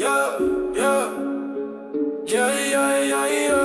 Yeah, yeah, yeah, yeah, yeah, yeah.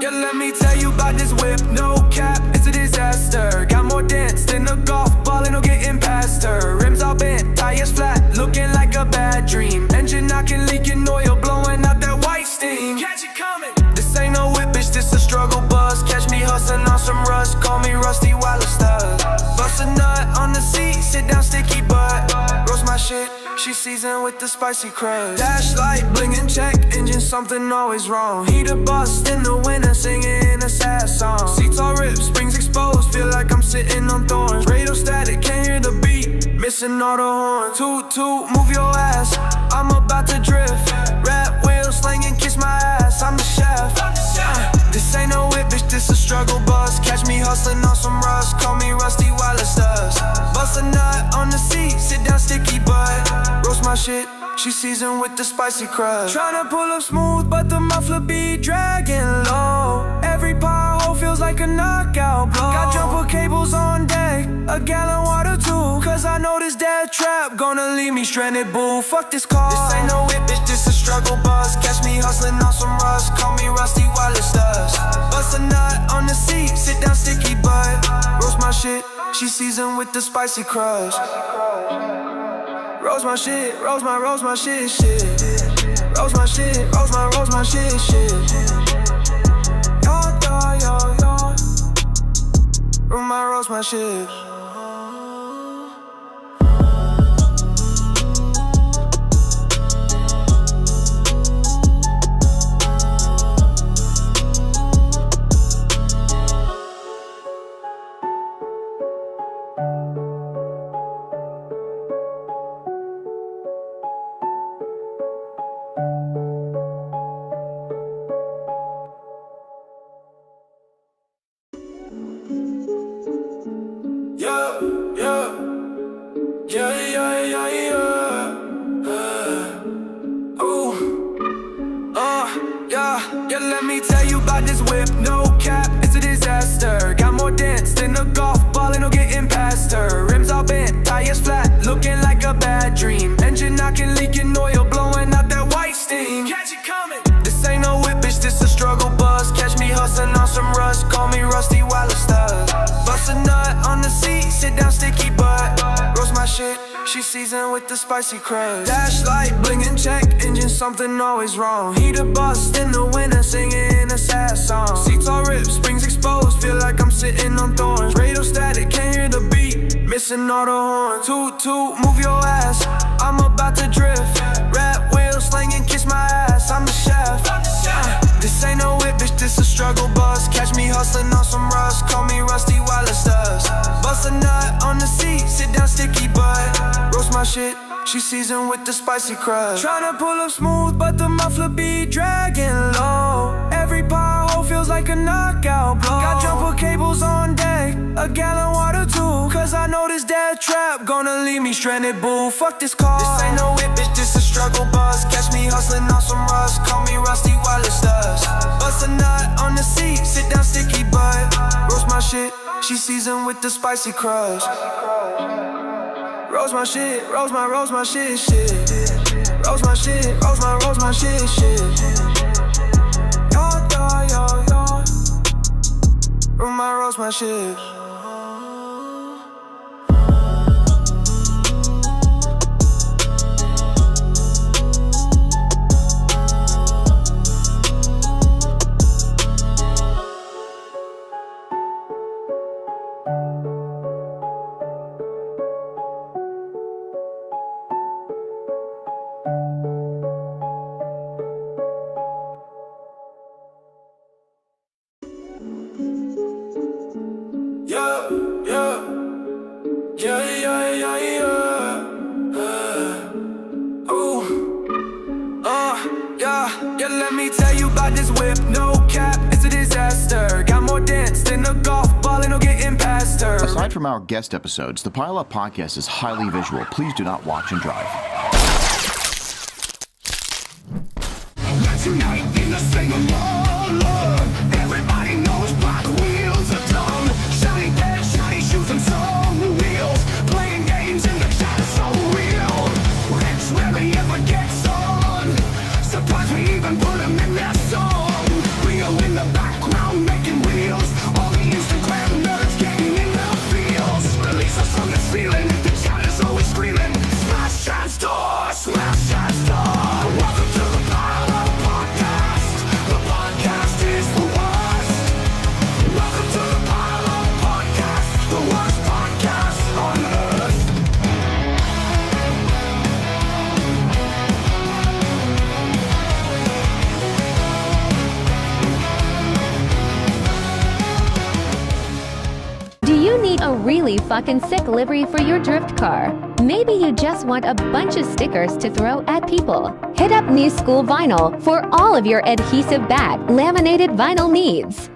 Yeah, let me tell you about this whip. No cap, it's a disaster. Got more dents than a golf ball, ain't no getting past her. Rims all bent, tires flat, looking like a bad dream. Engine knocking, leaking oil, blowing out that white steam. Catch it coming. This ain't no whip, bitch, this a struggle bus. Catch me hustling on some rust, call me Rusty while it's stuck. Bust a nut on the seat, sit down sticky butt. Roast my shit, she seasoned with the spicy crust. Dash light, blinking check, engine something always wrong. Heater bust in the winter, singing a sad song. Seats all ripped, springs exposed, feel like I'm sitting on thorns. Radio static, can't hear the beat, missing all the horns. Toot toot, move your ass, I'm about to drift. Rat wheels, slinging, kiss my ass, I'm the chef. This ain't no whip, bitch, this a struggle bus. Catch me hustling on some rust, call me Rusty while it's dust. Bust a nut on the seat, sit down sticky butt. Roast my shit, she seasoned with the spicy crust. Tryna pull up smooth, but the muffler be dragging low. Every power hole feels like a knockout blow. Got jumper cables on deck, a gallon water too. Cause I know this dead trap gonna leave me stranded, boo. Fuck this car. This ain't no whip, bitch, this a struggle bus. Catch me hustling on some rust, call me Rusty while it's dust. Bust a nut on the seat, sit down sticky butt. Roast my shit, she seasoned with the spicy crust. Roast my shit, roast my shit, shit. Roast my shit, roast my shit, shit. Yo. Roast my shit. Yeah, let me tell you about this whip. No cap, it's a disaster. Got more dents than a golf ball, ain't no getting past her. Rims all bent, tires flat, looking like a bad dream. Engine knocking, leaking oil, blowing out that white steam. Catch it coming. This ain't no whip, bitch, this a struggle bus. Catch me hustling on some rust, call me Rusty while it's stuck. Bust a nut on the seat, sit down sticky butt. Roast my shit, she seasoned with the spicy crust. Dash light, blinking check, engine something always wrong. Heater bust in the winter, singing a sad song. Seats all ripped, springs exposed, feel like I'm sitting on thorns. Radio static, can't hear the beat, missing all the horns. Toot toot, move your ass, I'm about to drift. Rat wheels, slinging, kiss my ass, I'm the chef. This ain't no whip, bitch, this a struggle bus. Catch me hustling on some rust, call me Rusty while it's dust. Bust a nut on the seat, sit down sticky butt. Roast my shit, she seasoned with the spicy crust. Tryna pull up smooth, but the muffler be dragging low. Every power hole feels like a knockout blow. Got jumper cables on deck, a gallon water too. Cause I know this dead trap gonna leave me stranded, boo. Fuck this car. This ain't no whip, bitch, this a struggle bus. Catch me hustling on some rust, call me Rusty while it's dust. Bust a nut on the seat, sit down sticky butt. Roast my shit, she seasoned with the spicy crust. Roast my shit, roast my shit, shit. Roast my shit, roast my shit, shit. Yo. Roast my shit. Yeah, let me tell you about this whip. No cap, it's a disaster. Got more dents than a golf ball, ain't no getting past her. Aside from our guest episodes, the Pile Up Podcast is highly visual. Please do not watch and drive. Let's unite in a sing-along. Everybody knows black wheels are dumb. Shiny pants, shiny shoes, and some wheels. Playing games. feeling. The chat is always screaming. Smash chat's door, smash chat's door. Welcome to the Pile Up Podcast. The podcast is the worst. Welcome to the Pile Up Podcast, the worst podcast on earth. Do you need a really fucking sick livery for your drift car? Maybe you just want a bunch of stickers to throw at people. Hit up New School Vinyl for all of your adhesive bag laminated vinyl needs.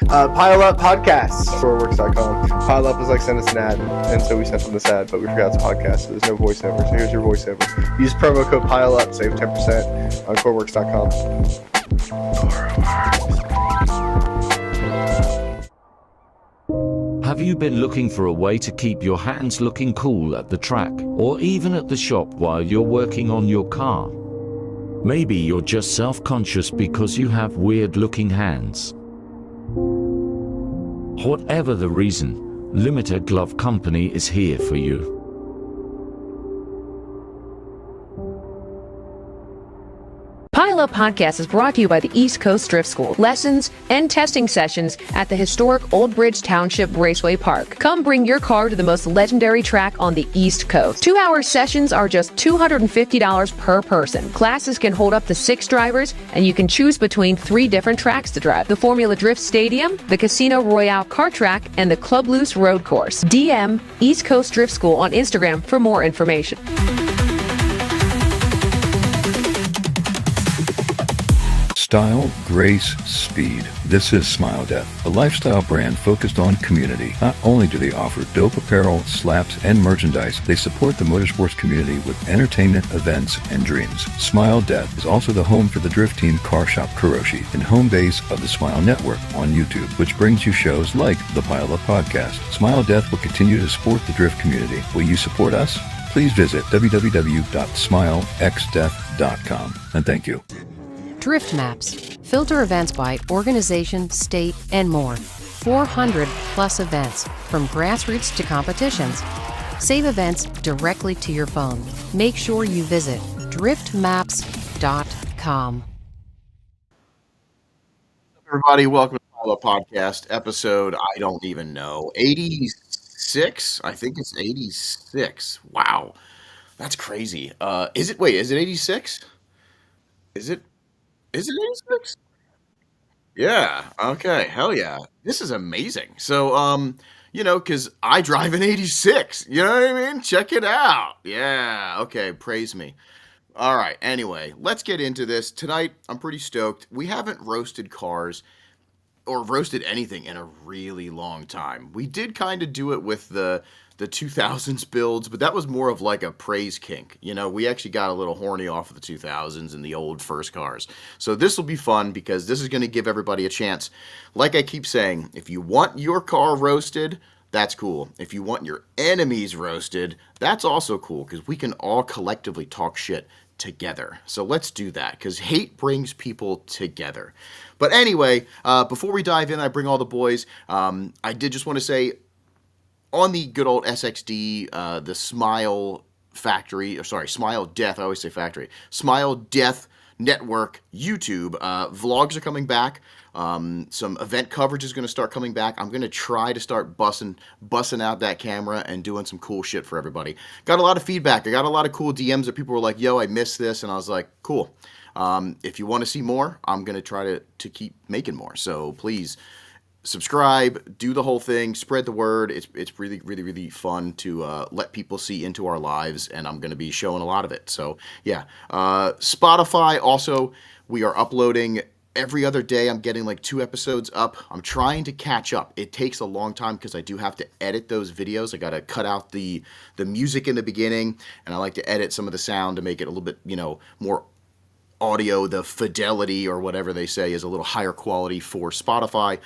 Pile Up Podcasts, forworks.com. Pile Up is like send us an ad, and so we sent them this ad, but we forgot it's a podcast, so there's no voiceover, so here's your voiceover. Use promo code Pile Up, save 10% on coreworks.com. Have you been looking for a way to keep your hands looking cool at the track, or even at the shop while you're working on your car? Maybe you're just self-conscious because you have weird-looking hands. Whatever the reason, Limited Glove Company is here for you. Pile Up Podcast is brought to you by the East Coast Drift School. Lessons and testing sessions at the historic Old Bridge Township Raceway Park. Come bring your car to the most legendary track on the East Coast. 2-hour sessions are just $250 per person. Classes can hold up to 6 drivers, and you can choose between 3 different tracks to drive. The Formula Drift Stadium, the Casino Royale Kart Track, and the Club Loose Road Course. DM East Coast Drift School on Instagram for more information. Style, grace, speed. This is Smile Death, a lifestyle brand focused on community. Not only do they offer dope apparel, slaps, and merchandise, they support the motorsports community with entertainment, events, and dreams. Smile Death is also the home for the drift team Car Shop Kuroshi and home base of the Smile Network on YouTube, which brings you shows like the Pile Up Podcast. Smile Death will continue to support the drift community. Will you support us? Please visit www.smilexdeath.com. And thank you. Drift Maps. Filter events by organization, state, and more. 400 plus events, from grassroots to competitions. Save events directly to your phone. Make sure you visit driftmaps.com. Everybody, welcome to the Pile Up Podcast, episode, I don't even know, 86? I think it's 86. Wow. That's crazy. Is it 86? Is it 86? Yeah. Okay. Hell yeah. This is amazing. So, because I drive an 86. You know what I mean? Check it out. Yeah. Okay. Praise me. All right. Anyway, let's get into this. Tonight, I'm pretty stoked. We haven't roasted cars or roasted anything in a really long time. We did kind of do it with the 2000s builds, but that was more of like a praise kink. We actually got a little horny off of the 2000s and the old first cars. So this will be fun because this is going to give everybody a chance. Like I keep saying, if you want your car roasted, that's cool. If you want your enemies roasted, that's also cool because we can all collectively talk shit together. So let's do that because hate brings people together. But anyway, before we dive in, I bring all the boys. I did just want to say, on the good old SXD, the Smile Death, I always say factory, Smile Death Network YouTube, vlogs are coming back. Some event coverage is going to start coming back. I'm going to try to start bussing out that camera and doing some cool shit for everybody. Got a lot of feedback. I got a lot of cool DMs that people were like, yo, I missed this. And I was like, cool. If you want to see more, I'm going to try to keep making more. So please subscribe, do the whole thing, spread the word. It's really, really, really fun to let people see into our lives, and I'm going to be showing a lot of it. So, yeah. Spotify, also, we are uploading every other day. I'm getting like 2 episodes up. I'm trying to catch up. It takes a long time because I do have to edit those videos. I got to cut out the music in the beginning, and I like to edit some of the sound to make it a little bit, more audio, the fidelity or whatever they say is a little higher quality for Spotify.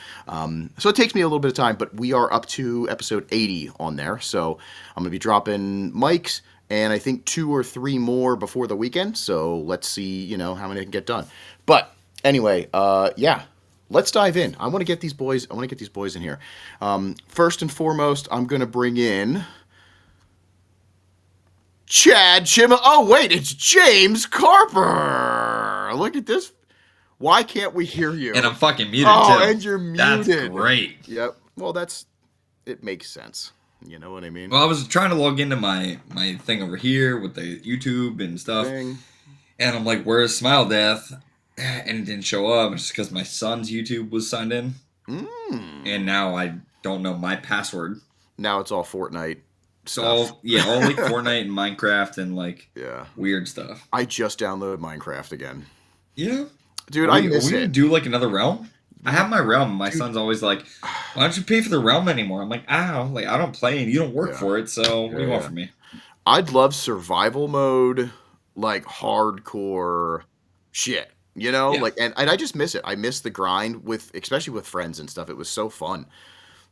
So it takes me a little bit of time, but we are up to episode 80 on there. So I'm going to be dropping mics and I think 2 or 3 more before the weekend. So let's see, how many I can get done. But anyway, yeah, let's dive in. I want to get these boys in here. First and foremost, I'm going to bring in Chad Chima. Oh, wait, it's James Carper. Look at this. Why can't we hear you? And I'm fucking muted Oh, too. and you're muted. That's great. Yep. Well, it makes sense. You know what I mean? Well, I was trying to log into my thing over here with the YouTube and stuff. Dang. And I'm like, where's Smile Death? And it didn't show up. It's because my son's YouTube was signed in. And now I don't know my password. Now it's all Fortnite stuff. All like Fortnite and Minecraft and like weird stuff. I just downloaded Minecraft again. Yeah. Dude, I miss are we it. gonna do like another realm? I have my realm. My son's always like, why don't you pay for the realm anymore? I'm like, like I don't play and you don't work for it, so what do you want from me? I'd love survival mode, like hardcore shit. You know, like and I just miss it. I miss the grind especially with friends and stuff. It was so fun.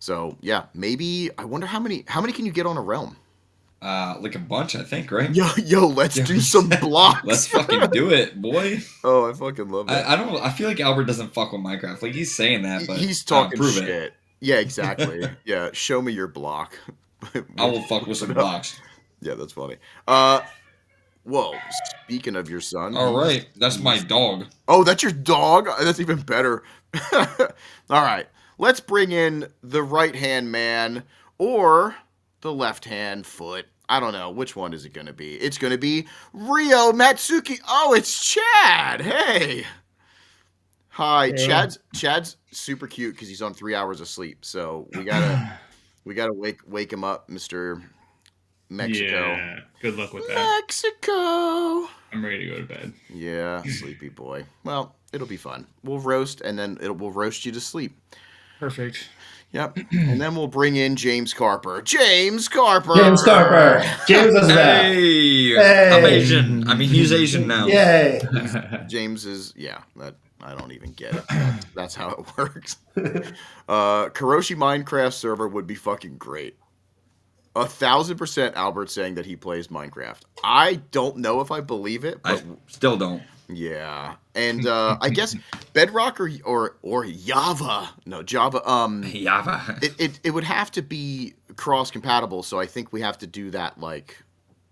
So yeah, maybe I wonder how many can you get on a realm? Like a bunch, I think, right? Yo, let's do some blocks. Let's fucking do it, boy. Oh, I fucking love it. I feel like Albert doesn't fuck with Minecraft. Like he's saying that, but he's talking prove shit. It. Yeah, exactly. Yeah, show me your block. I will fuck with some blocks. Yeah, that's funny. Whoa, speaking of your son. All right, that's my dog. Oh, that's your dog? That's even better. All right, let's bring in the right-hand man or the left-hand foot. I don't know. Which one is it going to be? It's going to be Ryo Matsuki. Oh, it's Chad. Hey. Hi. Chad's super cute because he's on 3 hours of sleep. So we gotta wake him up, Mr. Mexico. Yeah. Good luck with that. Mexico. I'm ready to go to bed. Yeah, sleepy boy. Well, it'll be fun. We'll roast and then we'll roast you to sleep. Perfect. Yep. And then we'll bring in James Carper. James Carper. James Carper. James is back. Hey. I'm Asian. I mean, he's Asian now. Yay. James is, that I don't even get it. That's how it works. Karoshi Minecraft server would be fucking great. 1,000% Albert saying that he plays Minecraft. I don't know if I believe it, but I still don't. Yeah, and I guess Bedrock or Java. No, Java. Java. It would have to be cross compatible. So I think we have to do that like,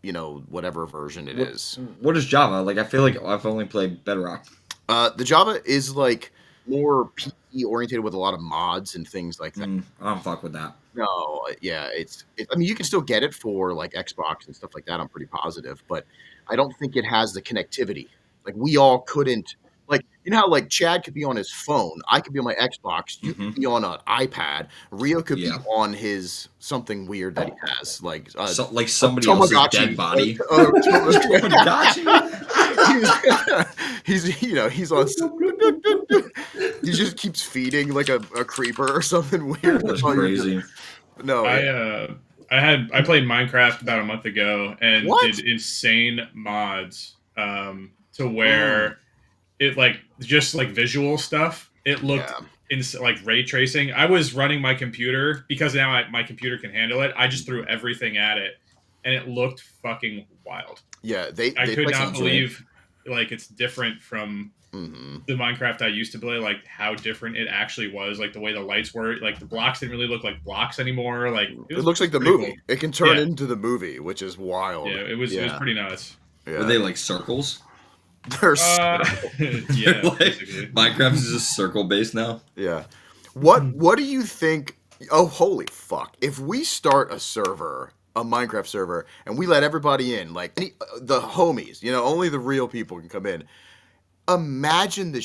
whatever version it is. What is Java? Like I feel like I've only played Bedrock. The Java is like more PC oriented with a lot of mods and things like that. I don't fuck with that. No, yeah, I mean, you can still get it for like Xbox and stuff like that. I'm pretty positive, but I don't think it has the connectivity. Like we all couldn't, like, you know how like Chad could be on his phone, I could be on my Xbox, you could be on an iPad, Rio could be on his something weird that he has, like like somebody else's dead body. He's on. He just keeps feeding like a creeper or something weird. That's crazy. No, I played Minecraft about a month ago and did insane mods to where it like just like visual stuff. It looked like ray tracing. I was running my computer because now my computer can handle it. I just threw everything at it, and it looked fucking wild. Yeah, I could not believe like it's different from the Minecraft I used to play. Like how different it actually was. Like the way the lights were. Like the blocks didn't really look like blocks anymore. Like it looks like the movie. Cool. It can turn into the movie, which is wild. Yeah, it was pretty nuts. Yeah. Were they like circles? They're yeah, like, Minecraft is just circle based now. Yeah. What do you think? Oh, holy fuck! If we start a Minecraft server, and we let everybody in, like the homies, only the real people can come in. Imagine the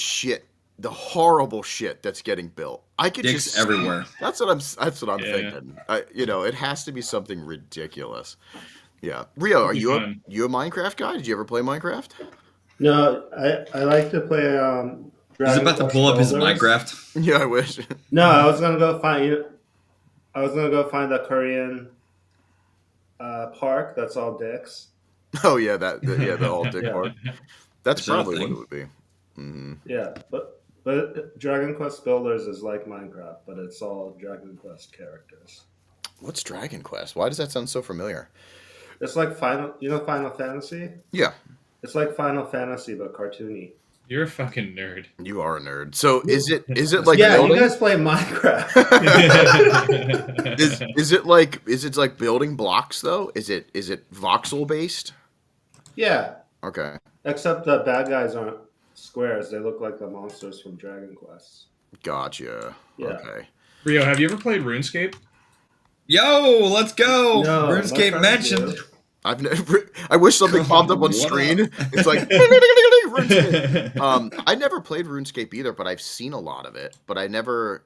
horrible shit that's getting built. I could Dicks just everywhere. That's what I'm thinking. It has to be something ridiculous. Yeah, Rio, are you a Minecraft guy? Did you ever play Minecraft? No, I like to play. He's about to pull up his Minecraft. Yeah, I wish. No, I was gonna go find the Korean park that's all dicks. Oh yeah, the all dick park. That's probably what it would be. Mm-hmm. Yeah, but Dragon Quest Builders is like Minecraft, but it's all Dragon Quest characters. What's Dragon Quest? Why does that sound so familiar? It's like Final Fantasy? Yeah. It's like Final Fantasy, but cartoony. You're a fucking nerd. You are a nerd. So is it like Yeah, building? you guys play Minecraft. is it like building blocks though? Is it voxel based? Yeah, Okay. except the bad guys aren't squares. They look like the monsters from Dragon Quest. Gotcha. Yeah. Okay. Rio, have you ever played RuneScape? Yo, let's go. No, my RuneScape friends mentioned. do. I've never. I wish something popped up on What screen. up? It's like RuneScape. I never played RuneScape either, but I've seen a lot of it. But I never.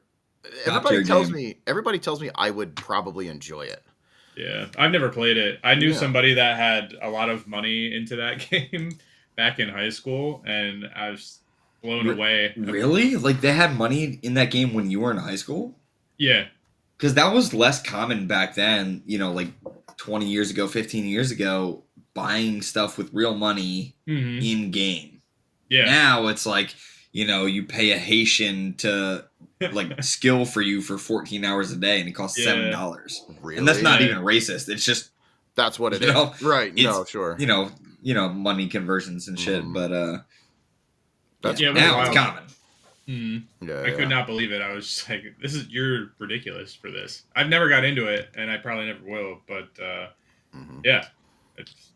Top-tier game. Everybody tells me I would probably enjoy it. Yeah, I've never played it. I knew Yeah. somebody that had a lot of money into that game back in high school, and I was blown away. Really? Like they had money in that game when you were in high school? Yeah. Because that was less common back then, like 20 years ago, 15 years ago, buying stuff with real money in game. Yeah. Now it's like, you pay a Haitian to like skill for you for 14 hours a day and it costs $7. Really? And that's not even racist. It's just that's what it is. Right. No, sure. Money conversions and shit. But That's now it's common. Yeah, I could not believe it. I was just like, you're ridiculous for this. I've never got into it, and I probably never will, but yeah.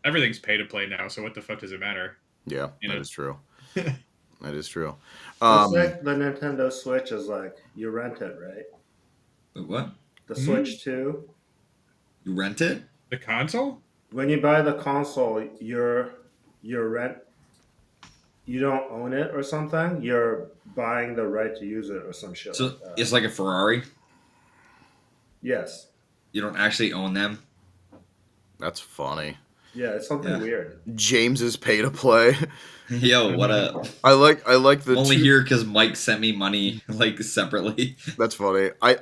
Everything's pay to play now, so what the fuck does it matter? Yeah, that is true. That is true. It's like the Nintendo Switch is like, you rent it, right? Wait, what? The Switch 2. You rent it? The console? When you buy the console, you're rent. You don't own it or something. You're buying the right to use it or some shit. So like that. it's like a Ferrari? Yes. You don't actually own them? That's funny. Yeah, it's something weird. James's pay to play. Yo, what up? I like the I'm only here because Mike sent me money like separately. That's funny. I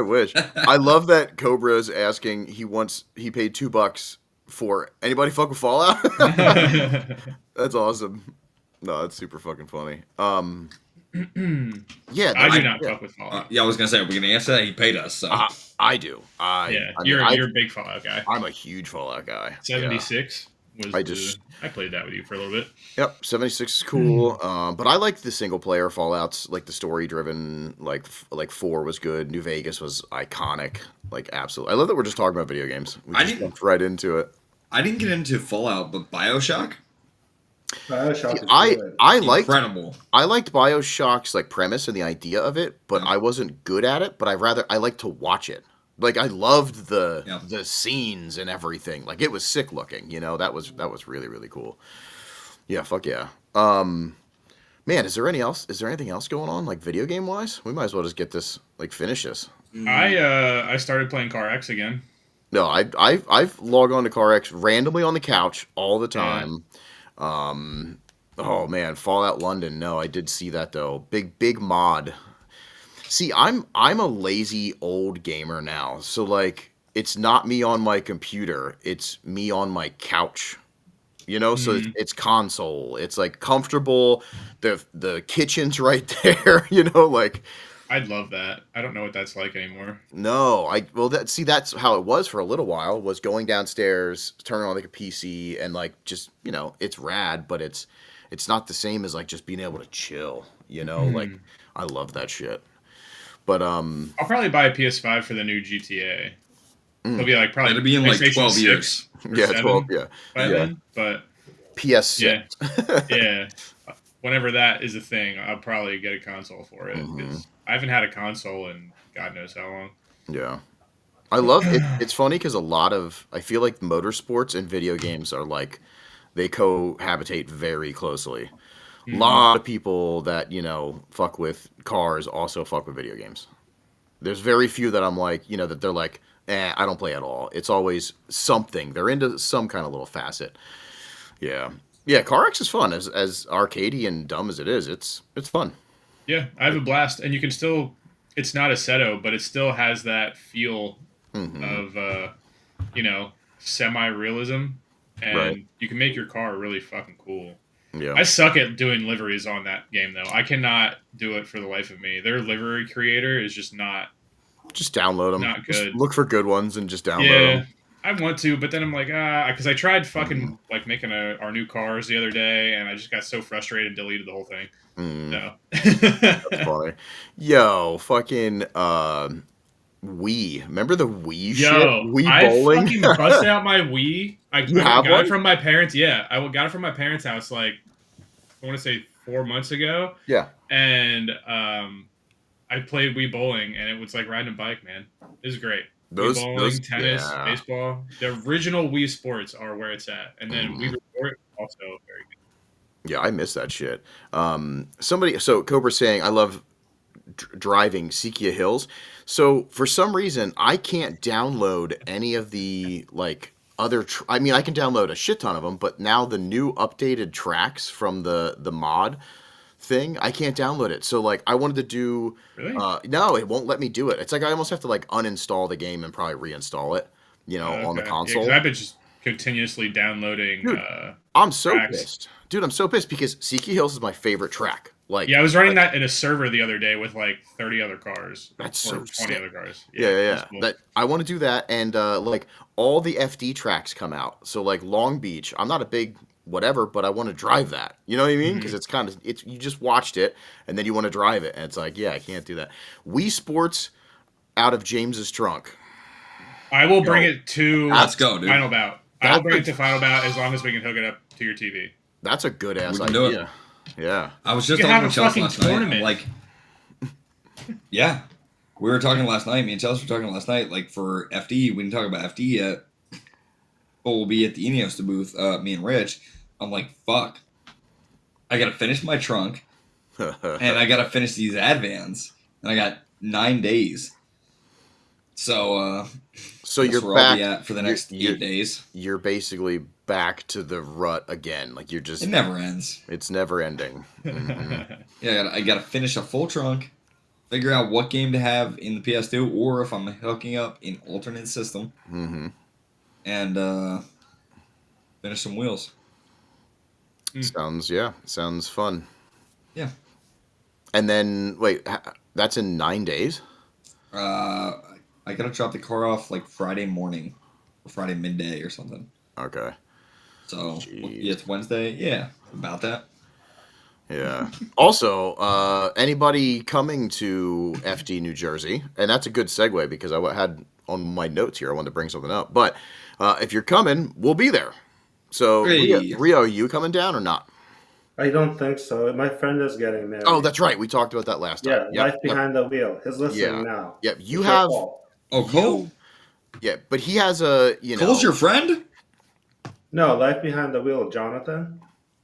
wish. I love that Cobra's asking. He paid $2 for anybody fuck with Fallout. That's awesome. No, that's super fucking funny. Yeah, I do not fuck with Fallout. Yeah, I was gonna say, we're gonna answer that. He paid us. So. I do. You're a big Fallout guy. I'm a huge Fallout guy. 76 was. I played that with you for a little bit. Yep, 76 is cool. But I like the single player Fallouts, like the story driven. Like 4 was good. New Vegas was iconic. Like absolutely. I love that we're just talking about video games. We just jumped right into it. I didn't get into Fallout, but BioShock. BioShock. I liked incredible. I liked BioShock's like premise and the idea of it, but I wasn't good at it. But I like to watch it. Like I loved the scenes and everything. Like it was sick looking. That was really really cool. Yeah, fuck yeah. Man, is there anything else going on like video game wise? We might as well just get this finish this. I started playing Car X again. No, I've logged on to CarX randomly on the couch all the time. Oh man, Fallout London. No, I did see that though. Big mod. See, I'm a lazy old gamer now. So like it's not me on my computer, it's me on my couch. So it's console. It's like comfortable. The kitchen's right there, like I'd love that. I don't know what that's like anymore. no, that's how it was for a little while, was going downstairs, turning on like a PC and like just, it's rad, but it's not the same as like just being able to chill, like I love that shit. But I'll probably buy a PS5 for the new GTA. It'll be like probably it'll be in like PlayStation 12 6 years. or Yeah, 7 12, yeah. by then, but PS6. yeah. Whenever that is a thing, I'll probably get a console for it. 'Cause I haven't had a console in God knows how long. Yeah. I love it. It's funny because I feel like motorsports and video games are like, they cohabitate very closely. A lot of people that, fuck with cars also fuck with video games. There's very few that I'm like, that they're like, I don't play at all. It's always something. They're into some kind of little facet. Yeah. Yeah, CarX is fun. As arcadey and dumb as it is, it's fun. Yeah, I have a blast. And you can still, it's not a Seto, but it still has that feel of, semi-realism. And you can make your car really fucking cool. Yeah. I suck at doing liveries on that game, though. I cannot do it for the life of me. Their livery creator is just not... Just download them. Not good. Just look for good ones and just download them. I want to, but then I'm like, because I tried fucking like making our new cars the other day, and I just got so frustrated and deleted the whole thing. So That's funny. Yo, fucking Wii. Remember the Wii shit? Yo, Wii I bowling? fucking busted out my Wii. I You went and have got one? it from my parents. Yeah, I got it from my parents' house like I want to say 4 months ago. Yeah. And I played Wii bowling, and it was like riding a bike, man. It was great. Wii bowling, tennis, yeah. baseball. The original Wii Sports are where it's at, and then Wii Resort also very good. Yeah, I miss that shit. So Cobra's saying, I love driving Sequoia Hills. So for some reason, I can't download any of the like other. I mean, I can download a shit ton of them, but now the new updated tracks from the mod thing, I can't download it. So like, I wanted to do. Really? No, it won't let me do it. It's like I almost have to like uninstall the game and probably reinstall it. On the Okay. console. Yeah, 'cause I've been just continuously downloading. Dude, I'm so tracks. pissed. Dude, I'm so pissed because Sequoia Hills is my favorite track. Like, Yeah, I was running that in a server the other day with like 30 other cars. That's or so 20 sick. other cars. Yeah. it's cool. That I want to do that, and like all the FD tracks come out. So like Long Beach, I'm not a big whatever, but I want to drive that. You know what I mean? Because it's kind of you just watched it, and then you want to drive it, and it's like, yeah, I can't do that. Wii Sports out of James's trunk. I will bring it to Let's go, dude. Final Bout. I will bring it to Final Bout as long as we can hook it up to your TV. That's a good ass We can do idea. it. Yeah. I was You just can talking have with a Chelsea fucking last night. tournament. I'm like, yeah, we were talking last night. Me and Chelsea were talking last night. Like for FD, we didn't talk about FD yet, but we'll be at the Ineos booth. Me and Rich. I'm like, fuck. I gotta finish my trunk, and I gotta finish these advans, and I got 9 days. So, So that's you're where back I'll be at for the next 8 days. You're basically back to the rut again. Like you're just. It never ends. It's never ending. Yeah, I gotta finish a full trunk, figure out what game to have in the PS2, or if I'm hooking up an alternate system, and finish some wheels. Sounds fun. Yeah. And then wait, that's in 9 days. I gotta drop the car off like Friday morning, or Friday midday or something. Okay. So yeah, it's Wednesday. Yeah, about that. Yeah. Also, anybody coming to FD New Jersey, and that's a good segue because I had on my notes here, I wanted to bring something up. But if you're coming, we'll be there. So, Hey. Rio, are you coming down or not? I don't think so. My friend is getting married. Oh, that's right. We talked about that last time. Yeah, life behind the wheel. He's listening now. Yeah, you It's your have. fault. Oh, Cole. Yeah, but he has a Cole's your friend? No, life behind the wheel, Jonathan.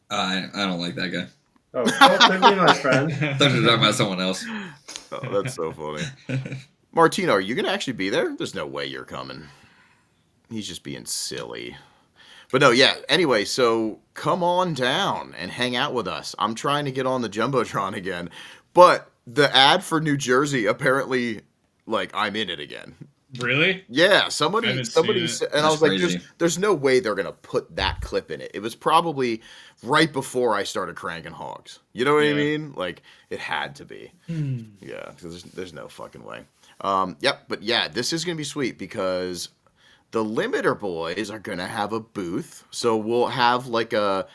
I don't like that guy. Oh, Cole could be my friend. I thought you were talking about someone else. Oh, that's so funny. Martino, are you gonna actually be there? There's no way you're coming. He's just being silly. But no, yeah. Anyway, so come on down and hang out with us. I'm trying to get on the Jumbotron again, but the ad for New Jersey apparently, like, I'm in it again. Really? Yeah, somebody, and That's I was like, crazy. there's no way they're gonna put that clip in it. It was probably right before I started cranking hogs. You know what I mean? Like, it had to be. Yeah, because there's no fucking way. Yep, but yeah, this is gonna be sweet because the Limiter Boys are gonna have a booth, so we'll have like a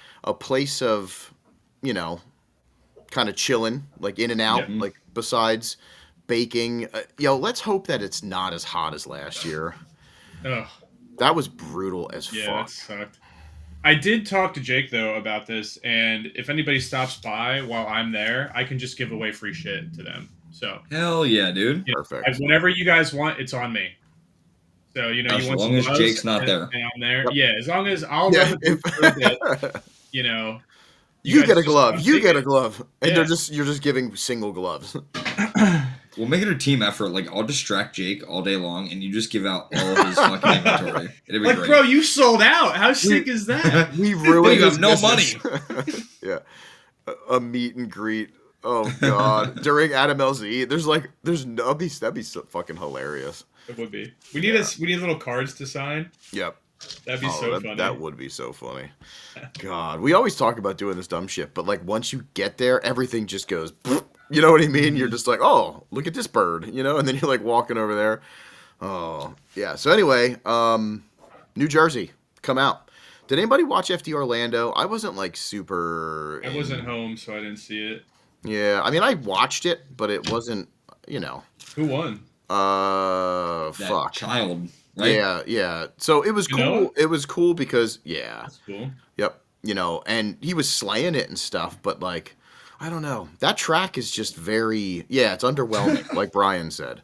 place of, kind of chilling, like in and out, like besides baking. Let's hope that it's not as hot as last year. Ugh. That was brutal as Yeah, fuck. that sucked. I did talk to Jake though about this, and if anybody stops by while I'm there, I can just give away free shit to them. So Hell yeah, dude. Perfect. Whatever you guys want, it's on me. So you As you want long some as gloves Jake's not there. and I'm there. Yeah, as long as I'll Yeah, rub it for a bit, you know. You guys get a just glove. come You take get a it. glove, and Yeah. you're just giving single gloves. We'll make it a team effort. Like, I'll distract Jake all day long, and you just give out all of his fucking inventory. It'd be Like, great. bro, you sold out. How sick is that? We But ruined you his have no business. Yeah, a meet and greet. Oh god, during Adam LZ, that'd be so fucking hilarious. It would be. We need little cards to sign. Yep. That'd be so funny. That would be so funny. God, we always talk about doing this dumb shit, but like once you get there, everything just goes. You know what I mean? You're just like, oh, look at this bird, and then you're like walking over there. Oh, yeah. So anyway, New Jersey, come out. Did anybody watch FD Orlando? I wasn't like super. I wasn't home, so I didn't see it. Yeah, I mean, I watched it, but it wasn't. Who won? That Fuck. child, right? Yeah. So it was cool. It was cool because That's cool. Yep. And he was slaying it and stuff, but like, I don't know. That track is just very. Yeah, it's underwhelming, like Brian said.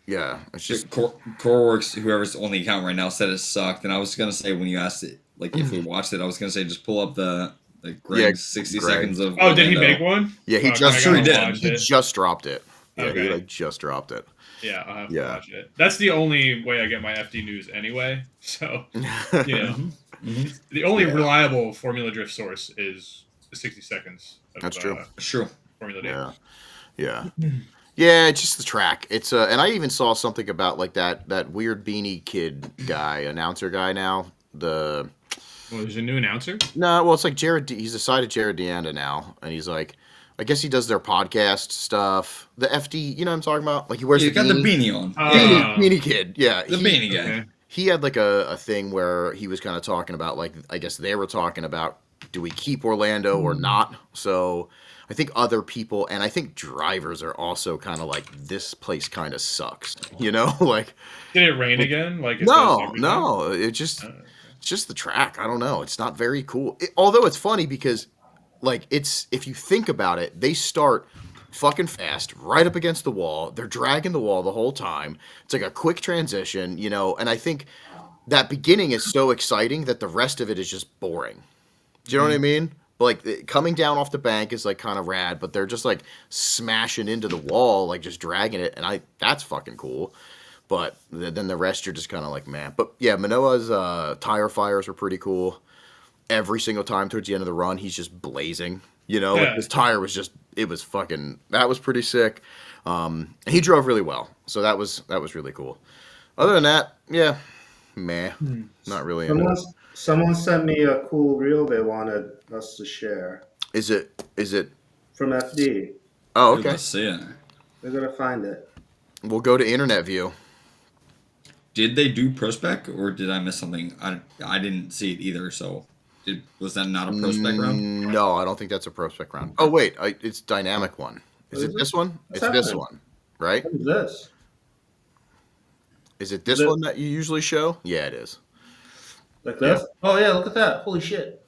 Yeah, it's just CoreWorks, whoever's on the account right now, said it sucked, and I was gonna say when you asked it, like if we watched it, I was gonna say just pull up the Greg's 60 seconds of. Oh, did he make one? Yeah, he did. He just dropped it. Yeah, Okay. he like just dropped it. Yeah, I'll have to watch it. That's the only way I get my FD news anyway. So, the only reliable Formula Drift source is the 60 seconds. That's true. Sure. Formula D. Yeah. Yeah, it's just the track. It's and I even saw something about like that weird beanie kid guy, announcer guy now. Well, there's a new announcer? No, well, it's like Jared. He's the side of Jared Deanda now, and he's like, I guess he does their podcast stuff. The FD, you know what I'm talking about? Like he wears. He got the beanie on. Beanie kid, yeah. The beanie guy. Okay. He had like a thing where he was kind of talking about like I guess they were talking about do we keep Orlando or not? So I think other people and I think drivers are also kind of like this place kind of sucks, like. Did it rain again? Like no, it's just the track. I don't know. It's not very cool. Although it's funny because like if you think about it, they start fucking fast right up against the wall. They're dragging the wall the whole time. It's like a quick transition, and I think that beginning is so exciting that the rest of it is just boring. Do you know what I mean? Like coming down off the bank is like kind of rad, but they're just like smashing into the wall, like just dragging it, and that's fucking cool. But then the rest you're just kind of like, man. But yeah, Manoa's tire fires were pretty cool. Every single time towards the end of the run, he's just blazing. Like his tire was that was pretty sick. He drove really well, so that was really cool. Other than that, yeah, not really. Someone sent me a cool reel they wanted us to share. Is it from FD? Oh, okay. Let's see it. We're gonna find it. We'll go to Internet View. Did they do Prospec or did I miss something? I didn't see it either. So, was that not a Prospec round? No, I don't think that's a Prospec round. Oh wait, it's Dynamic one. Is it this one? It's this one, right? What is this? Is it this one that you usually show? Yeah, it is. Like this? Yeah. Oh yeah, look at that! Holy shit!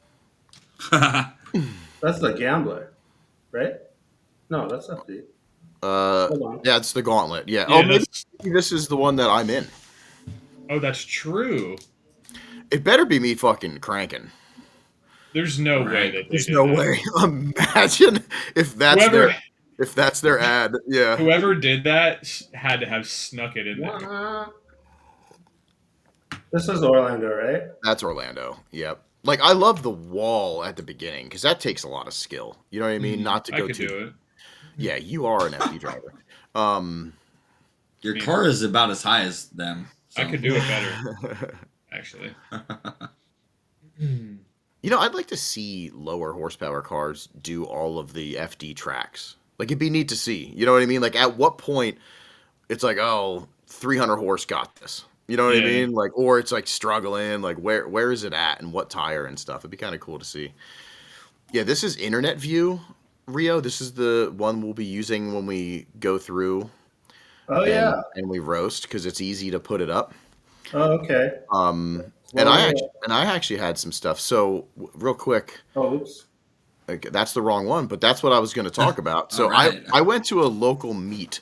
That's the Gambler, right? No, that's FD. Hold on. Yeah, it's the Gauntlet. Yeah. Maybe this is the one that I'm in. Oh, that's true. It better be me fucking cranking. There's no way that there's no way. Imagine if that's their ad. Yeah. Whoever did that had to have snuck it in there. This is Orlando, right? That's Orlando. Yep. Like I love the wall at the beginning because that takes a lot of skill. You know what I mean? Not to go too. Do it. Yeah, you are an FD driver. Your car is about as high as them. So. I could do it better, actually. I'd like to see lower horsepower cars do all of the FD tracks. Like, it'd be neat to see. You know what I mean? Like, at what point it's like, 300 horse got this. You know what I mean? Like, or it's like struggling. Like, where is it at and what tire and stuff? It'd be kind of cool to see. Yeah, this is Internet View, Rio. This is the one we'll be using when we go through. Oh, yeah. And we roast because it's easy to put it up. Oh, okay. And I actually had some stuff. So real quick. Oh, oops. That's the wrong one, but that's what I was going to talk about. So right. I went to a local meet.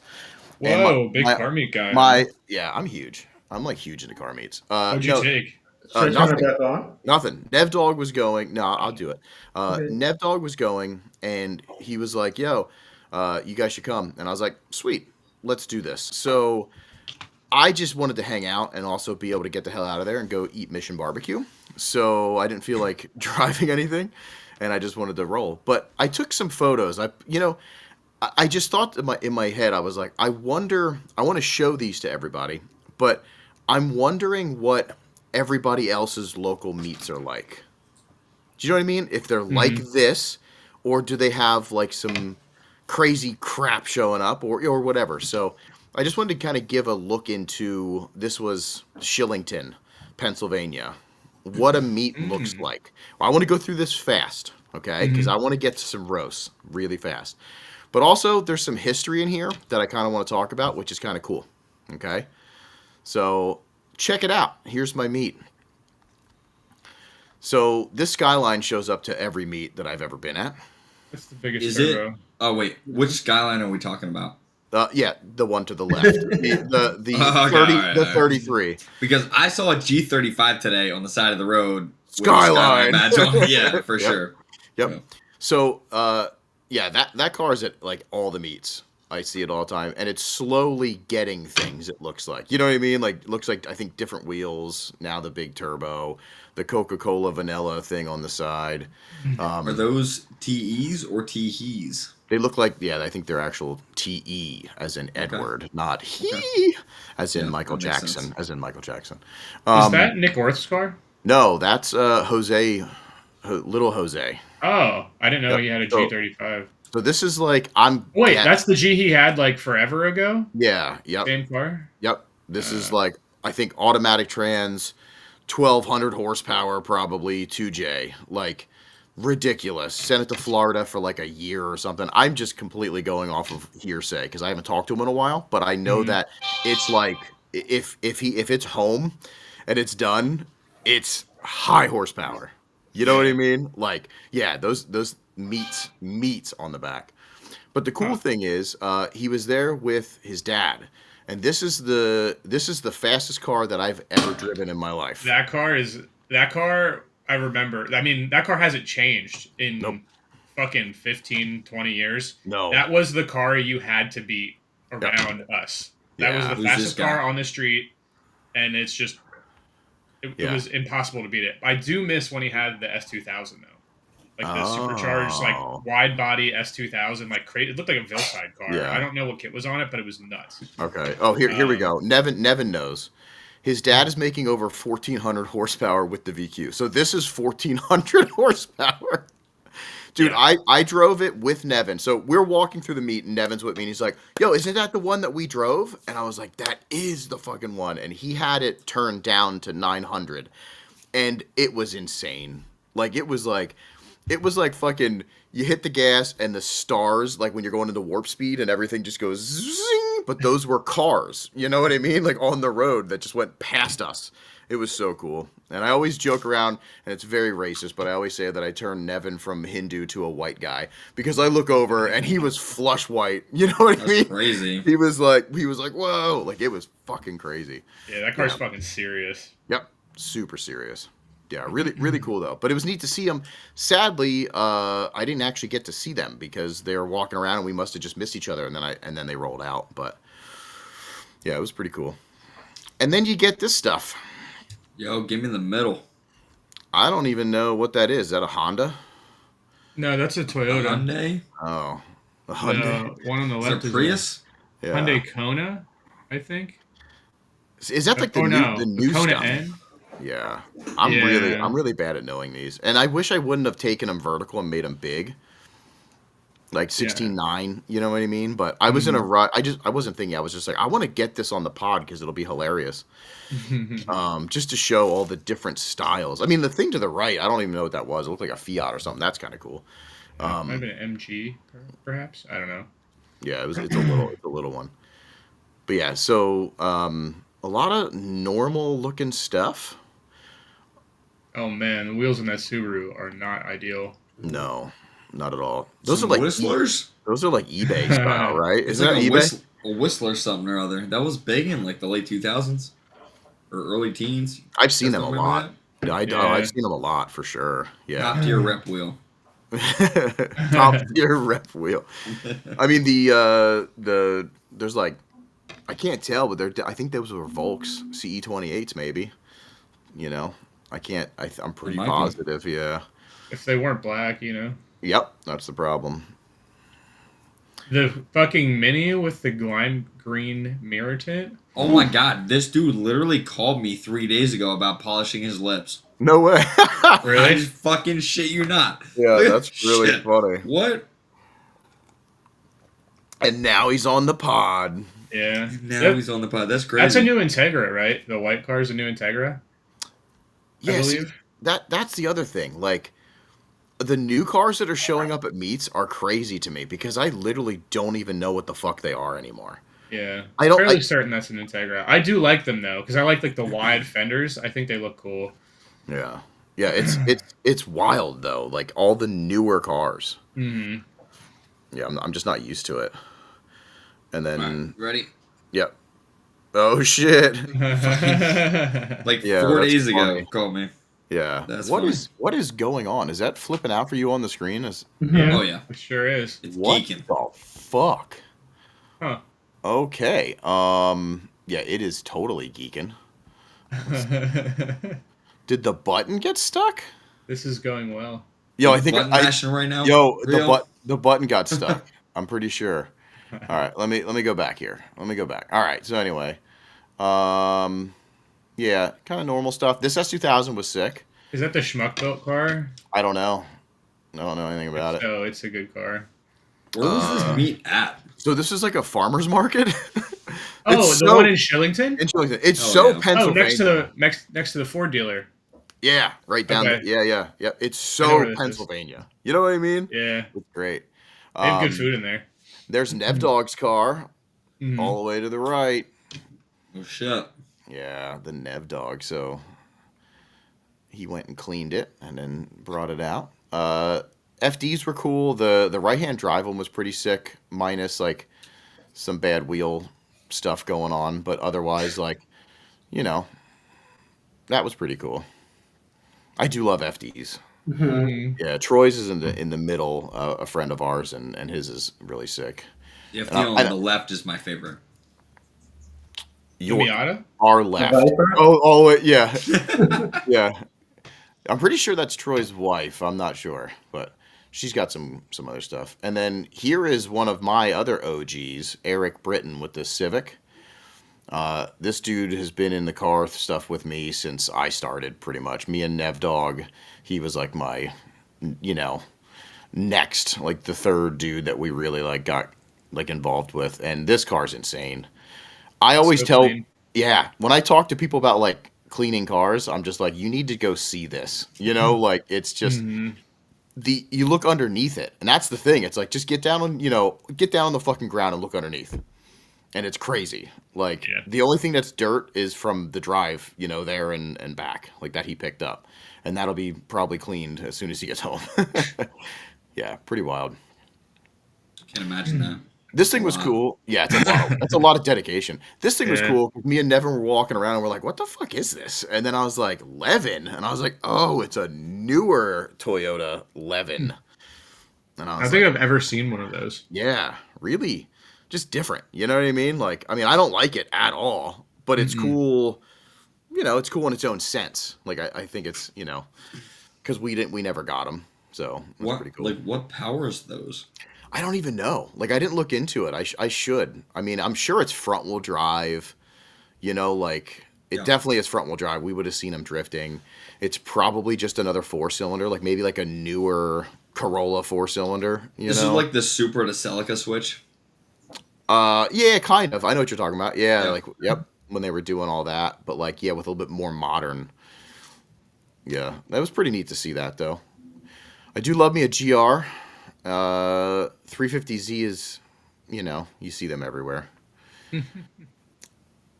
Whoa, big car meet guy. I'm huge. I'm like huge into car meets. What'd you take? Nothing. Nev Dog was going. No, I'll do it. Okay. Nev Dog was going, and he was like, "Yo, you guys should come." And I was like, "Sweet, let's do this." So I just wanted to hang out and also be able to get the hell out of there and go eat Mission Barbecue. So I didn't feel like driving anything, and I just wanted to roll. But I took some photos. I just thought in my head, I was like, I want to show these to everybody, but I'm wondering what everybody else's local meets are like. Do you know what I mean? If they're like this, or do they have like some crazy crap showing up or whatever. So I just wanted to kind of give a look into, this was Shillington. Pennsylvania, what a meat looks like. Well, I want to go through this fast, okay? Because I want to get to some roasts really fast. But also, there's some history in here that I kind of want to talk about, which is kind of cool, okay? So check it out. Here's my meat. So this Skyline shows up to every meet that I've ever been at. That's the biggest Is turbo. it? Oh wait, which Skyline are we talking about? Yeah, the one to the left, the Okay, 30, alright, the alright. 33 Because I saw a G35 today on the side of the road. with a Skyline. badge on. Yeah, for Yep. sure. Yep. Yeah. So, yeah, that car is at like all the meets. I see it all the time, and it's slowly getting things. It looks like, you know what I mean? Like, it looks like I think different wheels now. The big turbo, the Coca-Cola vanilla thing on the side. Are those TEs or TEs? They look like, yeah, I think they're actual TE as in Edward, not he as in Yeah, Michael that makes Jackson, sense. as in Michael Jackson. Is that Nick Orth's car? No, that's Jose, little Jose. Oh, I didn't know Yep. he had a So- G35. So this is like Wait, that's the G he had like forever ago? yeah, yep. Same car? Yep. This is like, I think, automatic trans, 1,200 horsepower, probably 2J. Like, ridiculous. Sent it to Florida for like a year or something. I'm just completely going off of hearsay because I haven't talked to him in a while, but I know that it's like, if it's home and it's done, it's high horsepower. You know what I mean? Like, yeah, those meats on the back. But the cool thing is, he was there with his dad, and this is the fastest car that I've ever driven in my life. That car I remember. I mean, that car hasn't changed in fucking 15, 20 years. No. That was the car you had to beat around us. That was Yeah. the Who's fastest this guy? car on the street, and it's just it was impossible to beat it. I do miss when he had the S2000 though. Like the supercharged, Oh. like wide body S2000, like it looked like a Vilside car. Yeah. I don't know what kit was on it, but it was nuts. Okay. Oh, here we go. Nevin knows. His dad is making over 1,400 horsepower with the VQ. So this is 1,400 horsepower. Dude, Yeah. I drove it with Nevin. So we're walking through the meet, and Nevin's with me, and he's like, yo, isn't that the one that we drove? And I was like, that is the fucking one. And he had it turned down to 900. And it was insane. Like, it was like fucking, you hit the gas and the stars, like when you're going into warp speed and everything just goes zing, but those were cars, you know what I mean? Like on the road that just went past us. It was so cool. And I always joke around, and it's very racist, but I always say that I turned Nevin from Hindu to a white guy because I look over and he was flush white. You know what I mean? That's crazy. He was like, whoa, like it was fucking crazy. Yeah, that car's fucking serious. Yep, super serious. Yeah, really cool though. But it was neat to see them. Sadly, I didn't actually get to see them because they were walking around and we must have just missed each other, and then they rolled out. But yeah, it was pretty cool. And then you get this stuff. Yo, give me the middle. I don't even know what that is. Is that a Honda? No, that's a Toyota. Hyundai? Oh, a Hyundai. The one on the Is left it is Prius? a Yeah. Hyundai Kona, I think. Is that like the new Kona stuff? N. Yeah, I'm really bad at knowing these, and I wish I wouldn't have taken them vertical and made them big, like 16.9. You know what I mean? But I was in a rut. I wasn't thinking. I was just like, I want to get this on the pod because it'll be hilarious, just to show all the different styles. I mean, the thing to the right, I don't even know what that was. It looked like a Fiat or something. That's kind of cool. Might have been an MG, perhaps. I don't know. Yeah, it's a little one. But yeah, so a lot of normal looking stuff. Oh man, the wheels in that Subaru are not ideal. No, not at all. Those Some are like Whistlers? Those are like eBay style, right? It's Isn't like that eBay? a Whistler something or other. That was big in like the late 2000s or early teens. I've seen You them guys a don't remember lot. Yeah. I've seen them a lot for sure. that? Yeah. Top tier rep wheel. Top tier rep wheel. I mean there's like, I can't tell, but I think those were Volks CE28s maybe. You know, I'm pretty might be. positive. Yeah. If they weren't black, you know. Yep, that's the problem. The fucking Mini with the lime green mirror tint. Oh my god, this dude literally called me 3 days ago about polishing his lips. No way. I Really? just fucking shit you not. Yeah, Look at that's that really shit. funny. What? And now he's on the pod. Yeah. Now That- he's on the pod. That's crazy. That's a new Integra, right? The white car is a new Integra. I Yeah, see, believe. that's the other thing. Like the new cars that are showing up at meets are crazy to me because I literally don't even know what the fuck they are anymore. Yeah, I don't. fairly certain that's an Integra. I do like them though because I like the wide fenders. I think they look cool. Yeah, yeah. It's wild though. Like all the newer cars. Hmm. Yeah, I'm just not used to it. And All right, then, ready? yep. Oh shit. Like Yeah, 4 days that's ago, funny. called me. Yeah. That's What funny. is going on? Is that flipping out for you on the screen? Is Yeah, Oh yeah, it sure is. it's what geeking. the fuck? Huh. Okay. Yeah, it is totally geeking. Did the button get stuck? This is going well. Yo, Are I the think button I mashing right now? yo, Real? the button got stuck. I'm pretty sure. All right, let me go back here. Let me go back. All right. So anyway, um yeah, kind of normal stuff. This S2000 was sick. Is that the schmuck built car? I don't know. I don't know anything about If it. so, it's a good car. Where was this meet at? So this is like a farmer's market. Oh, It's the so one in Shillington? in Shillington. It's Oh, so yeah. Oh, Pennsylvania. next to the Ford dealer. Yeah, right down Okay. there. Yeah. It's I know so where this is. Pennsylvania. You know what I mean? Yeah, It's great. they have good food in there. There's Nev Dog's car Mhm. all the way to the right. Oh shit. Yeah, the Nev Dog. So he went and cleaned it and then brought it out. FDs were cool. The right hand drive one was pretty sick, minus like some bad wheel stuff going on, but otherwise, like, you know, that was pretty cool. I do love FDs. Mhm. Yeah, Troy's is in the middle, a friend of ours, and his is really sick. The FD And on the left is my favorite. The Your Miata? our left. Viper? Oh, yeah, yeah. I'm pretty sure that's Troy's wife. I'm not sure, but she's got some other stuff. And then here is one of my other OGs, Eric Britton, with the Civic. This dude has been in the car stuff with me since I started, pretty much. Me and Nev Dog, he was like my, you know, next, like the third dude that we really like got like involved with. And this car's insane. I always So tell, clean. yeah, when I talk to people about like cleaning cars, I'm just like, you need to go see this. You know, like it's just Mhm. you look underneath it, and that's the thing. It's like just get down on get down on the fucking ground and look underneath, and it's crazy. Like Yeah. the only thing that's dirt is from the drive, there and back, like that he picked up, and that'll be probably cleaned as soon as he gets home. Yeah, pretty wild. Can't imagine that. This thing was Wow. cool. Yeah, it's a lot. That's a lot of dedication. This thing was Yeah. cool. Me and Nevin were walking around and we're like, "What the fuck is this?" And then I was like, "Levin," and I was like, "Oh, it's a newer Toyota Levin." And I I was think like, I've ever seen one of those. "Yeah, really, just different." You know what I mean? Like, I mean, I don't like it at all, but it's Mm-mm. cool. It's cool in its own sense. Like, I think it's because we never got them, so it's What pretty cool. like what powers those? I don't even know. Like, I didn't look into it. I should. I mean, I'm sure it's front wheel drive. Like it Yeah. definitely is front wheel drive. We would have seen him drifting. It's probably just another 4-cylinder, like maybe like a newer Corolla 4-cylinder. This is like the Supra to Celica switch. Yeah, kind of. I know what you're talking about. Yeah, Yeah. like yep, when they were doing all that, but like yeah, with a little bit more modern. Yeah, that was pretty neat to see that though. I do love me a GR. 350Z is, you see them everywhere.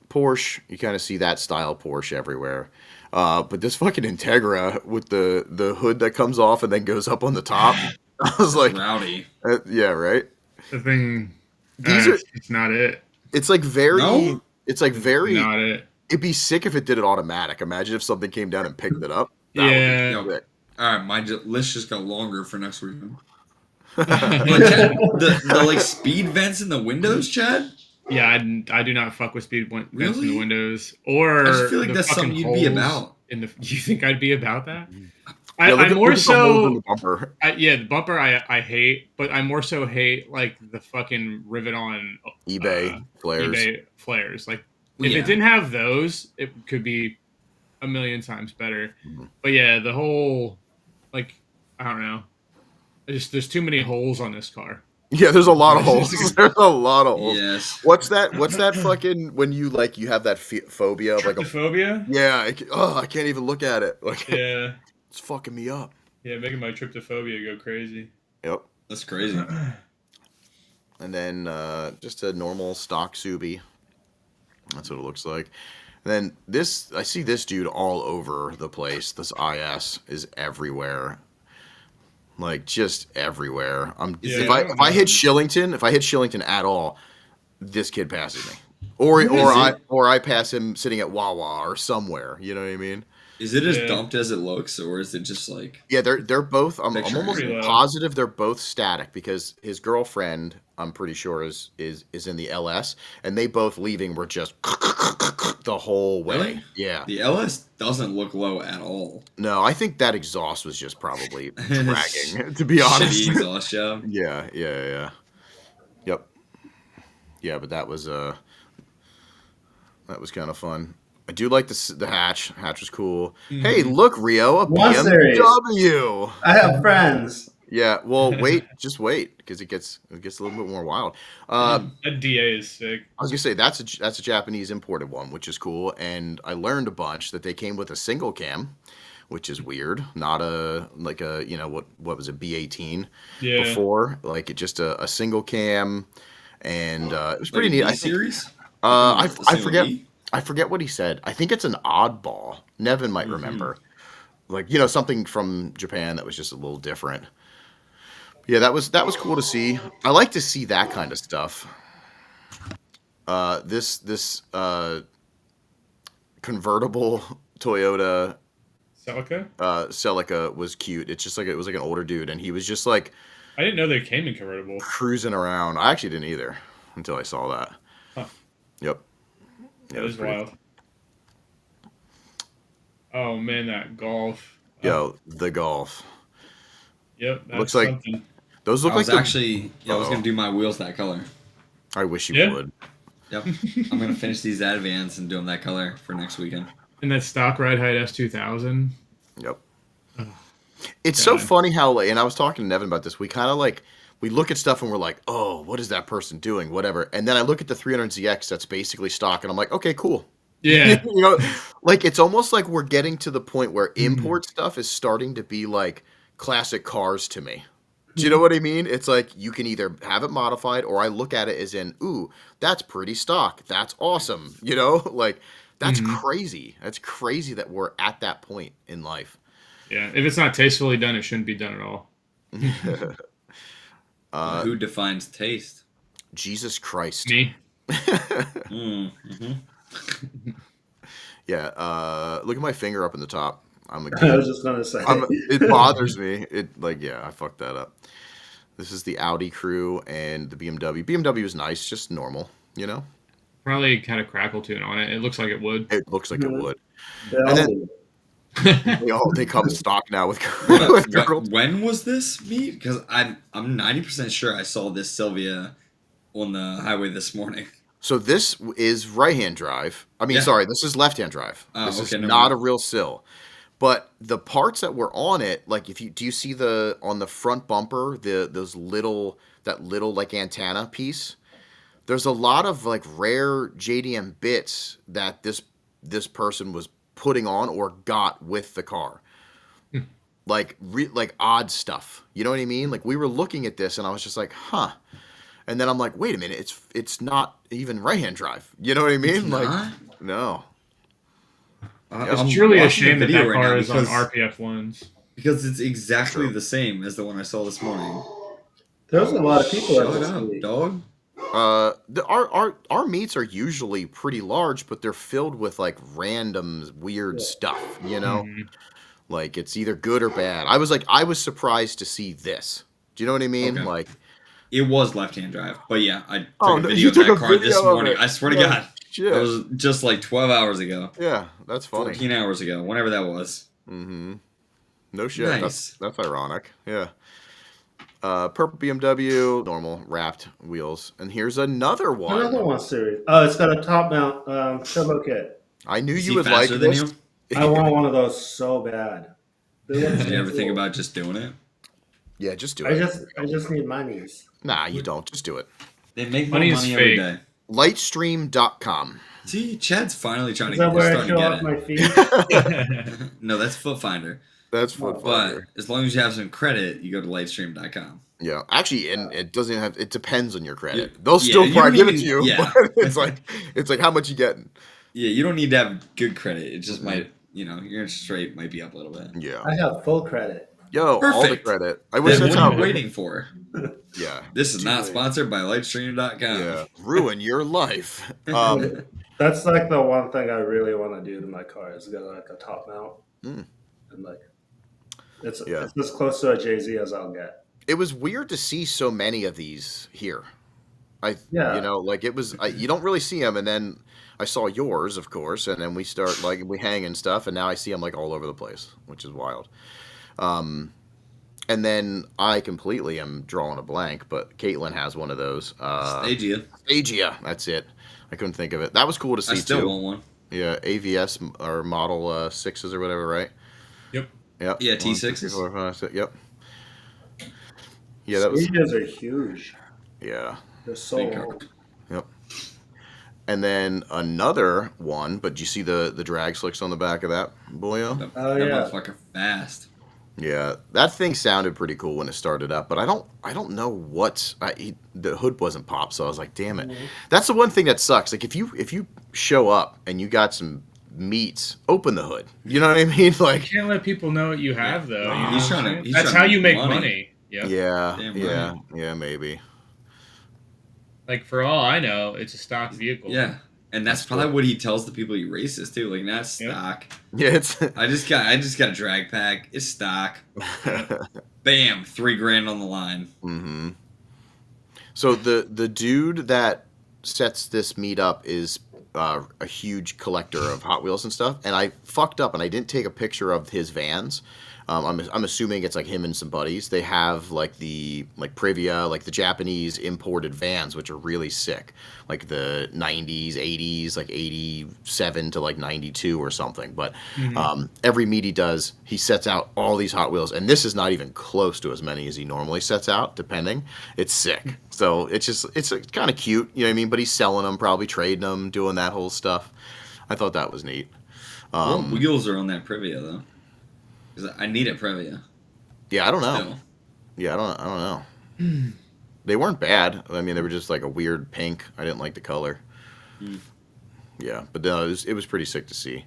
Porsche, you kind of see that style Porsche everywhere. But this fucking Integra with the hood that comes off and then goes up on the top, I was like, Rowdy. yeah, right. The thing. These are. It's not it. It's like very. No? It's like very. Not it. It'd be sick if it did it automatic. Imagine if something came down and picked it up. That Yeah. would be sick. All right, my list just got longer for next week. But Chad, the like speed vents in the windows, Chad. Yeah, I do not fuck with speed vents in Really? the windows or I just feel like the that's fucking something you'd be holes about. In the, you think I'd be about that? Yeah, look I'm at- more look at the holes in so. the bumper. The bumper I hate, but I more so hate like the fucking rivet on eBay flares. eBay flares. Like if Yeah. it didn't have those, it could be a million times better. But yeah, the whole like I don't know. There's too many holes on this car. Yeah, there's a lot of holes. There's a lot of holes. Yes. What's that fucking when you like you have that phobia of like a Tryptophobia? yeah? I can't even look at it. Like Yeah. it's fucking me up. Yeah, making my tryptophobia go crazy. Yep. That's crazy. And then just a normal stock Subi. That's what it looks like. And then I see this dude all over the place. This IS is everywhere. Like just everywhere. Yeah, If I hit Shillington at all, this kid passes me. Or I pass him sitting at Wawa or somewhere. You know what I mean? Is it as dumped as it looks, or is it just like? Yeah, they're both. I'm almost Pretty low. positive they're both static because his girlfriend, I'm pretty sure is in the LS, and they both leaving were just the whole way. Really? Yeah. The LS doesn't look low at all. No, I think that exhaust was just probably dragging. To be honest. Shitty exhaust job. Yeah. Yep. Yeah, but that was kind of fun. I do like the hatch. Hatch was cool. Mm-hmm. Hey, look, Rio, a One series. BMW. I have friends. Yeah, well, just wait, because it gets a little bit more wild. That DA is sick. I was gonna say that's a Japanese imported one, which is cool, and I learned a bunch that they came with a single cam, which is weird. Not a what was it B18 before, like it just a single cam, and it was pretty neat. I think, series. I forget. I forget what he said. I think it's an oddball. Nevin might remember. Like, something from Japan that was just a little different. Yeah, that was cool to see. I like to see that kind of stuff. This convertible Toyota Celica was cute. It's just like it was like an older dude, and he was just like I didn't know they came in convertible. Cruising around. I actually didn't either until I saw that. Huh. Yep. That is wild. Oh man, that Golf. Yo, the Golf. Yep. That's Looks like something. those look I was like actually I was gonna do my wheels that color. I wish you would. Yep. I'm gonna finish these Advans and do them that color for next weekend. And that stock ride height S2000. Yep. It's so funny how, and I was talking to Nevin about this. We kind of we look at stuff and we're like, oh, what is that person doing? Whatever. And then I look at the 300ZX that's basically stock, and I'm like, okay, cool. Yeah. Like it's almost like we're getting to the point where import stuff is starting to be like classic cars to me. Do you know what I mean? It's like you can either have it modified, or I look at it as in, ooh, that's pretty stock. That's awesome. Like that's crazy. That's crazy that we're at that point in life. Yeah. If it's not tastefully done, it shouldn't be done at all. Who defines taste? Jesus Christ. Me. Yeah. Look at my finger up in the top. I was just gonna say it bothers me. I fucked that up. This is the Audi crew and the BMW. BMW is nice, just normal, Probably had a crackle tune on it. It looks like it would. It looks like it would. and then they come stock now with girls. When was this meet? Because I'm 90% sure I saw this Sylvia on the highway this morning. So this is right-hand drive. I mean, sorry, this is left-hand drive. This is not a real sill. But the parts that were on it, like do you see on the front bumper, that little like antenna piece? There's a lot of like rare JDM bits that this person was putting on or got with the car. Like odd stuff. You know what I mean? Like we were looking at this and I was just like, huh. And then I'm like, wait a minute, it's not even right-hand drive. You know what I mean? No. It's truly a shame that car is on RPF ones. Because it's exactly the same as the one I saw this morning. There's a lot of people at this up, meet. dog. Our meets are usually pretty large, but they're filled with like random weird stuff, Like it's either good or bad. I was surprised to see this. Do you know what I mean? Okay. Like it was left-hand drive, but yeah, I took Oh, a no, video you of took that a car this video of morning. it. I swear to Oh, God, shit. it was just like 12 hours ago. Yeah, that's funny. 14 hours ago, whenever that was. Mm-hmm. No shit. Nice. That's ironic. Yeah. Purple BMW, normal wrapped wheels, and here's another one. Another one series. Oh, it's got a top mount turbo kit. I knew Is you he would like faster than this. you? I want one of those so bad. Did you ever think about just doing it? Yeah, just do I it. just need monies. Nah, you don't. Just do it. They make more Money is money every fake. day. Lightstream.com. See, Chad's finally trying Is to that where I starting show to off get my it. feet? No, that's Foot Finder. That's Oh. Foot But Finder. as long as you have some credit, you go to lightstream.com. Yeah, actually, and it doesn't have. It depends on your credit. Yeah, They'll still you probably don't give it to even- you. yeah. But it's like how much you getting? Yeah, you don't need to have good credit. It just might, your interest rate might be up a little bit. Yeah. I have full credit. Yo, all the Perfect. credit. I wish Then that's what are how. you waiting for? Yeah. This is not Dude. sponsored by lightstream.com. Yeah. Ruin your life. That's like the one thing I really want to do to my car is get like a top mount, Mm. and like it's Yeah. as close to a Jay-Z as I'll get. It was weird to see so many of these here. Yeah. Like it was. You don't really see them, and then I saw yours, of course, and then we start like we hang and stuff, and now I see them like all over the place, which is wild. And then I completely am drawing a blank, but Caitlin has one of those. Stagia. That's it. I couldn't think of it. That was cool to see I still too. want one. Yeah, AVS or Model 6s or whatever, right? Yep. Yep. Yeah, 1, 2, 3, T6s. 4, 5, 6. Yep. Yeah, that was. Stages are huge. Yeah. They're so Big car. old. Yep. And then another one, but you see the drag slicks on the back of that boyo? That, Oh, that yeah. motherfucker fast. Yeah, that thing sounded pretty cool when it started up, but I don't know what the hood wasn't popped, so I was like, damn it. That's the one thing that sucks. Like if you show up and you got some meats, open the hood. You know what I mean? Like You can't let people know what you have, though. You know He's what I'm trying to- saying? he's That's trying how to you make make money. money. Yep. yeah, Damn yeah, right. yeah, maybe. Like for all I know, it's a stock vehicle. Yeah. And that's probably what he tells the people he races too. Like, that's stock. Yeah, it's I just got a drag pack. It's stock. Bam, $3,000 on the line. Mm-hmm. So the dude that sets this meet up is a huge collector of Hot Wheels and stuff, and I fucked up and I didn't take a picture of his vans. I'm assuming it's like him and some buddies. They have like the Privia, like the Japanese imported vans, which are really sick, like the 90s, 80s, like 87 to like 92 or something. But every meet he does, he sets out all these Hot Wheels, and this is not even close to as many as he normally sets out. Depending, it's sick. So it's kind of cute, you know what I mean? But he's selling them, probably trading them, doing that whole stuff. I thought that was neat. What wheels are on that Privia though? Because I need a Privia. Yeah, I don't know. Still. Yeah, I don't know. They weren't bad. I mean, they were just like a weird pink. I didn't like the color. Yeah, but no, it was pretty sick to see.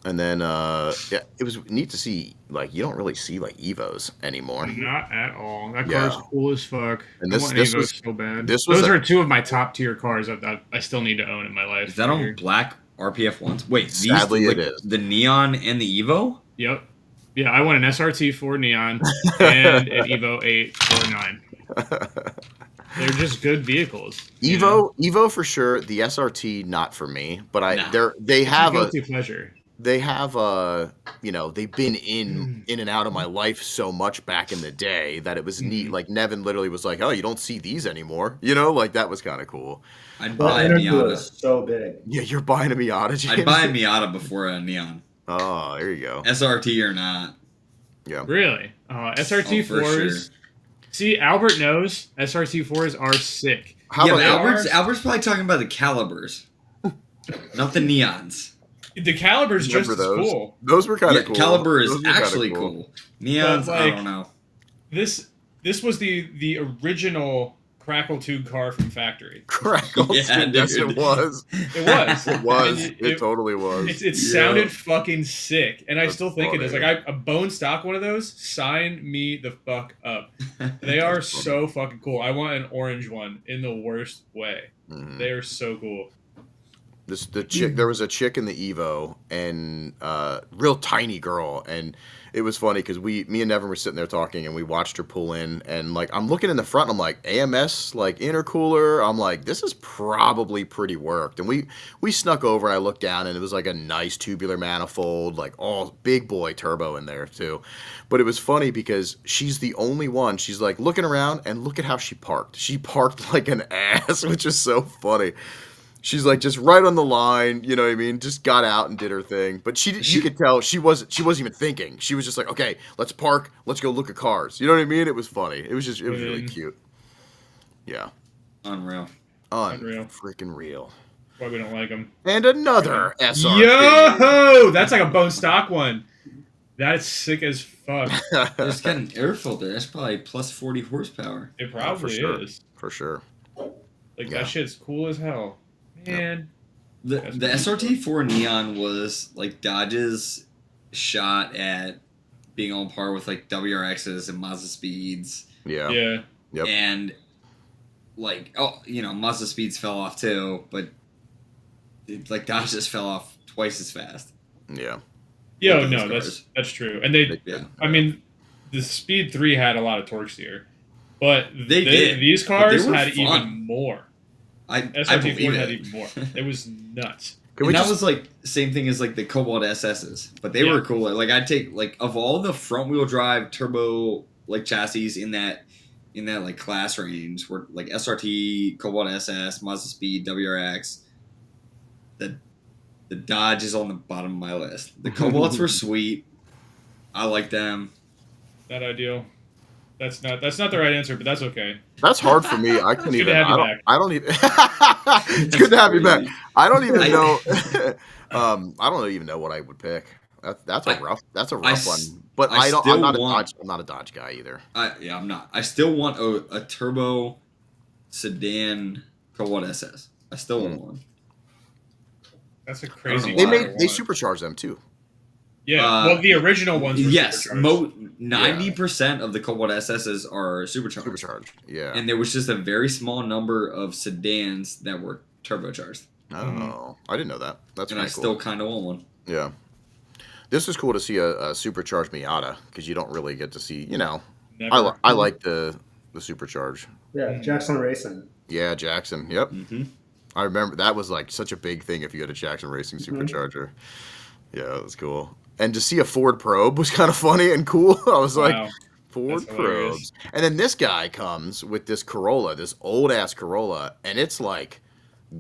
And then yeah, it was neat to see. Like you don't really see like Evos anymore. Not at all. That Yeah. car's cool as fuck. And I this- want this Evos was- so bad. this was Those a- are two of my top tier cars that I still need to own in my life. Is that on black RPF ones? Wait, Sadly, these, it like, is. the Neon and the Evo? Yep. Yeah, I want an SRT 4 Neon and an Evo 8 or 9. They're just good vehicles. you know? Evo for sure. The SRT not for me, but Nah. they have a Guilty pleasure. they have you know, they've been in and out of my life so much back in the day that it was neat. Like Nevin literally was like, "Oh, you don't see these anymore," you know, like that was kind of cool. I'd The buy a interview Miata. is so big. Yeah, you're buying a Miata, James? I'd buy a Miata before a Neon. Oh, there you go. SRT or not. Yeah. Really? SRT Oh, for 4s. sure. See, Albert knows SRT 4s are sick. How Yeah, about but Albert's probably talking about the calibers, not the Neons. The Caliber's just Remember as those? cool. Those were kind Yeah, of cool. Caliber is Those were kinda actually cool. Neons, But, I like- don't know. This was the original Crackle Tube car from factory. Crackle. Yeah, Yes, dude. it was. It was. It was. And It totally was. It sounded fucking sick, and I That's still think it is. funny. Like a bone stock one of those. Sign me the fuck up. They are so fucking cool. I want an orange one in the worst way. Mhm. They are so cool. There was a chick in the Evo and real tiny girl, and it was funny because me and Nevin were sitting there talking, and we watched her pull in, and like I'm looking in the front, I'm like AMS like intercooler, I'm like this is probably pretty worked, and we snuck over, and I looked down, and it was like a nice tubular manifold, like all big boy turbo in there too, but it was funny because she's the only one. She's like looking around, and look at how she parked. She parked like an ass, which is so funny. She's like just right on the line, you know what I mean? Just got out and did her thing. But you could tell she wasn't even thinking. She was just like, okay, let's park, let's go look at cars. You know what I mean? It was funny. It was really cute. Yeah. Unreal. Unreal. Freaking real. Why we don't like them. And another SRP. Yo! That's like a bone stock one. That's sick as fuck. It's got an air filter. That's probably plus 40 horsepower. It probably is. For sure. Like, that shit's cool as hell. Man. Yep. The SRT4 Neon was, like, Dodge's shot at being on par with, like, WRXs and Mazda Speeds. Yeah. Yeah. Yep. And, like, Mazda Speeds fell off, too, but, Dodge just fell off twice as fast. Yeah. Yo, no, that's true. And I mean, the Speed 3 had a lot of torque steer, but these cars had fun. Even more. I SRT4 had even more. It was nuts. That was like same thing as like the Cobalt SSs, but they were cooler. Like I'd take like of all the front wheel drive turbo like chassis in that like class range, where like SRT, Cobalt SS, Mazda Speed, WRX, the Dodge is on the bottom of my list. The Cobalts were sweet. I like them. Not ideal. That's not the right answer, but that's okay. That's hard for me. I couldn't even. I don't even. It's good to have you back. I don't even know. I don't even know what I would pick. That's a rough one. But I'm not a Dodge guy either. I'm not. I still want a turbo sedan Cobalt SS. I still want one. That's a crazy. They supercharged them too. Yeah, well, the original ones were supercharged. 90% of the Cobalt SSs are supercharged. Yeah. And there was just a very small number of sedans that were turbocharged. Oh, I didn't know that. That's and I still kind of want one. Yeah. This is cool to see a supercharged Miata, because you don't really get to see, I like the supercharge. Yeah, Jackson Racing. Yeah, Jackson. Yep. Mm-hmm. I remember that was like such a big thing if you had a Jackson Racing supercharger. Yeah, that was cool. And to see a Ford Probe was kind of funny and cool. I was like, Ford Probes. And then this guy comes with this Corolla, this old-ass Corolla, and it's like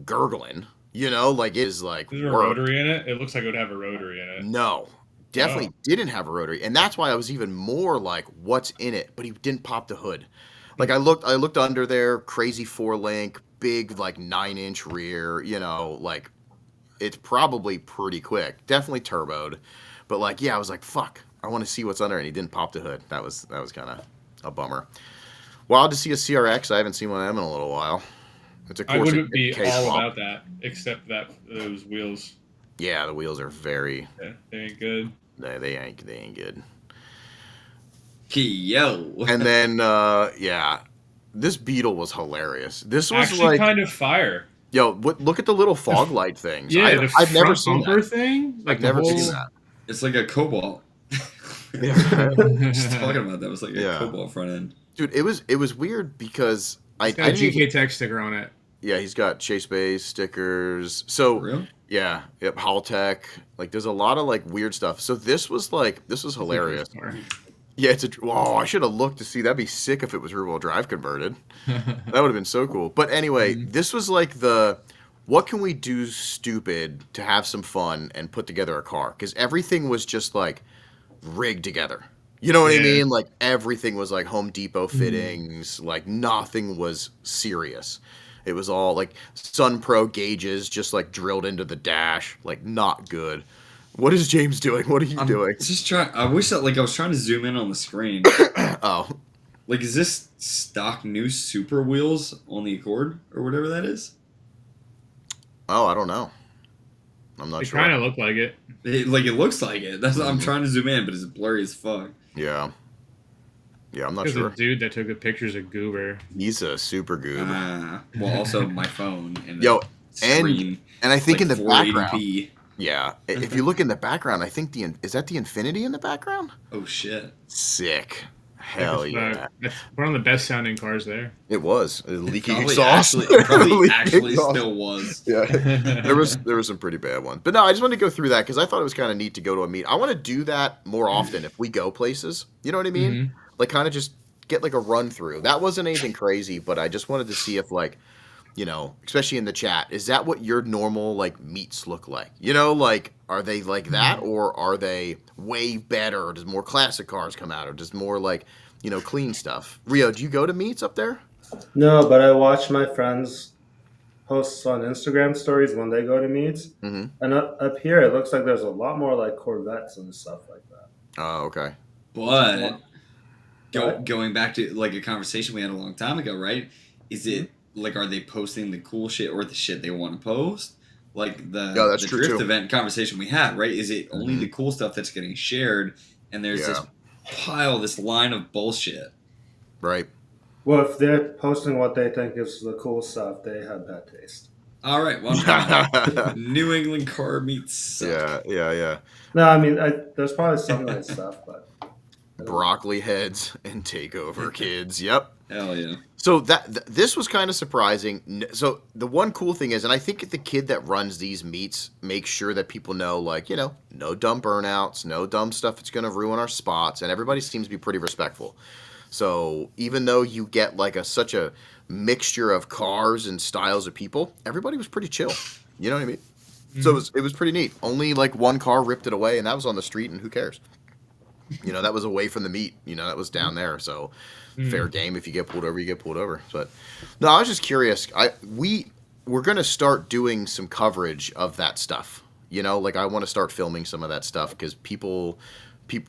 gurgling, like it is like... Is there a rotary in it? It looks like it would have a rotary in it. No, definitely didn't have a rotary. And that's why I was even more like, what's in it? But he didn't pop the hood. Like I looked under there, crazy 4-link, big like 9-inch rear, like it's probably pretty quick. Definitely turboed. But I was like, fuck, I want to see what's under, and he didn't pop the hood. That was kind of a bummer. Wild to see a CRX. I haven't seen one of them in a little while. It's I wouldn't be all about that, except that those wheels. Yeah, the wheels are very. Yeah, they ain't good. They ain't good. Yo. And then this Beetle was hilarious. This was actually kind of fire. Yo, look at the little fog light things. Yeah, I've never seen that thing. I've never seen that. It's like a Cobalt. Just talking about that, it was like a Cobalt front end. Dude, it was weird because I got a GK Tech sticker on it. Yeah, he's got Chase Bay stickers. So real? Yeah, yep, Haltech. Like there's a lot of like weird stuff. So this was hilarious. Yeah, I should have looked to see. That'd be sick if it was rear-wheel drive converted. That would have been so cool. But anyway, this was like what can we do stupid to have some fun and put together a car? Because everything was just like rigged together. You know what I mean? Like everything was like Home Depot fittings. Like nothing was serious. It was all like Sun Pro gauges just like drilled into the dash. Like not good. What is James doing? What are you doing? Just trying. I wish that I was trying to zoom in on the screen. Oh. Like, is this stock new Super wheels on the Accord or whatever that is? Oh, I don't know. I'm not sure. It kind of looked like it. It looks like it. That's I'm trying to zoom in, but it's blurry as fuck. Yeah. Yeah, I'm not sure. The dude that took the pictures of Goober. He's a super goob. Well, also my phone and screen, and I think in the 480p. background. Yeah, if you look in the background, I think is that the Infinity in the background? Oh shit! Sick. Hell yeah. That's one of the best sounding cars there. It was. Leaking exhaust. Probably actually still was. Yeah. There was some pretty bad ones. But no, I just wanted to go through that because I thought it was kind of neat to go to a meet. I want to do that more often if we go places. You know what I mean? Like kind of just get like a run through. That wasn't anything crazy, but I just wanted to see if like you know, especially in the chat, is that what your normal like meats look like? You know, like are they like that, or are they way better? Or does more classic cars come out, or does more like, you know, clean stuff? Rio, do you go to meets up there? No, but I watch my friends posts on Instagram stories when they go to meets, Mm-hmm. and up here it looks like there's a lot more like Corvettes and stuff like that. Oh, okay. But But going back to like a conversation we had a long time ago, right? Is it like, are they posting the cool shit or the shit they want to post? Like that's the true, drift too. event conversation we had, right? Is it only the cool stuff that's getting shared, and there's this pile, this line of bullshit? Right. well, if they're posting what they think is the cool stuff, they have bad taste. All right, well, New England car meets suck. Yeah. No, I mean there's probably some nice stuff, but Broccoli heads and takeover kids. Yep. Hell yeah. So this was kind of surprising. So the one cool thing is, and I think the kid that runs these meets makes sure that people know, like, you know, no dumb burnouts, no dumb stuff that's going to ruin our spots, and everybody seems to be pretty respectful. So even though you get like such a mixture of cars and styles of people, everybody was pretty chill. You know what I mean? Mm-hmm. So it was pretty neat. Only like one car ripped it away, and that was on the street, and who cares? You know, that was away from the meet. You know, that was down there. So fair game. If you get pulled over, you get pulled over. But no, I was just curious. We're going to start doing some coverage of that stuff. You know, like I want to start filming some of that stuff because people,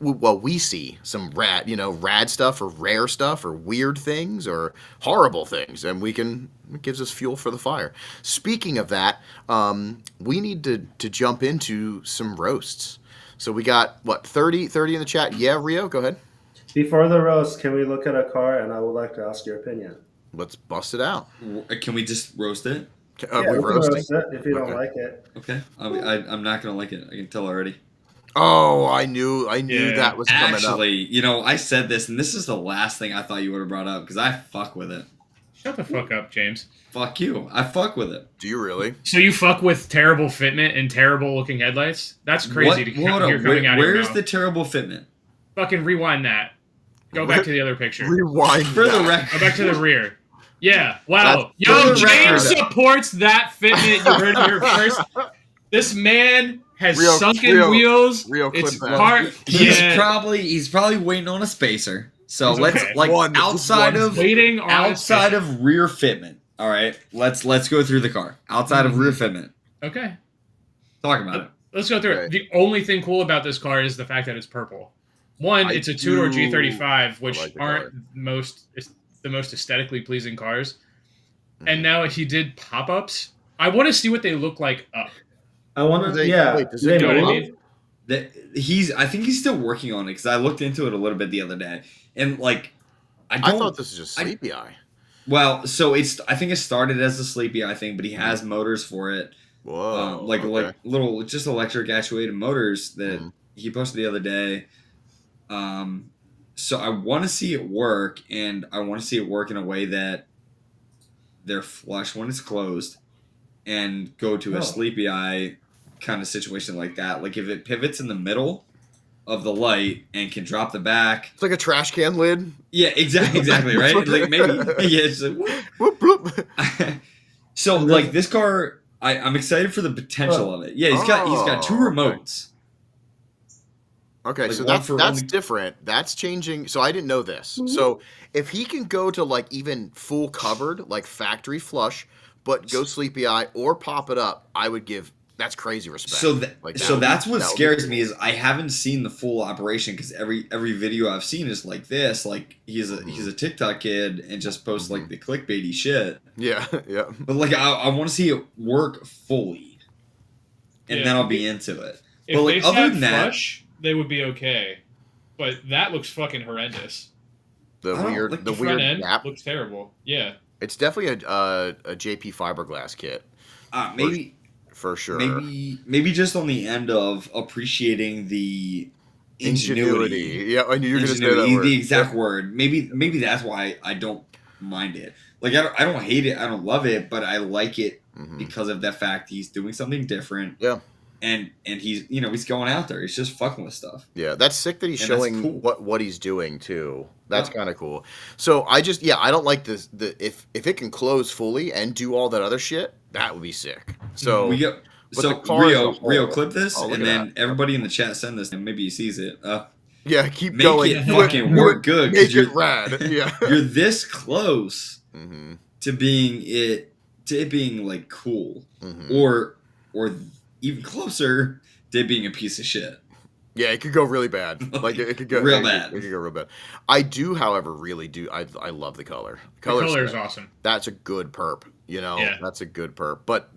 well, we see some rad stuff or rare stuff or weird things or horrible things, and it gives us fuel for the fire. Speaking of that, we need to jump into some roasts. So we got, what, 30 in the chat? Yeah, Rio, go ahead. Before the roast, can we look at a car and I would like to ask your opinion? Let's bust it out. Can we just roast it? Yeah, we can roast it if you don't like it. Okay. I'm not going to like it. I can tell already. Oh, I knew that was coming up. Actually, you know, I said this, and this is the last thing I thought you would have brought up, because I fuck with it. Shut the fuck up, James. Fuck you. I fuck with it. Do you really? So you fuck with terrible fitment and terrible looking headlights? That's crazy to hear coming out of your mouth. Where's the terrible fitment? Fucking rewind that. Go back to the other picture. Rewind for the record. Go back to the rear. Yeah. Wow. Yo, James supports that fitment. You heard it here first. This man has sunken wheels. Rio, it's hard. He's probably waiting on a spacer. So let's outside of rear fitment. All right, let's go through the car outside of rear fitment. Okay, talk about it. Let's go through it. The only thing cool about this car is the fact that it's purple. One, it's a two-door G35, which aren't the most aesthetically pleasing cars. And now he did pop-ups. I want to see what they look like up. I want to. Yeah, you know what I mean? I think he's still working on it because I looked into it a little bit the other day, and like, I thought this was just Sleepy Eye. Well, so I think it started as a Sleepy Eye thing, but he has motors for it. Whoa! Like little just electric actuated motors that he posted the other day. So I want to see it work, and I want to see it work in a way that they're flush when it's closed, and go to a Sleepy Eye kind of situation like that. Like if it pivots in the middle of the light and can drop the back. It's like a trash can lid. Yeah, exactly, right? Like maybe. Yeah, it's like, whoop, whoop. So like this car, I'm excited for the potential of it. Yeah, he's got two remotes. Okay, like so that's different. That's changing. So I didn't know this. So if he can go to like even full covered, like factory flush, but go Sleepy Eye or pop it up, I would give. That's crazy respect. So that's what scares me is I haven't seen the full operation because every video I've seen is like this. Like he's a TikTok kid and just posts like the clickbaity shit. Yeah. But like I want to see it work fully, and then I'll be into it. If like other than that, flush, they would be okay. But that looks fucking horrendous. The weird end gap looks terrible. Yeah, it's definitely a JP fiberglass kit. Maybe. For sure. Maybe just on the end of appreciating the ingenuity. Yeah, I knew you were going to say that word. The exact word. Maybe that's why I don't mind it. Like I don't hate it. I don't love it, but I like it because of the fact he's doing something different. Yeah. and he's he's going out there. He's just fucking with stuff. Yeah, that's sick that he's And that's showing cool. what he's doing too. That's Yeah. kind of cool. So I don't like this. If it can close fully and do all that other shit, that would be sick. So we go. but So the car as a Rio, whole- clip this, Oh, look and at then that. everybody in the chat send this, and maybe he sees it. Yeah, keep Make going. it fucking work good. 'Cause Make it rad. Yeah. you're this close Mm-hmm. to being it being like cool, Mm-hmm. or even closer to it being a piece of shit. Yeah, it could go really bad. Like it could go Real bad. It could go real bad. I do, however, really do. I love the color. The color is awesome. That's a good perp. Yeah. That's a good perp. But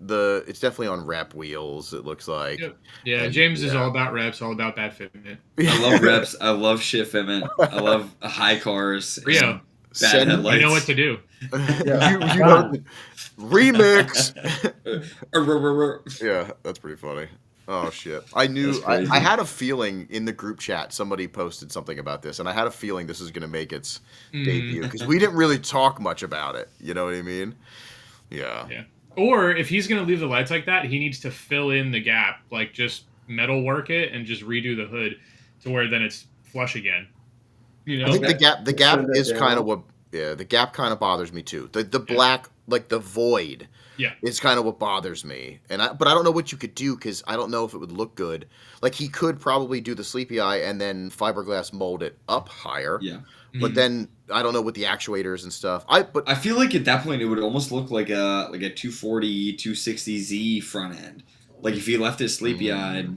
it's definitely on rep wheels. It looks like. Yep. Yeah, And, James is all about reps, all about bad fitment. I love reps. I love shit fitment. I love high cars. and Rio, bad headlights. you know what to do. you know, remix. to. Yeah, that's pretty funny. Oh shit! I knew That's crazy. I had a feeling in the group chat somebody posted something about this, and I had a feeling this was going to make its debut because we didn't really talk much about it. You know what I mean? Yeah. Yeah. Or if he's going to leave the lights like that, he needs to fill in the gap, like just metal work it and just redo the hood to where then it's flush again. You know? I think the gap Send it is down. kind of what. Yeah, the gap kind of bothers me too. The black, like the void. Yeah. Is kind of what bothers me, but I don't know what you could do because I don't know if it would look good. Like he could probably do the sleepy eye and then fiberglass mold it up higher. Yeah. But then I don't know with the actuators and stuff. I feel like at that point it would almost look like a 240 260Z front end. Like if he left it sleepy eyed,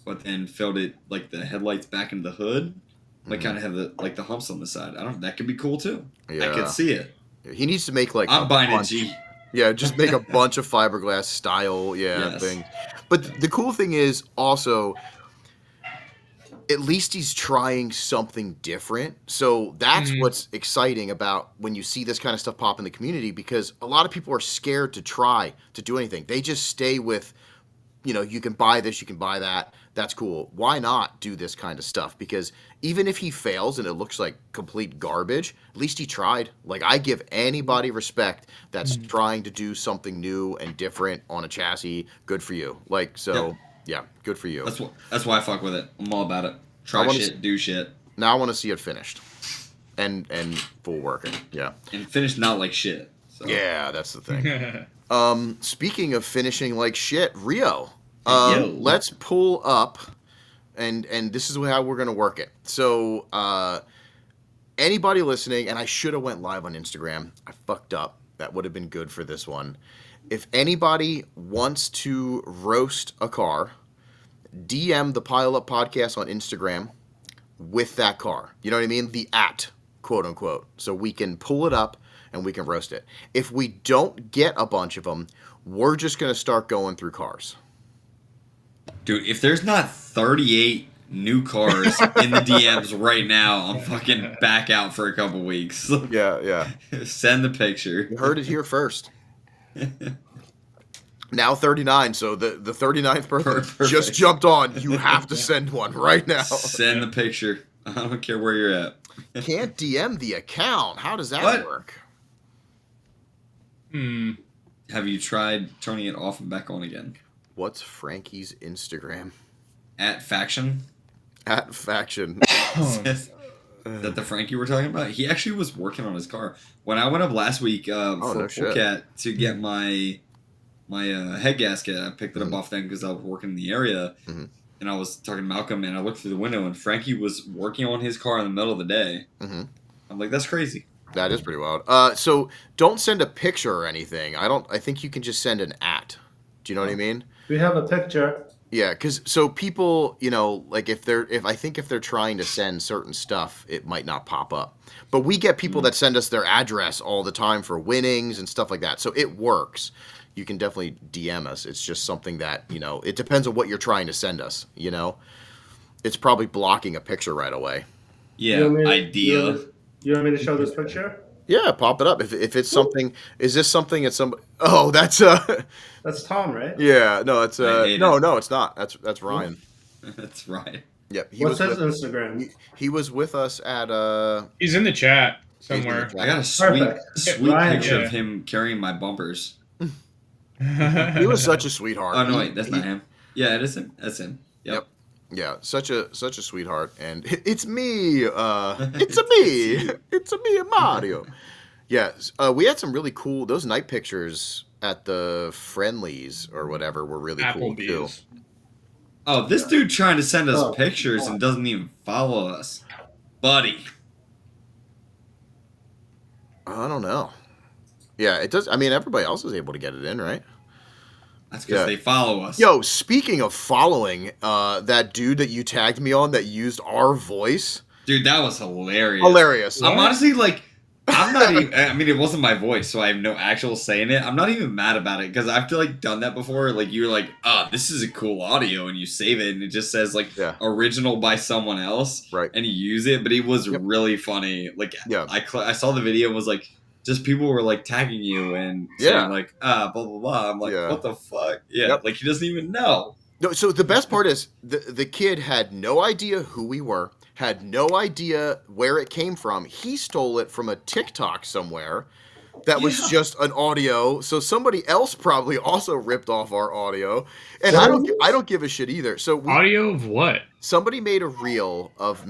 but then filled it like the headlights back into the hood, like kind of have the humps on the side. That could be cool too. Yeah. I could see it. He needs to make like I'm buying a bunch- G. Yeah, just make a bunch of fiberglass style Yes. thing. But the cool thing is also at least he's trying something different. So that's what's exciting about when you see this kind of stuff pop in the community because a lot of people are scared to try to do anything. They just stay with, you can buy this, you can buy that. That's cool. Why not do this kind of stuff? Because even if he fails and it looks like complete garbage, at least he tried. Like I give anybody respect that's trying to do something new and different on a chassis. Good for you. Like so, yeah, good for you. That's why I fuck with it. I'm all about it. Try shit, do shit, Now I want to see it finished and full working. Yeah, and finish not like shit. So. yeah, that's the thing. Speaking of finishing like shit, Rio. Let's pull up, and this is how we're gonna work it. So, anybody listening, and I should have went live on Instagram. I fucked up. That would have been good for this one. If anybody wants to roast a car, DM the Pile Up Podcast on Instagram with that car. You know what I mean? The quote unquote. So we can pull it up and we can roast it. If we don't get a bunch of them, we're just gonna start going through cars. Dude, if there's not 38 new cars in the DMs right now, I'm fucking back out for a couple weeks. Yeah. Send the picture. You heard it here first. Now 39, so the 39th person Perfect. just jumped on. You have to send one right now. Send the picture. I don't care where you're at. Can't DM the account. How does that What? work? Have you tried turning it off and back on again? What's Frankie's Instagram? At Faction? At Faction. Is that the Frankie we're talking about? He actually was working on his car. When I went up last week for no shit. Polecat to get my head gasket, I picked it up off them because I was working in the area. And I was talking to Malcolm, and I looked through the window, and Frankie was working on his car in the middle of the day. I'm like, that's crazy. That is pretty wild. So don't send a picture or anything. I think you can just send an at. Do you know what I mean? We have a picture. Yeah, because so people, like if they're trying to send certain stuff, it might not pop up. But we get people that send us their address all the time for winnings and stuff like that. So it works. You can definitely DM us. It's just something that, it depends on what you're trying to send us, It's probably blocking a picture right away. Yeah, idea. You want me to show this picture? Yeah, pop it up. If it's something, is this something that somebody, oh, that's, That's Tom, right? yeah, no, it's, I hate no, it's not. That's Ryan. That's right. Yep. What's his Instagram? He was with us at, He's in the chat somewhere. I got a sweet Perfect. picture Yeah. of him carrying my bumpers. he was such a sweetheart. Oh, no, wait, that's not him. Yeah, it is him. That's him. Yep. Yeah, such a sweetheart, and it's me. It's a me. It's a me, Mario. Yeah, we had some really cool. Those night pictures at the Friendlies or whatever were really cool too. Applebee's. Oh, this dude trying to send us pictures and doesn't even follow us, buddy. I don't know. Yeah, it does. I mean, everybody else is able to get it in, right? That's because they follow us. Yo, speaking of following, that dude that you tagged me on that used our voice. Dude, that was hilarious. Hilarious. I'm honestly like, I'm not even, I mean, it wasn't my voice, so I have no actual say in it. I'm not even mad about it, because I've like done that before. Like, you're like, this is a cool audio, and you save it, and it just says, like, original by someone else. Right. And you use it, but it was really funny. Like, I saw the video and was like, just people were like tagging you and saying like, blah, blah, blah. I'm like, what the fuck? Yeah. Like, he doesn't even know. No, so the best part is the kid had no idea who we were, had no idea where it came from. He stole it from a TikTok somewhere that was just an audio. So somebody else probably also ripped off our audio. And I don't give a shit either. So audio of what? Somebody made a reel of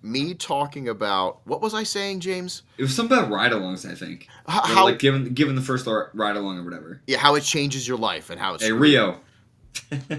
me talking about, what was I saying, James? It was something about ride-alongs, I think. How like giving the first ride-along or whatever. Yeah, how it changes your life and how it's Rio.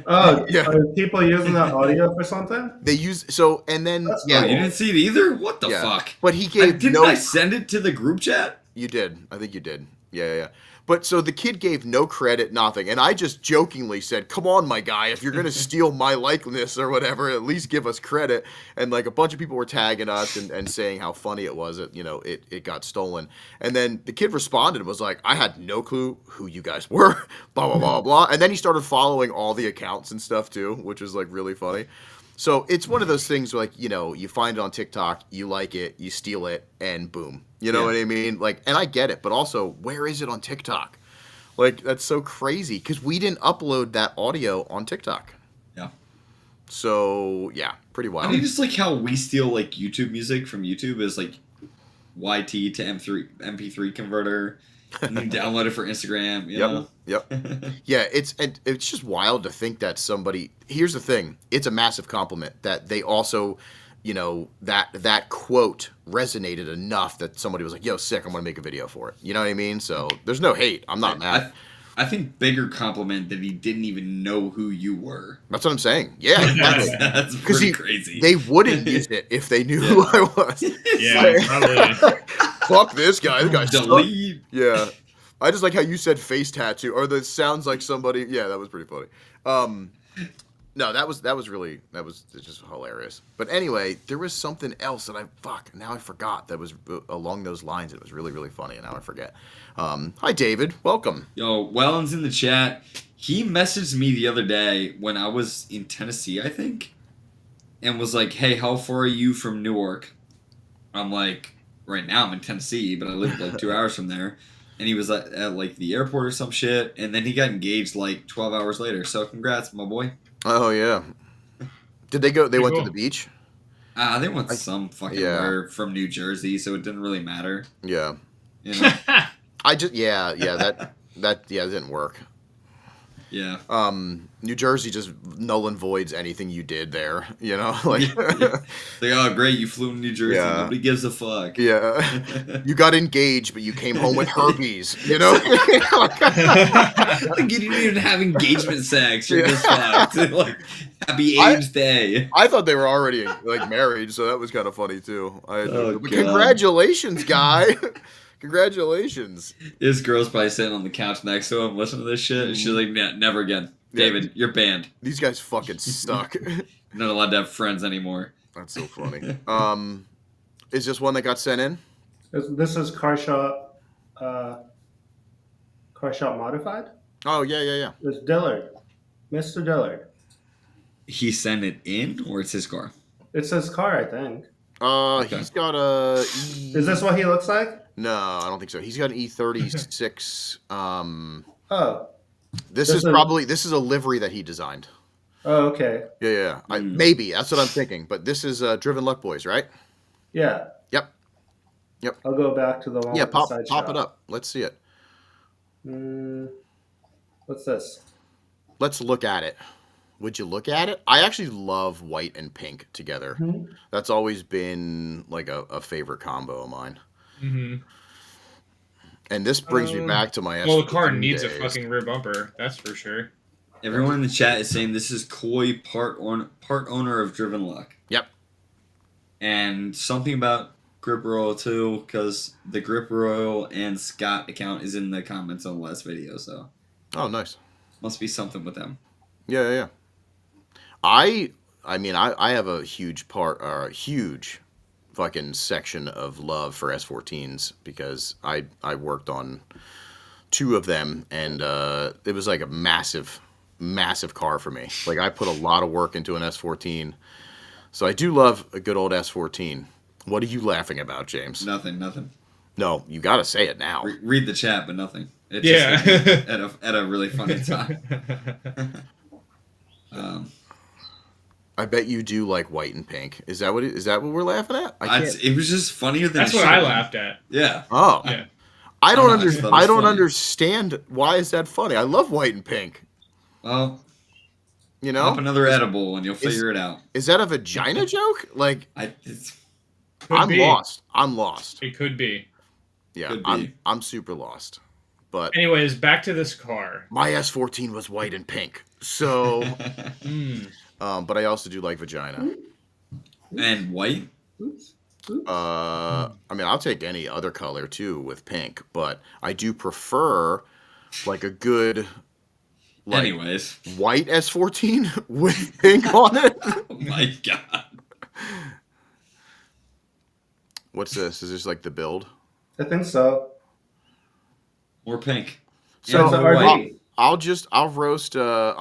Are people using that audio for something? They use and then you didn't see it either? What the fuck? But he gave didn't I send it to the group chat? You did. I think you did. Yeah. But so the kid gave no credit, nothing. And I just jokingly said, come on, my guy, if you're going to steal my likeness or whatever, at least give us credit. And like a bunch of people were tagging us and saying how funny it was that, it got stolen. And then the kid responded and was like, I had no clue who you guys were, blah, blah, blah, blah. And then he started following all the accounts and stuff too, which was like really funny. So it's one of those things where, like, you find it on TikTok, you like it, you steal it, and boom. You know what I mean? Like, and I get it, but also, where is it on TikTok? Like, that's so crazy, because we didn't upload that audio on TikTok. Yeah. So, yeah, pretty wild. I mean, just like how we steal, like, YouTube music from YouTube is, like, YT to MP3 converter, and you download it for Instagram, you know? Yep. Yeah, it's just wild to think that somebody. Here's the thing: it's a massive compliment that they also, that quote resonated enough that somebody was like, "Yo, sick! I'm gonna make a video for it." You know what I mean? So there's no hate. I'm not mad. I think bigger compliment that he didn't even know who you were. That's what I'm saying. Yeah, exactly. That's pretty crazy. They wouldn't use it if they knew who I was. Yeah, probably. Fuck this guy. This guy's delete. Yeah. I just like how you said face tattoo, or that sounds like somebody. Yeah, that was pretty funny. No, that was just hilarious. But anyway, there was something else that now I forgot that was along those lines. It was really, really funny, and now I forget. Hi, David. Welcome. Yo, Wellen's in the chat. He messaged me the other day when I was in Tennessee, I think, and was like, "Hey, how far are you from Newark?" I'm like, "Right now I'm in Tennessee, but I live like 2 hours from there." And he was at like the airport or some shit, and then he got engaged like 12 hours later. So congrats, my boy. Oh yeah. Did they go? They went to the beach. They went some fucking where from New Jersey, so it didn't really matter. Yeah. You know? that didn't work. Yeah. New Jersey just null and voids anything you did there, like like, oh great, you flew to New Jersey, nobody gives a fuck. Yeah. You got engaged, but you came home with herpes, like, you didn't even have engagement sex, you're just fucked. Like, happy AIDS day. I thought they were already like married, so that was kind of funny too. Congratulations, guy. Congratulations. This girl's probably sitting on the couch next to him listening to this shit, and she's like, never again. David, you're banned. These guys fucking suck. You're not allowed to have friends anymore. That's so funny. Is this one that got sent in? This is Car Shop Modified? Oh, yeah. It's Dillard. Mr. Dillard. He sent it in, or it's his car? It's his car, I think. Okay. He's got a... Is this what he looks like? No, I don't think so. He's got an E36. This is a livery that he designed. Oh, okay. Yeah. Maybe that's what I'm thinking. But this is Driven Luck Boys, right? Yeah. Yep. I'll go back to the one. Yeah, pop it up. Let's see it. What's this? Let's look at it. would you look at it? I actually love white and pink together. Mhm. That's always been like a favorite combo of mine. Mm-hmm. And this brings me back to my Well, the car S14 needs a days. fucking rear bumper. That's for sure. Everyone in the chat is saying this is Coy, part owner of Driven Luck. Yep. And something about Grip Royal too, because the Grip Royal and Scott account is in the comments on the last video, so. Oh, nice. Must be something with them. Yeah. I mean, I have a huge huge fucking section of love for S14s because I worked on 2 of them, and it was like a massive car for me. Like, I put a lot of work into an S14, so I do love a good old S14. What are you laughing about, James? Nothing. No, you got to say it now. Read the chat, but nothing. It Yeah. just hit me at a really funny time. I bet you do like white and pink. Is that what we're laughing at? It was just funnier than. That's what I laughed at. Yeah. Oh. Yeah. I don't I don't understand why is that funny. I love white and pink. Well, you know, pop another edible and you'll figure it out. Is that a vagina joke? Like, Could be. I'm lost. It could be. Yeah, Could be. I'm super lost. But anyways, back to this car. My S14 was white and pink. So, Mm. But I also do like vagina. And white? I mean, I'll take any other color too with pink, but I do prefer like a good, like, anyways, white S14 with pink on it. Oh my god! What's this? Is this like the build? I think so. Or pink. So it's an RV. I'll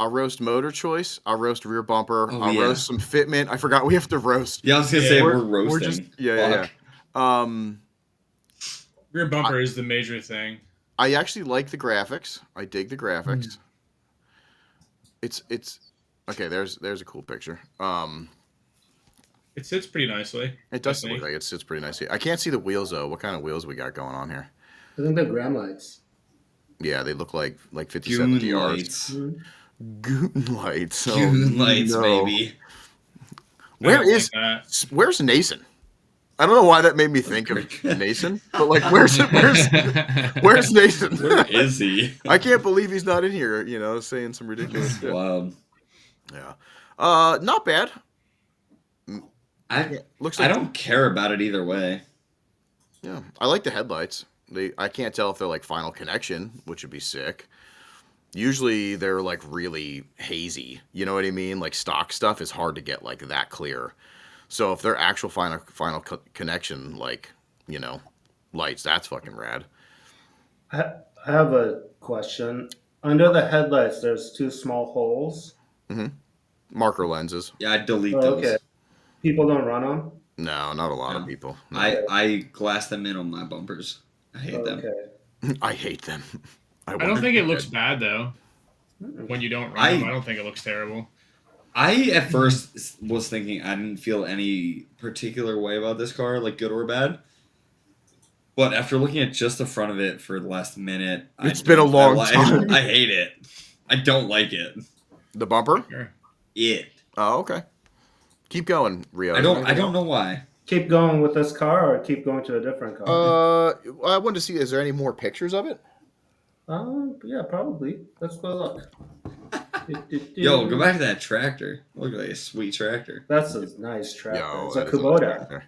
roast motor choice. I'll roast rear bumper. I'll roast some fitment. I forgot we have to roast. Yeah, I was gonna say we're roasting. Yeah. Rear bumper is the major thing. I actually like the graphics. I dig the graphics. It's okay. There's a cool picture. It sits pretty nicely. It does look like it sits pretty nicely. I can't see the wheels though. What kind of wheels we got going on here? I think they're gram lights. Yeah, they look like 50/70 yards. Goon lights. Oh, Goon lights, no. baby. Where's Nason? I don't know why that made me think of Nason, but like, where's Nason? Where is he? I can't believe he's not in here. You know, saying some ridiculous shit. Wow. Yeah. Not bad. I looks like don't care about it either way. Yeah, I like the headlights. I can't tell if they're like Final Connection, which would be sick. Usually they're like really hazy. You know what I mean? Like stock stuff is hard to get like that clear. So if they're actual Final Connection, like, you know, lights, that's fucking rad. I have a question. Under the headlights, there's 2 small holes. Mm-hmm. Marker lenses. Yeah, I delete those. Okay. People don't run them? No, not a lot of people. No. I glass them in on my bumpers. I hate them. I hate them. I don't think it looks bad though. When you don't run them, I don't think it looks terrible. I at first was thinking I didn't feel any particular way about this car, like good or bad. But after looking at just the front of it for the last minute, it's been a long time. I hate it. I don't like it. The bumper? Sure. Oh, okay. Keep going, Rio. I don't know why. Keep going with this car or keep going to a different car? I wanted to see, is there any more pictures of it? Yeah, probably. Let's go look. Yo, go back to that tractor. Look like a sweet tractor. That's a nice tractor. Yo, it's a that is Kubota.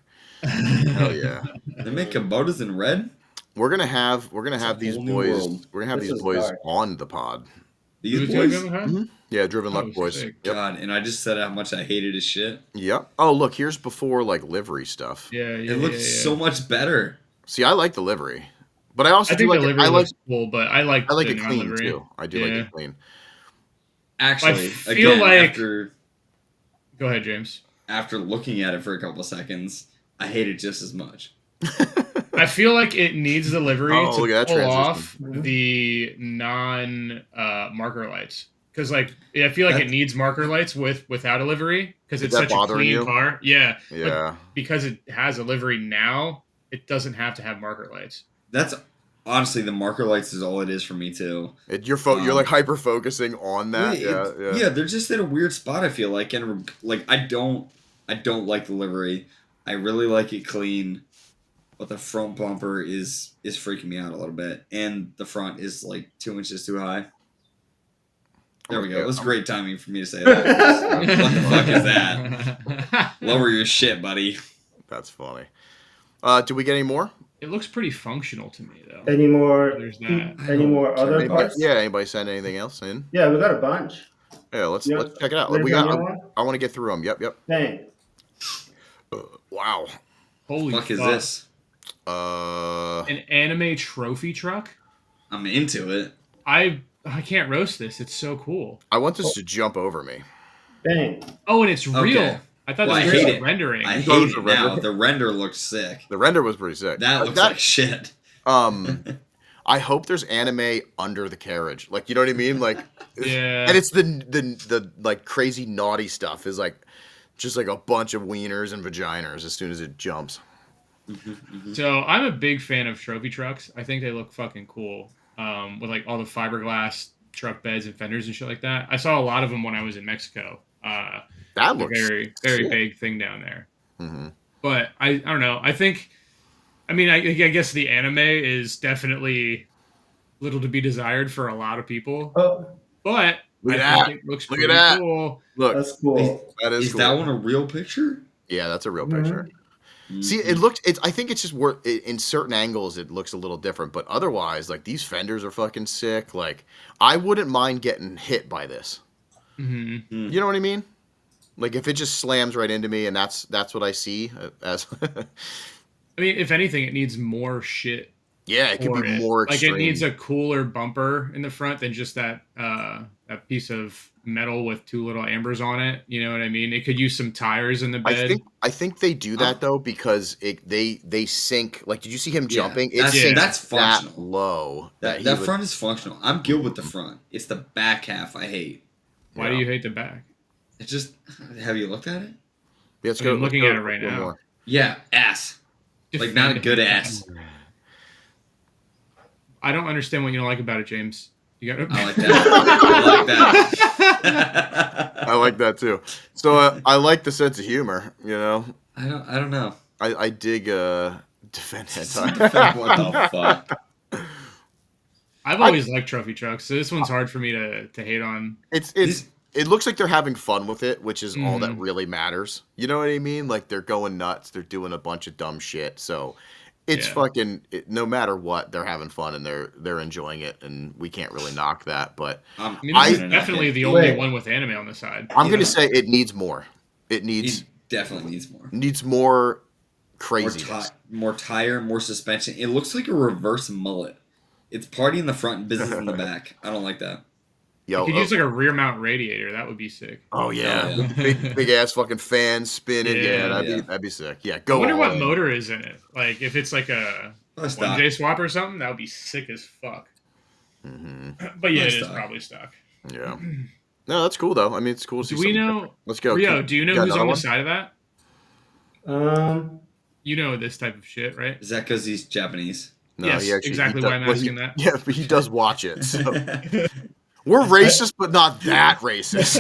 Hell yeah. They make Kubotas in red? We're gonna have these boys. World. We're gonna have these boys on the pod. These boys? Mm-hmm. Yeah, Driven Luck boys. Yep. God, and I just said how much I hated his shit. Yep. Oh, look, here's before like livery stuff. Yeah. It looks so much better. See, I like the livery, but I also think do the like livery looks cool, but I like it clean non-livery. too. I do like it clean. Actually, I feel like. Go ahead, James. After looking at it for a couple seconds, I hate it just as much. I feel like it needs the livery to look at that pull transition. off the non-marker lights. Because like I feel like it needs marker lights without a livery because it's such a clean car. Yeah. Yeah. But because it has a livery now, it doesn't have to have marker lights. That's honestly, the marker lights is all it is for me too. You're like hyper focusing on that. Yeah, they're just at a weird spot. I feel like, and like I don't like the livery. I really like it clean, but the front bumper is freaking me out a little bit, and the front is like 2 inches too high. There we go. It was great timing for me to say that. What the fuck is that? Lower your shit, buddy. That's funny. Do we get any more? It looks pretty functional to me, though. Any more? There's that. Any more other Anybody, parts? yeah. Anybody send anything else in? Yeah, we got a bunch. Yeah. Let's Yeah. check it out. There's We got. another one? I want to get through them. Yep. Dang. Wow. Holy Fuck fuck. is this? An anime trophy truck? I'm into it. I can't roast this. It's so cool. I want this to jump over me. Dang. Oh, and it's real. Okay. I thought Well, this I was hate just it. rendering. I hate thought it was it a now. render? The render looks sick. The render was pretty sick. That looks like shit. I hope there's anime under the carriage. Like, you know what I mean? Like, Yeah. And it's the like crazy naughty stuff is like just like a bunch of wieners and vaginas as soon as it jumps. So I'm a big fan of trophy trucks. I think they look fucking cool. With like all the fiberglass truck beds and fenders and shit like that. I saw a lot of them when I was in Mexico. That looks very big thing down there. Mm-hmm. But I don't know. I guess the anime is definitely little to be desired for a lot of people. Oh, But Look at I that. think it looks Look pretty at that. cool. Look, that's cool. that is Is cool. that one a real picture? Yeah, that's a real Mhm. picture. See, it looked. I think it's just in certain angles it looks a little different, but otherwise, like these fenders are fucking sick. Like I wouldn't mind getting hit by this. Mm-hmm. You know what I mean? Like if it just slams right into me, and that's what I see as. I mean, if anything, it needs more shit. Yeah, it could for be more Like extreme. it needs a cooler bumper in the front than just that piece of metal with two little ambers on it. You know what I mean? It could use some tires in the bed. I think they do that though because they sink. Like, did you see him jumping? That's, It sinks that's functional. that low. That he would- front is functional. I'm good with the front. It's the back half I hate. Why do you hate the back? It's just. Have you looked at it? Yeah, let's I'm go. looking let's at go it right one now. more. Yeah, ass. Like not a good ass. I don't understand what you don't like about it, James. You got. I like that. I like that. I like that too. So I like the sense of humor. You know, I don't know. I dig defend hentai. What the fuck? I've always liked trophy trucks, so this one's hard for me to hate on. It looks like they're having fun with it, which is all that Mhm. really matters. You know what I mean? Like they're going nuts. They're doing a bunch of dumb shit. So it's fucking no matter what, they're having fun and they're enjoying it, and we can't really knock that. But I mean, this is definitely the only one with anime on the side. I'm gonna say it needs more. It definitely needs more. Needs more craziness. More tire, more suspension. It looks like a reverse mullet. It's party in the front and business in the back. I don't like that. Yo, You could use like a rear mount radiator. That would be sick. Oh yeah, big ass fucking fan spinning. Yeah, that'd be sick. Yeah, go. I wonder all what in. motor is in it. Like if it's like a stock. 1J swap or something, that would be sick as fuck. But yeah, it is probably stock. Yeah. No, that's cool though. I mean, it's cool to see. Do we something know? different. Let's go. Rio, do you know got who's another on the one? side of that? You know this type of shit, right? Is that because he's Japanese? No, Yes, he exactly he why I'm asking that. Yeah, but he does watch it. So. We're racist, but not that racist.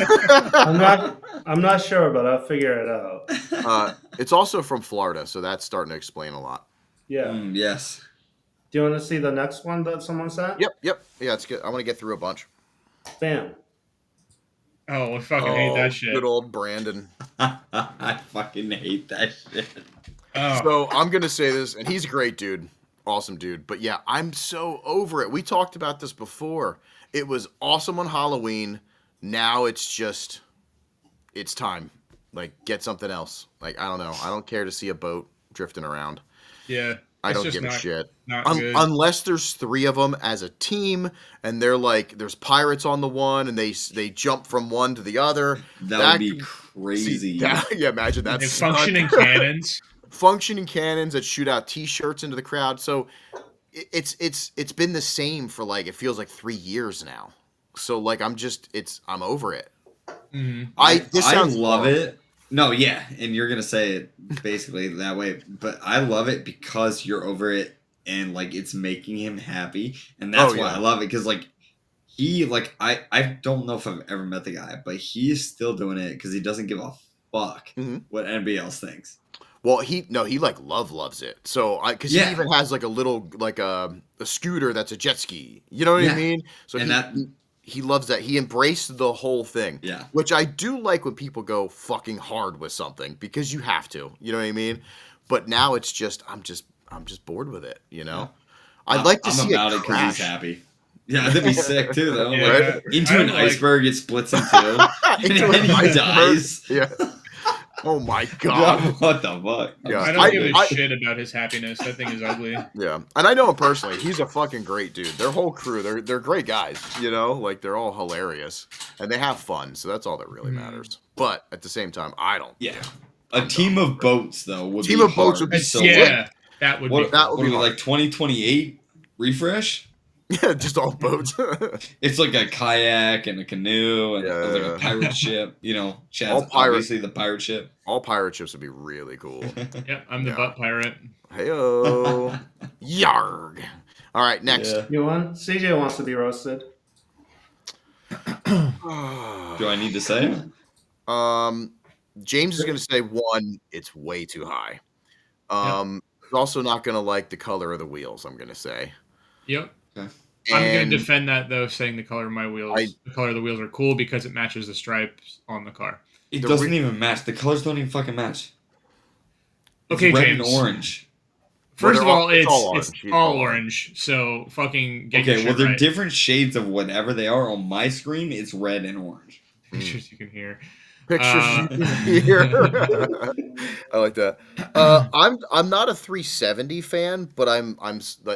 I'm not sure, but I'll figure it out. It's also from Florida, so that's starting to explain a lot. Yeah. Yes. Do you want to see the next one that someone sent? Yep. Yeah, it's good. I want to get through a bunch. Bam. Oh, I fucking hate that shit. Good old Brandon. I fucking hate that shit. Oh. So I'm gonna say this, and he's a great dude, awesome dude. But yeah, I'm so over it. We talked about this before. It was awesome on Halloween. Now it's time. Like, get something else. Like, I don't know. I don't care to see a boat drifting around. Yeah. I it's don't just give a shit. Not good. Unless there's 3 of them as a team, and they're like, there's pirates on the one, and they jump from one to the other. That would be crazy. Yeah, imagine that. And functioning cannons. Functioning cannons that shoot out T-shirts into the crowd. So it's been the same for like it feels like 3 years now. So like I'm over it. Mm-hmm. I love it. No, yeah, and you're gonna say it basically that way, but I love it because you're over it and like it's making him happy, and that's why I love it because like he like I don't know if I've ever met the guy, but he is still doing it because he doesn't give a fuck what anybody else thinks. Well, he like loves it. So because he even has like a little like a scooter that's a jet ski. You know what I mean? So and he loves that. He embraced the whole thing. Yeah. Which I do like when people go fucking hard with something because you have to. You know what I mean? But now it's just I'm just bored with it. You know. I'd like to see about it it because he's crash. happy. Yeah, that'd be sick too, though. Yeah, like, into an iceberg, it splits in two, and then he dies. Yeah. Oh my god! What the fuck? Yeah. I don't give a shit about his happiness. That thing is ugly. Yeah, and I know him personally. He's a fucking great dude. Their whole crew, they're great guys. You know, like they're all hilarious and they have fun. So that's all that really matters. But at the same time, I don't. Yeah, a team of boats though would team be of boats hard. would be so that would what, be that would be like 2028 refresh. Yeah, just all boats. It's like a kayak and a canoe and like a pirate ship. You know, Chad's obviously the pirate ship. All pirate ships would be really cool. Yeah, I'm the butt pirate. Heyo, yarg. All right, next. You want? CJ wants to be roasted. Do I need to say it? James is going to say 1. It's way too high. He's also not going to like the color of the wheels. I'm going to say. Yep. Okay. I'm going to defend that though, saying the color of my wheels, the color of the wheels are cool because it matches the stripes on the car. It doesn't even match. The colors don't even fucking match. It's okay, red James. And orange. First of all, it's all orange. So fucking get your shit well, they're right. different shades of whatever they are. On my screen, it's red and orange. Pictures you can hear. Pictures you can hear. I like that. I'm not a 370 fan, but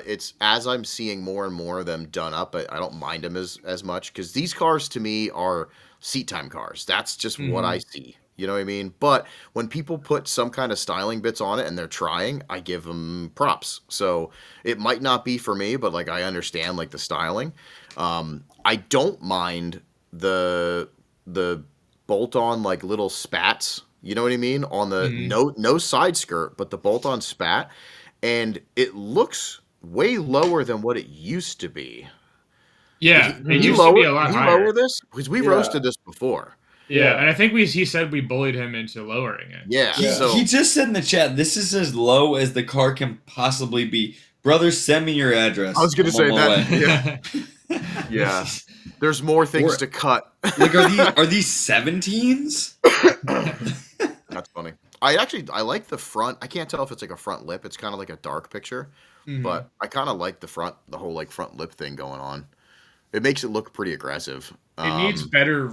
it's as I'm seeing more and more of them done up. I don't mind them as much because these cars to me are seat time cars. That's just what I see. You know what I mean? But when people put some kind of styling bits on it and they're trying, I give them props. So it might not be for me, but like I understand like the styling. I don't mind the bolt-on like little spats, you know what I mean? On the no side skirt, but the bolt-on spat, and it looks way lower than what it used to be. Yeah, it used to be a lot higher. Lower this because we roasted this before. Yeah, and I think he said we bullied him into lowering it. Yeah, he just said in the chat, "This is as low as the car can possibly be." Brother, send me your address. I was going to say that. Yeah. There's more things to cut. Like, are these 17s? That's funny. I like the front. I can't tell if it's like a front lip. It's kind of like a dark picture, but I kind of like the whole like front lip thing going on. It makes it look pretty aggressive. It needs better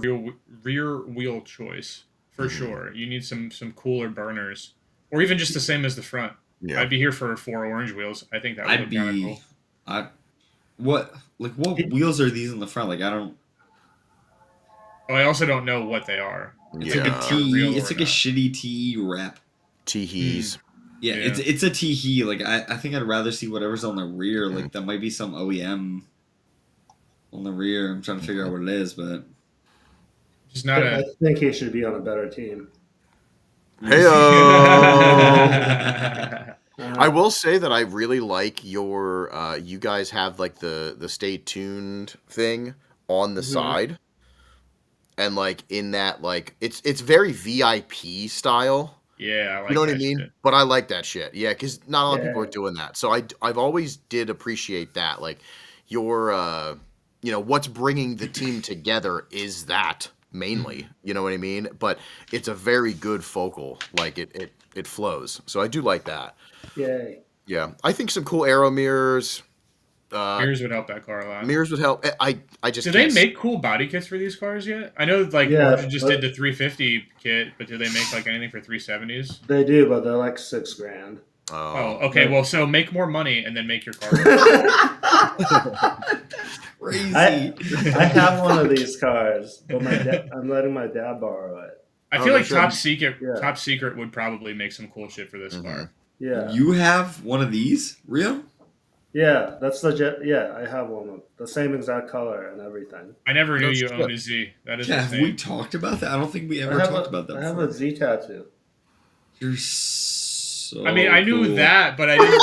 rear wheel choice for sure. You need some cooler burners, or even just the same as the front. Yeah. I'd be here for 4 orange wheels. I think that would be kind of cool. What wheels are these in the front? Like I don't. Oh, I also don't know what they are. It's like a TE. It's like a shitty TE wrap. Teehees. Yeah, it's a TE. Like I think I'd rather see whatever's on the rear. Like that might be some OEM on the rear. I'm trying to figure out what it is, but it's not. I think he should be on a better team. Heyo. I will say that I really like your. You guys have like the stay tuned thing on the side, and like in that like it's very VIP style. Yeah, I like you know what I that mean. shit. But I like that shit. Yeah, because not a lot of people are doing that. So I've always did appreciate that. Like your what's bringing the team together is that mainly. You know what I mean. But it's a very good focal. Like it flows. So I do like that. Yay. Yeah, I think some cool aero mirrors. Mirrors would help that car a lot. Mirrors would help. I just. Do they make cool body kits for these cars yet? I know like Origin just did the 350 kit, but do they make like anything for 370s? They do, but they're like $6,000. Oh, okay. Well, so make more money and then make your car. Crazy. I have one of these cars, but I'm letting my dad borrow it. I feel like Top Secret would probably make some cool shit for this car. Yeah. You have one of these? Real? Yeah, that's legit. Yeah, I have one of the same exact color and everything. I never knew you owned a Z. That is have we talked about that? I don't think we ever talked about that. I have a Z tattoo. You're so So I mean, I knew cool. that, but I didn't.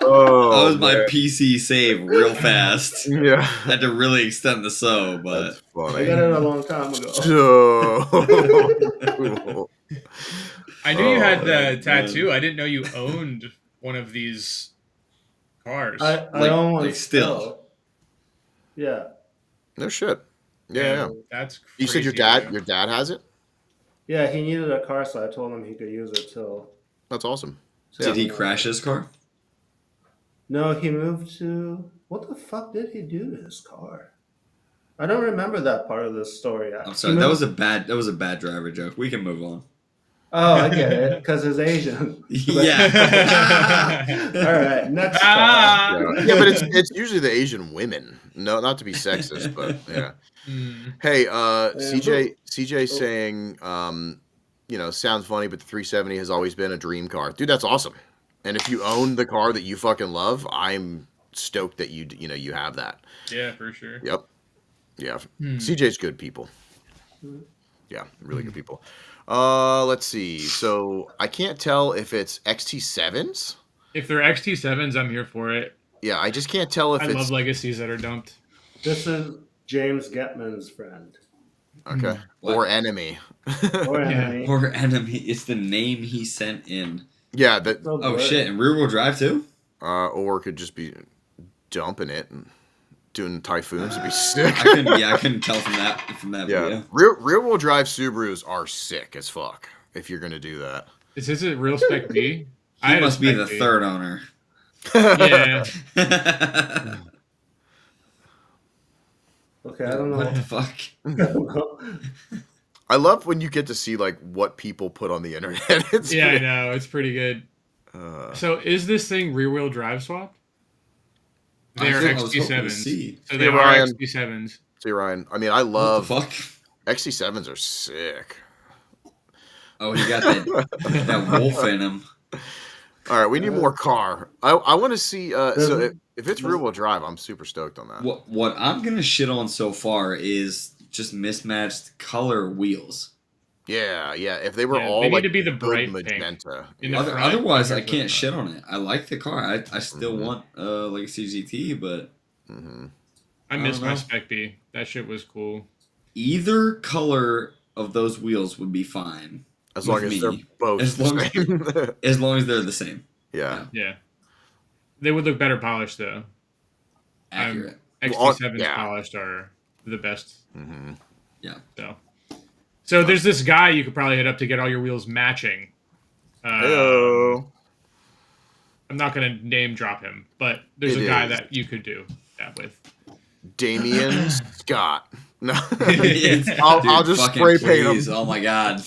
Oh, that was my man. PC save real fast. Yeah. Had to really extend the so, but That's funny. I got it a long time ago. So cool. I knew you had Oh, the man. tattoo. I didn't know you owned one of these cars. I Like- own one like still. Yeah. No shit. Yeah. That's crazy. You said your dad has it? Yeah, he needed a car, so I told him he could use it till. That's awesome. Did he crash his car? No, he moved to. What the fuck did he do to his car? I don't remember that part of this story. I'm sorry, that was a bad driver joke. We can move on. Oh, I get it, because it's Asian. Yeah. All right, next. Yeah, but it's usually the Asian women. No, not to be sexist, but yeah. Hey, CJ saying, sounds funny, but the 370 has always been a dream car. Dude, that's awesome. And if you own the car that you fucking love, I'm stoked that you have that. Yeah, for sure. Yep. Yeah. CJ's good people. Yeah, really good people. Let's see. So I can't tell if it's XT7s. If they're XT7s, I'm here for it. Yeah, I just can't tell if I it's... love legacies that are dumped. This is James Getman's friend. Okay. Or enemy. Or enemy. Or enemy. It's the name he sent in. Yeah. Oh shit! And rear wheel drive too. Or it could just be dumping it and doing typhoons. It'd be sick. I couldn't tell from that Yeah. video. Rear wheel drive Subarus are sick as fuck if you're gonna do that. Is this a real Spec B? He must be the third owner. Yeah. Okay, I don't know. What the fuck? I don't know. I love when you get to see like what people put on the internet. I know, it's pretty good. So is this thing rear wheel drive swapped? They are XT7s. So they are XT7s. See, Ryan. I mean, I love what the fuck? XT7s are sick. Oh, he got that wolf in him. All right, we need more car. I want to see. So if it's rear wheel drive, I'm super stoked on that. What I'm gonna shit on so far is just mismatched color wheels. Yeah. If they were all they need like to be the bright magenta. Otherwise, I can't shit on it. I like the car. I still want like a CGT, but I miss my Spec B. That shit was cool. Either color of those wheels would be fine. As long as they're both as long as they're the same. Yeah. They would look better polished though. Accurate. XT7s polished are the best. Yeah. So there's this guy you could probably hit up to get all your wheels matching. Hello. I'm not going to name drop him, but there's a guy that you could do that with. Damian Scott. No. I'll just spray paint him. Oh my god.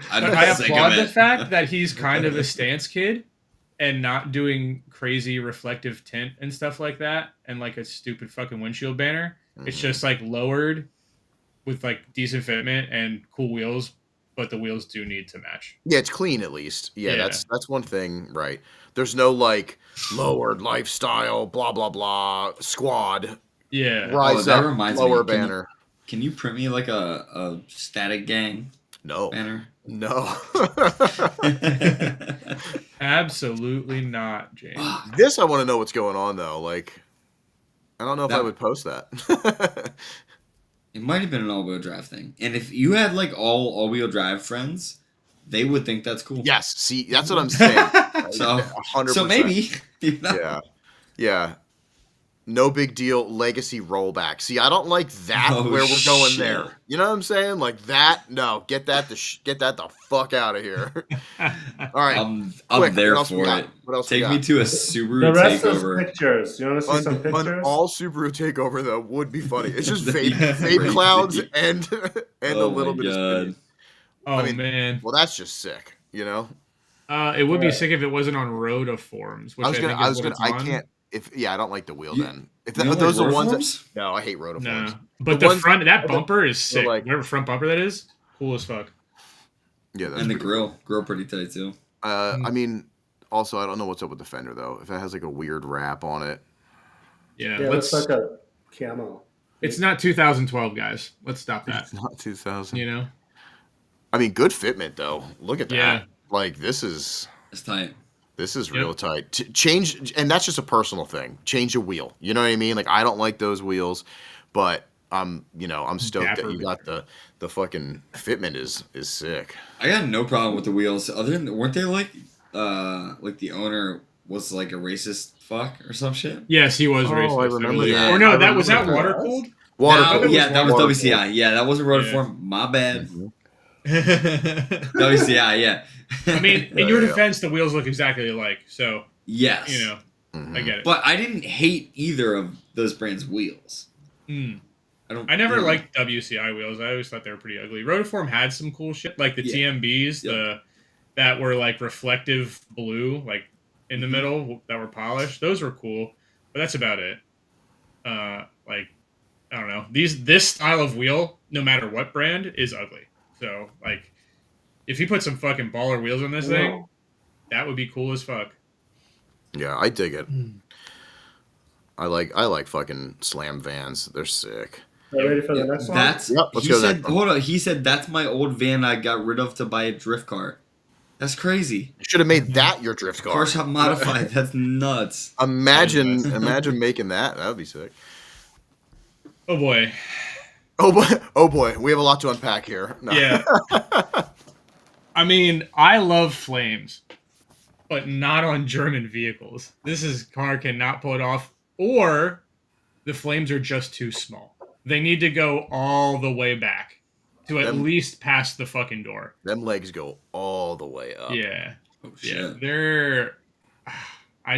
But I applaud the fact that he's kind of a stance kid and not doing crazy reflective tint and stuff like that and like a stupid fucking windshield banner. It's just like lowered with like decent fitment and cool wheels, but the wheels do need to match. Yeah, it's clean at least. Yeah, that's one thing, right? There's no like lowered lifestyle, blah blah blah, squad. Yeah, rise that up, reminds lower me. banner. Can you print me like a static gang? No banner. No. Absolutely not, James. This I want to know what's going on though. Like, I don't know if I would post that. It might have been an all-wheel drive thing, and if you had like all-wheel drive friends, they would think that's cool. Yes, see, that's what I'm saying. So 100%. So maybe. You know? Yeah. No big deal. Legacy rollback. See, I don't like that. Where we're going there. You know what I'm saying? Like that. No, get that the fuck out of here. All right, I'm quick, there for it. What else? Take me to a Subaru the rest takeover. Is pictures. You want to see some pictures? An all Subaru takeover though would be funny. It's just vape clouds and a little bit of speed. Oh man. Well, that's just sick. You know. It would be sick if it wasn't on Rotiforms. Which I was gonna. I can't. I don't like the wheel then. If you don't those like are ones rotiforms? No, I hate rotiforms. No. But the front bumper is sick. Like, whatever front bumper that is, cool as fuck. Yeah, that's and the grill pretty tight too. I mean, also I don't know what's up with the fender though. If it has like a weird wrap on it. Yeah, it's like a camo. It's not 2012, guys. Let's stop that. It's not 2000. You know. I mean, good fitment though. Look at Yeah. that. Like this is tight. This is real tight. Change, and that's just a personal thing. Change a wheel. You know what I mean? Like I don't like those wheels, but I'm stoked that you got the fucking fitment is sick. I got no problem with the wheels. Other than weren't they like the owner was like a racist fuck or some shit? Yes, he was racist. I remember that. Or no, that was that water cooled. That was WCI. Yeah, that wasn't Rotiform. My bad. WCI. Yeah. I mean, in your defense, the wheels look exactly alike. So yes, I get it. But I didn't hate either of those brands' wheels. I never liked WCI wheels. I always thought they were pretty ugly. Rotiform had some cool shit, like the TMBs, that were like reflective blue, like in the middle, that were polished. Those were cool, but that's about it. Like I don't know. This style of wheel, no matter what brand, is ugly. So like, if you put some fucking baller wheels on this thing, that would be cool as fuck. Yeah, I dig it. I like fucking slam vans. They're sick. Are you ready for the next one? Let's go to the next one. Hold on. He said that's my old van I got rid of to buy a drift car. That's crazy. You should have made that your drift car. Car shop modified. That's nuts. Imagine making that. That would be sick. Oh boy. Oh boy. We have a lot to unpack here. No. Yeah. I mean, I love flames, but not on German vehicles. This car cannot pull it off, or the flames are just too small. They need to go all the way back to at least past the fucking door. Them legs go all the way up. Yeah. Oh, shit. Yeah. They're. I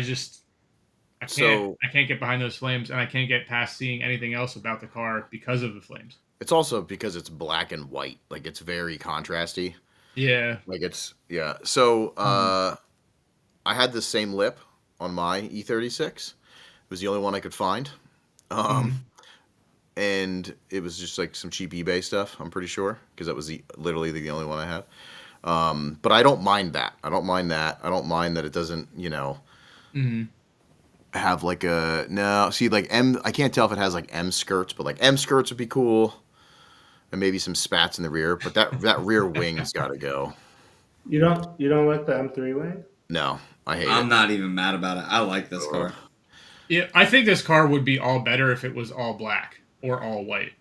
can't get behind those flames, and I can't get past seeing anything else about the car because of the flames. It's also because it's black and white. Like it's very contrasty. Yeah. Like it's So I had the same lip on my E36. It was the only one I could find. And it was just like some cheap eBay stuff, I'm pretty sure, because that was literally the only one I had. But I don't mind that. I don't mind that it doesn't, have like like I can't tell if it has like M skirts, but like M skirts would be cool. And maybe some spats in the rear, but that rear wing's got to go. You don't like the M3 wing? No, I hate it. I'm not even mad about it. I like this car. Yeah, I think this car would be all better if it was all black or all white.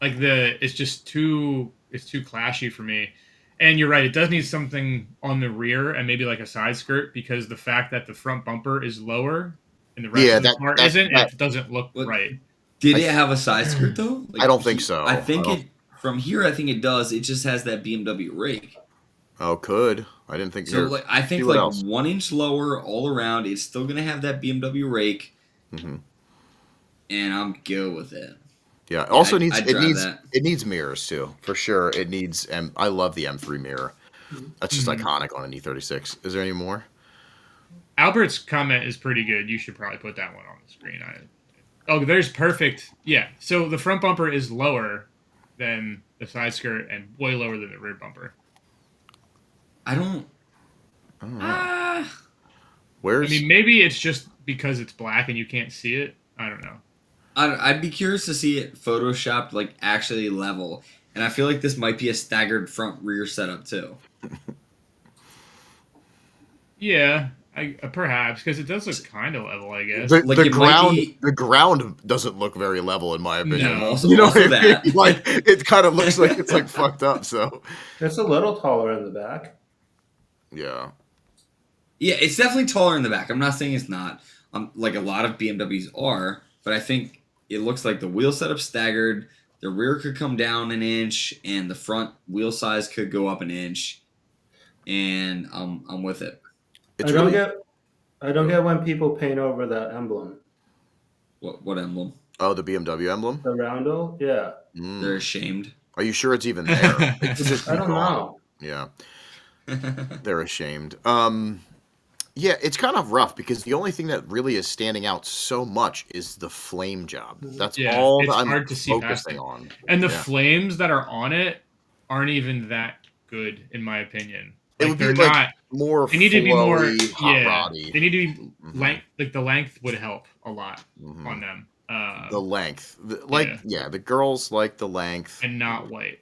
Like it's just too clashy for me. And you're right, it does need something on the rear and maybe like a side skirt, because the fact that the front bumper is lower and the rest of the car isn't, it doesn't look right. Did it have a side skirt though? I don't think so. I think from here, I think it does. It just has that BMW rake. Oh, could. I didn't think so. I think 1 inch lower all around. It's still gonna have that BMW rake, and I'm good with it. Yeah. Also it needs mirrors too, for sure. It needs I love the M3 mirror. That's just iconic on an E36. Is there any more? Albert's comment is pretty good. You should probably put that one on the screen. There's perfect. Yeah. So the front bumper is lower than the side skirt and way lower than the rear bumper. I don't know. Maybe it's just because it's black and you can't see it. I don't know. I'd be curious to see it photoshopped like actually level, and I feel like this might be a staggered front rear setup too. Yeah. Perhaps, because it does look kind of level, I guess. The ground doesn't look very level, in my opinion. No, you know what I mean? Like it kind of looks like it's like fucked up. So it's a little taller in the back. Yeah, it's definitely taller in the back. I'm not saying it's not. Like a lot of BMWs are, but I think it looks like the wheel setup's staggered. The rear could come down an inch, and the front wheel size could go up an inch. And I'm with it. I don't get when people paint over that emblem. What emblem? Oh, the BMW emblem? The roundel? Yeah. They're ashamed. Are you sure it's even there? I don't know. Yeah. They're ashamed. Yeah, it's kind of rough because the only thing that really is standing out so much is the flame job. That's all that I'm focusing on. And the flames that are on it aren't even that good, in my opinion. It would be like more. They need to be more hot roddy. They need to be like the length would help a lot on them. The length, the girls like the length and not white.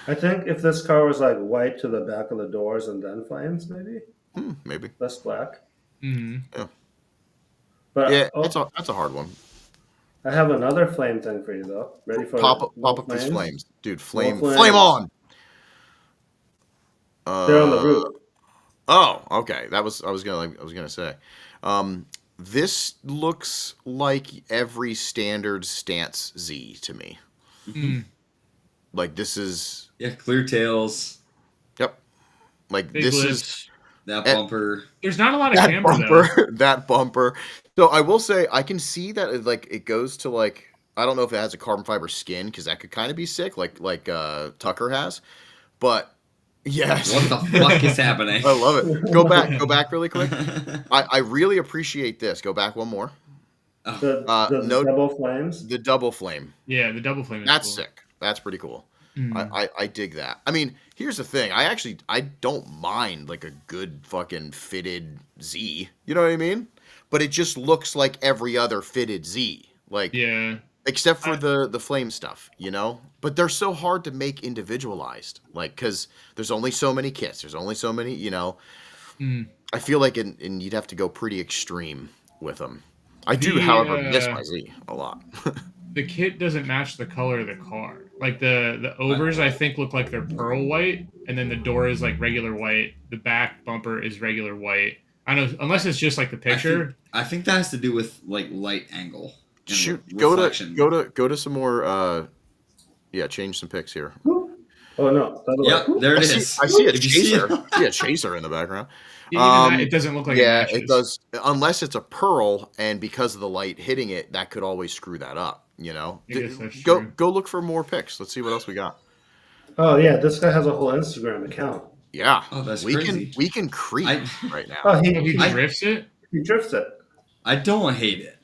I think if this car was like white to the back of the doors and then flames, maybe Maybe. less black. Mm-hmm. Yeah. Yeah, But that's a hard one. I have another flame thing for you though. Ready for Pop more up these flames? flames, dude. More Flame flames. on. They're on the Uh roof. oh, okay. I was gonna say. Um, this looks like every standard stance Z to me. Mm. Like this is Yeah, clear tails. yep. Like Big this is lips. That eh, bumper. There's not a lot of that camber though. bumper, that bumper. So I will say I can see that it goes to like I don't know if it has a carbon fiber skin because that could kind of be sick, like Tucker has. But yes, What the fuck is happening? I love it. Go back really quick. I really appreciate this. Go back one more. Oh, The No, double flames. the double flame. Yeah, the double flame is That's cool. sick. That's pretty cool. Mm. I dig that. I mean, here's the thing. I don't mind like a good fucking fitted Z. You know what I mean? But it just looks like every other fitted Z. Like Yeah. except for the flame stuff, you know? But they're so hard to make individualized. Like cuz there's only so many kits. There's only so many, you know. Mm. I feel like and you'd have to go pretty extreme with them. I do, The however, miss my Z a lot. the kit doesn't match the color of the car. Like the overs, I think look like they're pearl white, and then the door is like regular white. The back bumper is regular white. I know, unless it's just like the picture. I think that has to do with like light angle. And Shoot, reflection. go to some more. Yeah, change some pics here. Oh no! Yep, there it is. I see a Did you see chaser. it? I see a chaser in the background. Yeah, even that, it doesn't look like yeah, it matches. it does. Unless it's a pearl, and because of the light hitting it, that could always screw that up. You know, I guess that's go true. go look for more pics. Let's see what else we got. Oh yeah, this guy has a whole Instagram account. Yeah, Oh, that's we crazy. can creep I- right now. Oh, He drifts it. he drifts it. I don't hate it.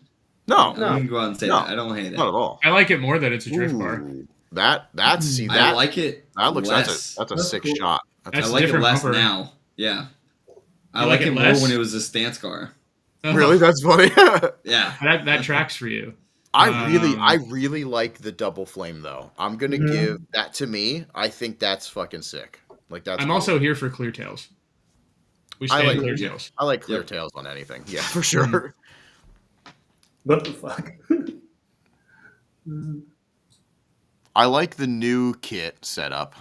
No, I'm gonna go out and say No. that. I don't hate it. not at all. I like it more that it's a drift car. Ooh, that's see I that like it. that looks less. that's a That's sick cool. shot. I That's a like it different less bumper. now. Yeah. I You like like it it more less? when it was a stance car. Really, that's funny. Yeah. That tracks for you. I really like the double flame though. I'm gonna Mhm. give that to me. I think that's fucking sick. Like that's. I'm cool. also here for clear tails. We I stay like- in clear tails. I like clear Yep. tails on anything. Yeah, for sure. What the fuck? I like the new kit setup,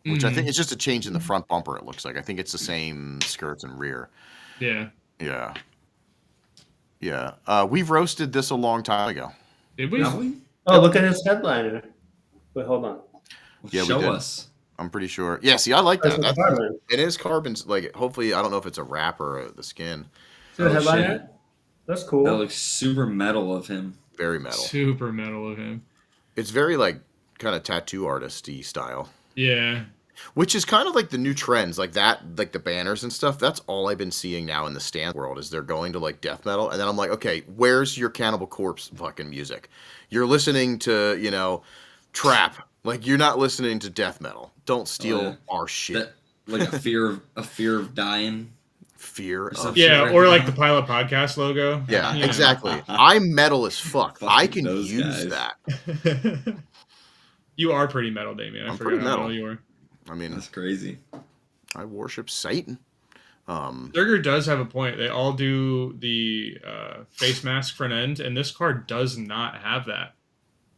which I Mhm. think it's just a change in the front bumper. It looks like I think it's the same skirts and rear. Yeah. Yeah. Yeah. We've roasted this a long time ago. Did we? Have we? Oh, look at his headliner. Wait, hold on. Yeah, we Show did. us. I'm pretty sure. Yeah, see, I like That's that. the That's, carbon. it is carbon. Like, hopefully, I don't know if it's a wrap or the skin. See the Oh, headliner? shit. That's cool. That looks super metal of him. Very metal. Super metal of him. It's very like kind of tattoo artisty style, Yeah. which is kind of like the new trends, like that, like the banners and stuff. That's all I've been seeing now in the stand world is they're going to like death metal, and then I'm like, okay, where's your Cannibal Corpse fucking music? You're listening to trap, like you're not listening to death metal. Don't steal yeah. our shit. That like a fear of dying. Fear of something. Yeah, Right or now. like the Pilot Podcast logo. yeah, You know. exactly. I'm metal as fuck. I Fucking can those use guys. that. You are pretty metal, Damien. I I'm forgot pretty how metal. metal you are. I mean, That's crazy. I worship Satan. Durger does have a point. They all do the face mask front end, and this car does not have that.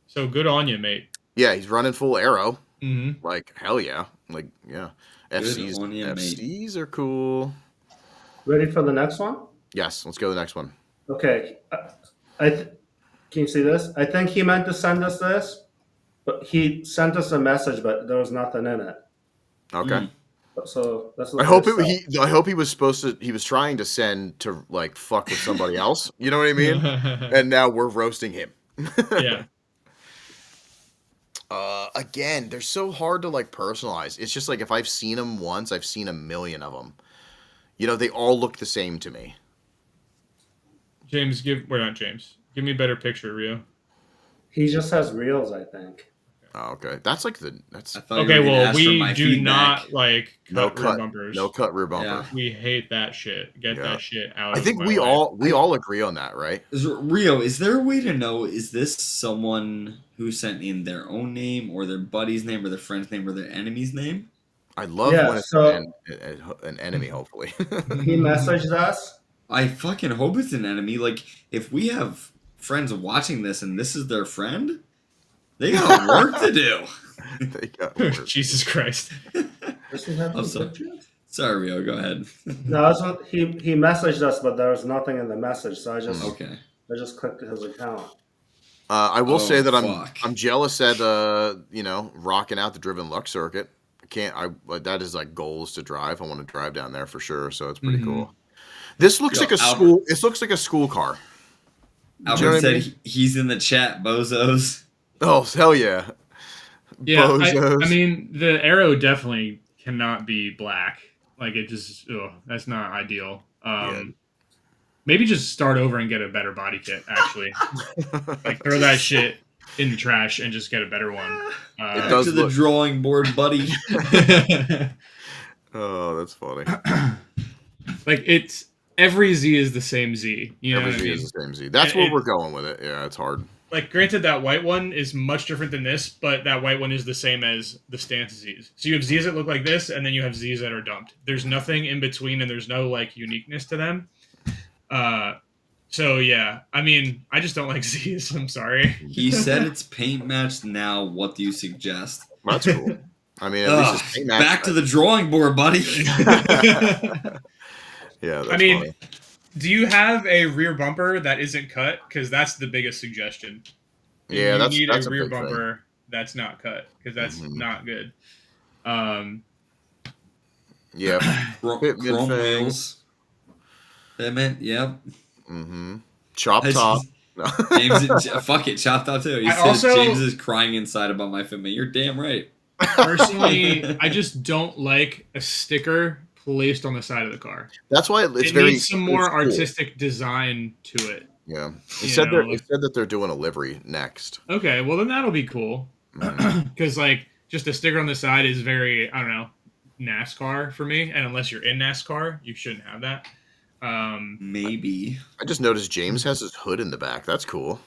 So good on you, mate. Yeah, he's running full arrow. Mm-hmm. Like hell yeah. Like yeah. Good FCs on ya, mate. FCs are cool. Ready for the next one? Yes, let's go to the next one. Okay. Can you see this? I think he meant to send us this, but he sent us a message, but there was nothing in it. Okay. So that's. I hope I hope he was supposed to. He was trying to send to like fuck with somebody else. You know what I mean? And now we're roasting him. Yeah. Again, they're so hard to like personalize. It's just like if I've seen them once, I've seen a million of them. You know, they all look the same to me. James, give me a better picture, Rio. He just has reels, I think. Oh, okay. That's like the that's I thought you Okay, were gonna well, ask for we my do feedback. not like no cut rear cut, bumpers. no cut rear bumper. Yeah. We hate that shit. Get Yeah. that shit out I of think my we life. all agree on that, right? Rio, is there a way to know, is this someone who sent in their own name or their buddy's name or their friend's name or their enemy's name? I love Yeah, when it's so an enemy, hopefully. he messaged us. I fucking hope it's an enemy. Like, if we have friends watching this and this is their friend, they got work to do. They got work. Jesus Christ. Does he have I'm any sorry. pictures? Sorry, Rio, go ahead. No, it's not, he messaged us, but there was nothing in the message, so I just Okay. clicked his account. I will say that fuck. I'm jealous at rocking out the driven luck circuit. That is like goals to drive. I want to drive down there for sure, so it's pretty cool. This looks Yo, like a Albert. school. This looks like a school car. Albert know what I said mean? he's in the chat, bozos. Oh hell yeah! Yeah, Bozos. I mean, the arrow definitely cannot be black. Like, it just, that's not ideal. Maybe just start over and get a better body kit, actually. Like, throw that shit in the trash and just get a better one. It Back does to the look- drawing board, buddy. Oh, that's funny. Like, it's every Z is the same Z. You know Every what I Z mean? is the same Z. That's And where it- we're going with it. Yeah, it's hard. Like, granted, that white one is much different than this, but that white one is the same as the stance Z's. So you have Z's that look like this, and then you have Z's that are dumped. There's nothing in between, and there's no, like, uniqueness to them. So, yeah. I mean, I just don't like Z's. I'm sorry. He said it's paint matched now. What do you suggest? That's cool. I mean, at least it's paint match. Back to the drawing board, buddy. Yeah, that's I mean, funny. do you have a rear bumper that isn't cut? Because that's the biggest suggestion. Yeah, you that's need a a rear big thing. bumper that's not cut, because that's not good. Yeah, Pitman Chrome thing. wheels. Pitman, yep. Chop top. No. James, fuck it, chop top too. He I said also- James is crying inside about my Fitment. You're damn right. Personally, I just don't like a sticker placed on the side of the car. That's why it's It very needs some more it's cool. artistic design to it. Yeah, You they said know, that they're doing a livery next. Okay, well then that'll be cool. Because like just a sticker on the side is very, I don't know, NASCAR for me. And unless you're in NASCAR, you shouldn't have that. Maybe. I just noticed James has his hood in the back. That's cool.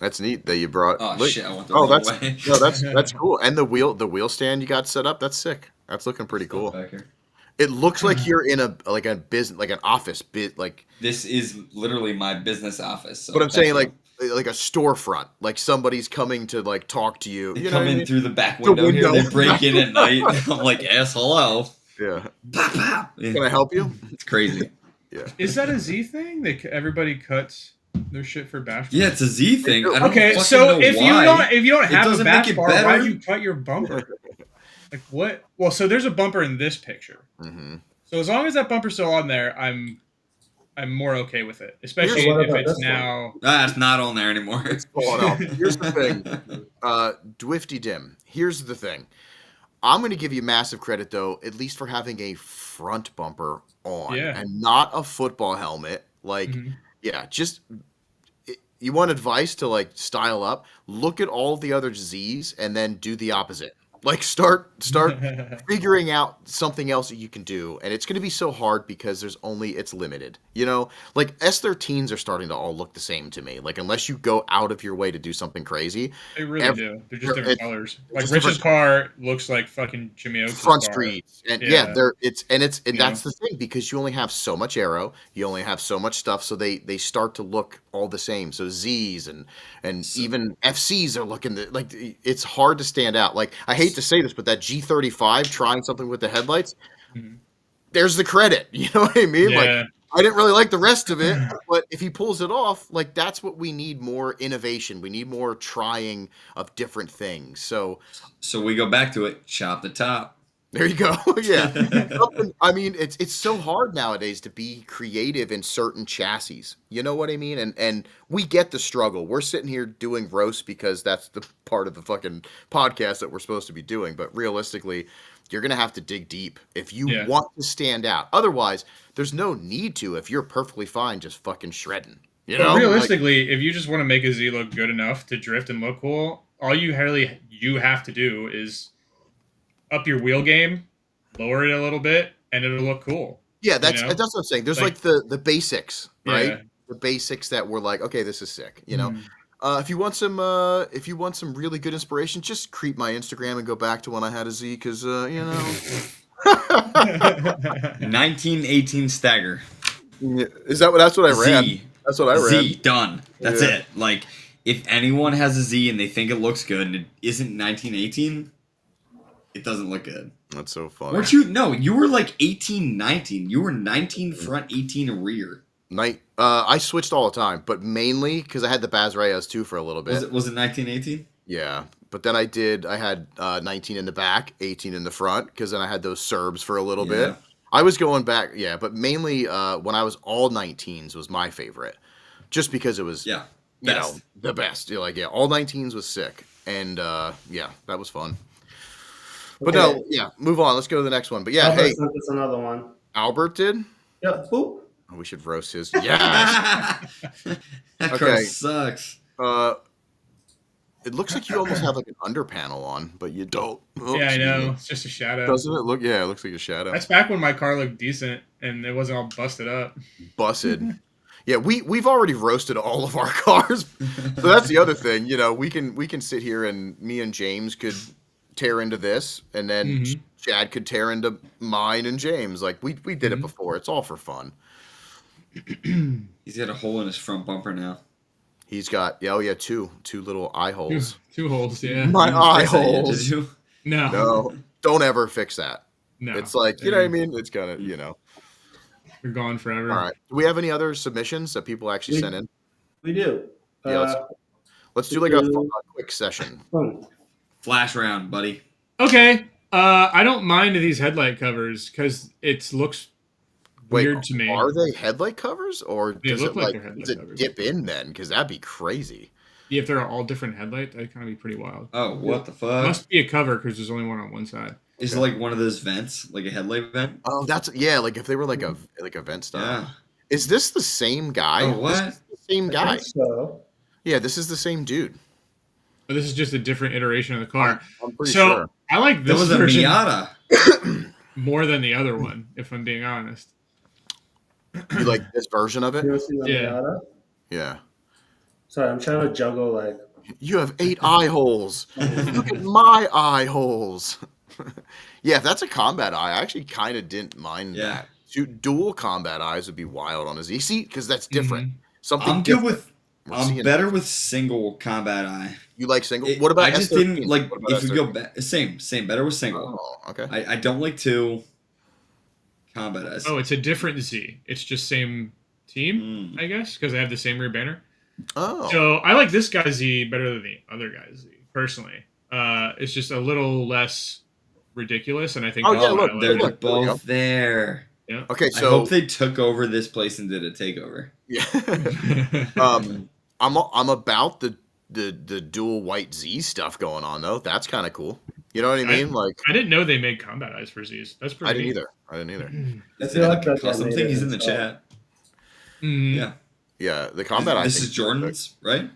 That's neat that you brought. Oh look- shit! I went the Oh, wrong that's way. no, that's cool. And the wheel stand you got set up. That's sick. That's looking pretty cool. Back here. It looks like you're in a business, like an office bit, like. This is literally my business office. So But I'm that's saying what- like a storefront, like somebody's coming to like talk to you. They You know come what I in mean? through the back The window, here. window. They break in at night. I'm like, yes, hello. Yeah. Pop, pop. Can I help you? It's crazy. Yeah. Is that a Z thing? Everybody cuts their shit for bash bars? Yeah, it's a Z thing. I don't Okay, fucking so know if why. you don't It have a doesn't make bash it bar, why better. do you cut your bumper? Like what? Well, so there's a bumper in this picture. Mm-hmm. So as long as that bumper's still on there, I'm more okay with it. Especially Here's- what if about it's this one? now. It's not on there anymore. Hold on. Here's the thing. Dwifty Dim. Here's the thing. I'm going to give you massive credit, though, at least for having a front bumper on Yeah. and not a football helmet. Like, yeah, just you want advice to like style up. Look at all the other Z's and then do the opposite. Like start figuring out something else that you can do, and it's going to be so hard because it's limited. You know, like S13s are starting to all look the same to me. Like unless you go out of your way to do something crazy, They really do. They're just different colors. Like just Rich's different- car looks like fucking Jimmy Oaks' front car. streets, and Yeah. that's the thing because you only have so much aero, you only have so much stuff, so they start to look all the same. So Z's and even FCs are looking like it's hard to stand out. Like I hate to say this, but that G35 trying something with the headlights, there's the credit. You know what I mean? Yeah. Like I didn't really like the rest of it, but if he pulls it off, like that's what we need, more innovation. We need more trying of different things. So we go back to it. Chop the top. there you go. Yeah. I mean, it's so hard nowadays to be creative in certain chassis. You know what I mean? And we get the struggle. We're sitting here doing roasts because that's the part of the fucking podcast that we're supposed to be doing. But realistically, you're going to have to dig deep if you want to stand out. Otherwise, there's no need to if you're perfectly fine just fucking shredding. You know? But realistically, if you just want to make a Z look good enough to drift and look cool, all you have to do is up your wheel game, lower it a little bit, and it'll look cool. Yeah, that's what I'm saying. There's like the basics, right? Yeah. The basics that we're like, okay, this is sick. Mm. If you want some really good inspiration, just creep my Instagram and go back to when I had a Z, because 1918 stagger. That's what I ran. Z. That's what I ran. Z done. That's it. Like, if anyone has a Z and they think it looks good and it isn't 1918, it doesn't look good. That's so funny. Weren't you? No, you were like 18, 19. You were 19 front, 18 rear. I switched all the time, but mainly because I had the Baz Reyes too for a little bit. Was it 1918? Yeah, but then I had 19 in the back, 18 in the front, because then I had those Serbs for a little bit. I was going back, but mainly when I was all 19s was my favorite, just because it was the best. All 19s was sick, and that was fun. But move on. Let's go to the next one. But Albert sent us another one. Albert did? Yeah. Boop. Oh, we should roast his. Yes. That car sucks. It looks like you almost have like an under panel on, but you don't. Oh, I know. It's just a shadow. Doesn't it look? Yeah, it looks like a shadow. That's back when my car looked decent and it wasn't all busted up. Busted. Yeah, we've already roasted all of our cars, so that's the other thing. We can sit here and me and James could tear into this, and then Chad could tear into mine and James. Like we did it before. It's all for fun. He's got a hole in his front bumper now. He's got two little eye holes. Two holes, yeah. My eye holes. Did you? No. Don't ever fix that. No. It's like, you know what I mean? It's gonna, You're gone forever. All right. Do we have any other submissions that people actually sent in? We do. Yeah, let's do like a quick session. Flash round, buddy. Okay. I don't mind these headlight covers because it looks weird to me. Are they headlight covers, or They does look it like they're headlight does it covers. dip in then? Because that'd be crazy. Yeah, if they're all different headlights, that'd kind of be pretty wild. Oh, what the It fuck? must be a cover because there's only one on one side. Is it like one of those vents, like a headlight vent? Oh, like if they were like a vent style. Yeah. Is this the same guy? Oh, what? This is the same guy. So Yeah, this is the same dude. But this is just a different iteration of the car. I'm pretty so sure. I like That this was a version Miata. more than the other one, if I'm being honest. You like this version of it? you ever seen the Yeah. Miata? Yeah. Sorry, I'm trying to juggle like. You have 8 eye holes. Look at my eye holes. Yeah, if that's a combat eye, I actually kind of didn't mind that. Dual combat eyes would be wild on a Z seat because that's different. Something I'm good different. with. We're I'm seeing better with single combat eye. You like single? What about I just S13? didn't like What about if we go S13? back. Same. Better with single. Oh, okay. I don't like two combat eyes. Oh, it's a different Z. It's just same team, I guess, because they have the same rear banner. Oh. So I like this guy's Z better than the other guy's Z, personally. It's just a little less ridiculous, and I think Oh, that's yeah, why look, I like They're it. look, there we go. both there. Yeah. Okay, I so hope they took over this place and did a takeover. yeah. I'm about the dual white Z stuff going on though. That's kind of cool. You know what I mean? Like I didn't know they made combat eyes for Zs. That's pretty I didn't neat. either. I didn't either. I Is feel it like like that's custom what thing? made He's it in the so- chat. Mhm. Yeah. Yeah, the combat. This I is think Jordan's, right?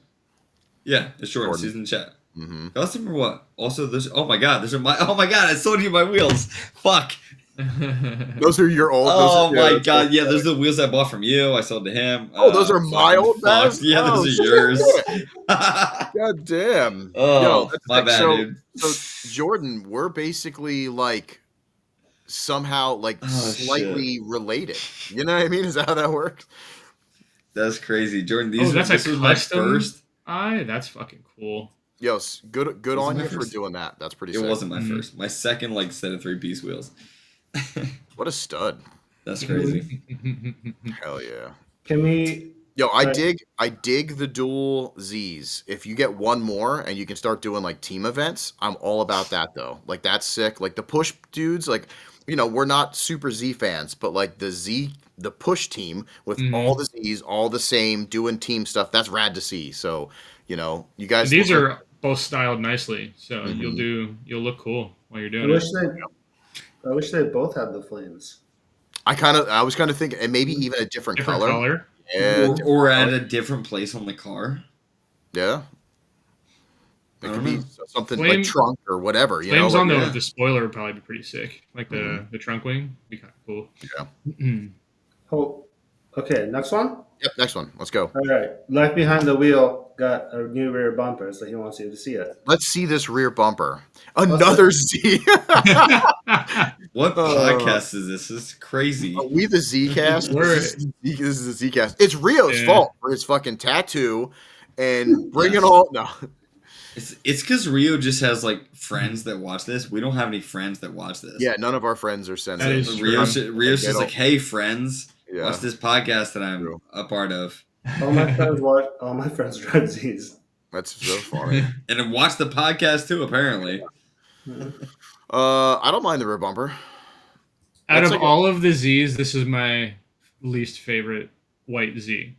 Yeah, it's Jordan's. Jordan. He's in the chat. Mm-hmm. Custom or what? Also, there's. Oh my god, those are my. Oh my god, I sold you my wheels. Fuck. Those are your old. Oh those are, my god, yeah, those are the wheels I bought from you. I sold to him. Oh, those are my fucking old fuck. Baz? Yeah, Oh, those are yours. shit. God damn. Oh, that's my like- bad, so, dude. So Jordan, we're basically like somehow like slightly related. You know what I mean? Is that how that works? That's crazy, Jordan. Oh, These that's this a was my custom first. eye? That's fucking cool. Yo, good Was on it my you for first? doing that. That's pretty It sick. wasn't my Mhm. first. My second, like, set of 3-piece wheels. What a stud. That's crazy. Hell yeah. Can we? Yo, I Right. dig the dual Z's. If you get one more and you can start doing like team events, I'm all about that though. Like that's sick. Like the push dudes, like we're not super Z fans, but like the push team with all the Z's, all the same, doing team stuff, that's rad to see. So, you guys These look are both styled nicely, so you'll look cool while you're I doing wish it. I wish they both had the flames. I was kind of thinking, and maybe even a different color. Yeah, Or at a different place on the car. yeah. It could be something Flame- like trunk or whatever. You know, Flames on like, the spoiler would probably be pretty sick. Like the Mhm. the trunk wing would be kind of cool. Yeah. Oh, okay. Next one. Yep. Next one. Let's go. All right. Life behind the wheel got a new rear bumper, so he wants you to see it. Let's see this rear bumper. Another Z. What podcast is this? This is crazy. Are we the Zcast? We're- This is the Zcast. It's Rio's Yeah. fault for his fucking tattoo and bringing all. No. It's because Rio just has like friends that watch this. We don't have any friends that watch this. Yeah, none of our friends are sensitive. That is Rio's true. just like, hey friends, Yeah. watch this podcast that I'm a part of, All my friends watch. All my friends drive Z's. That's so funny. and then watch the podcast too. Apparently, I don't mind the rear bumper. Out That's of like all of the Z's, this is my least favorite white Z.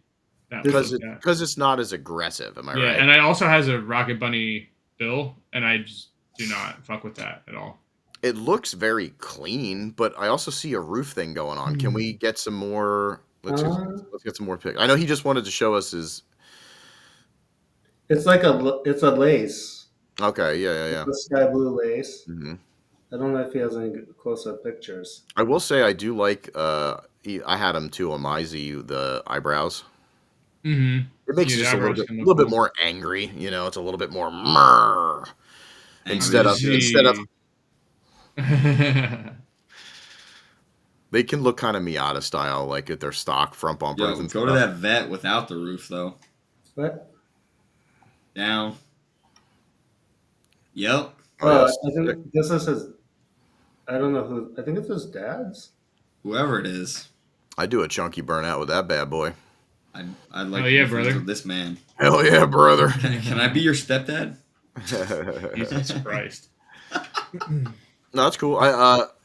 That because was that. it's not as aggressive. Am I Yeah, right? and it also has a Rocket Bunny bill, and I just do not fuck with that at all. It looks very clean, but I also see a roof thing going on. Can we get some more? Let's get some more pics. I know he just wanted to show us his. It's like it's a lace. Okay, yeah. The sky blue lace. Hmm. I don't know if he has any close-up pictures. I will say I do like. I had him too on my Z. The eyebrows. Mm-hmm. It makes Yeah, it just the a eyebrows can little look bit more angry. You know, it's a little bit more murr. Instead of they can look kind of Miata style, like at their stock front bumpers. yo, And go to that vet without the roof though. What? Down. Yep. Oh, I think this is his. I don't know who. I think it's his dad's. Whoever it is, I do a chunky burnout with that bad boy. I'd like Oh, to yeah, be friends brother. with this man. Hell yeah, brother. Can I be your stepdad? Jesus Christ. No, that's cool.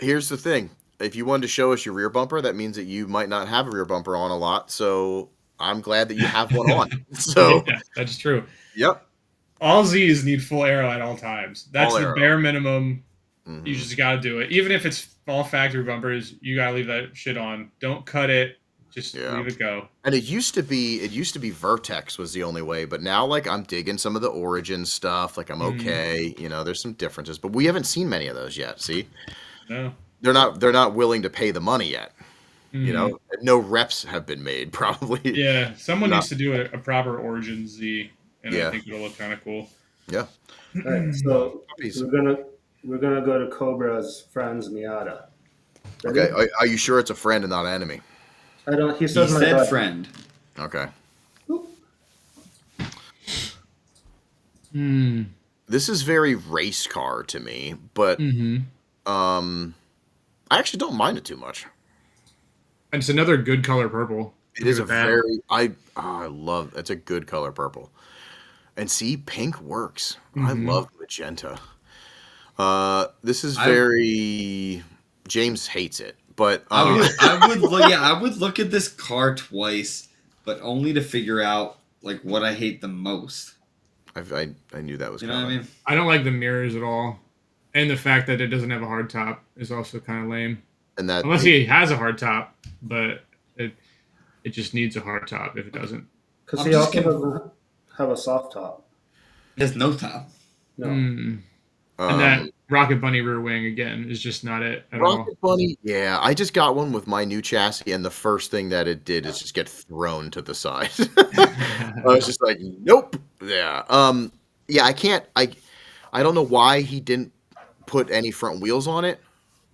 Here's the thing. If you wanted to show us your rear bumper, that means that you might not have a rear bumper on a lot. So I'm glad that you have one on. So Yeah, that's true. Yep. All Z's need full aero at all times. That's All the aero. bare minimum. Mhm. You just got to do it. Even if it's all factory bumpers, you got to leave that shit on. Don't cut it. Just leave it go. And it used to be Vertex was the only way, but now like I'm digging some of the Origin stuff. Like I'm okay. You know, there's some differences, but we haven't seen many of those yet. See, No. they're not willing to pay the money yet. You know, no reps have been made probably. Yeah, someone Not- needs to do a proper Origin Z, and Yeah. I think it'll look kind of cool. Yeah. All right, so Puppies. we're gonna go to Cobra's friend's Miata. Ready? Okay. Are you sure it's a friend and not an enemy? I don't. He He says my said buddy. friend. Okay. Hmm. This is very race car to me, but I actually don't mind it too much. And it's another good color purple. It is a Look at that. very I love it's a good color purple. And see, pink works. I love magenta. This is very James hates it, but I would look at this car twice, but only to figure out like what I hate the most. I knew that was You know what I mean? I don't like the mirrors at all, and the fact that it doesn't have a hard top is also kind of lame. And that Unless he has a hard top, but it just needs a hard top if it doesn't. Because I'm he just also gonna- doesn't have a soft top. It has no top. No. And that Rocket Bunny rear wing again is just not it at all. Rocket Bunny, yeah. I just got one with my new chassis, and the first thing that it did is just get thrown to the side. I was just like, nope. Yeah. Yeah. I can't. I don't know why he didn't put any front wheels on it,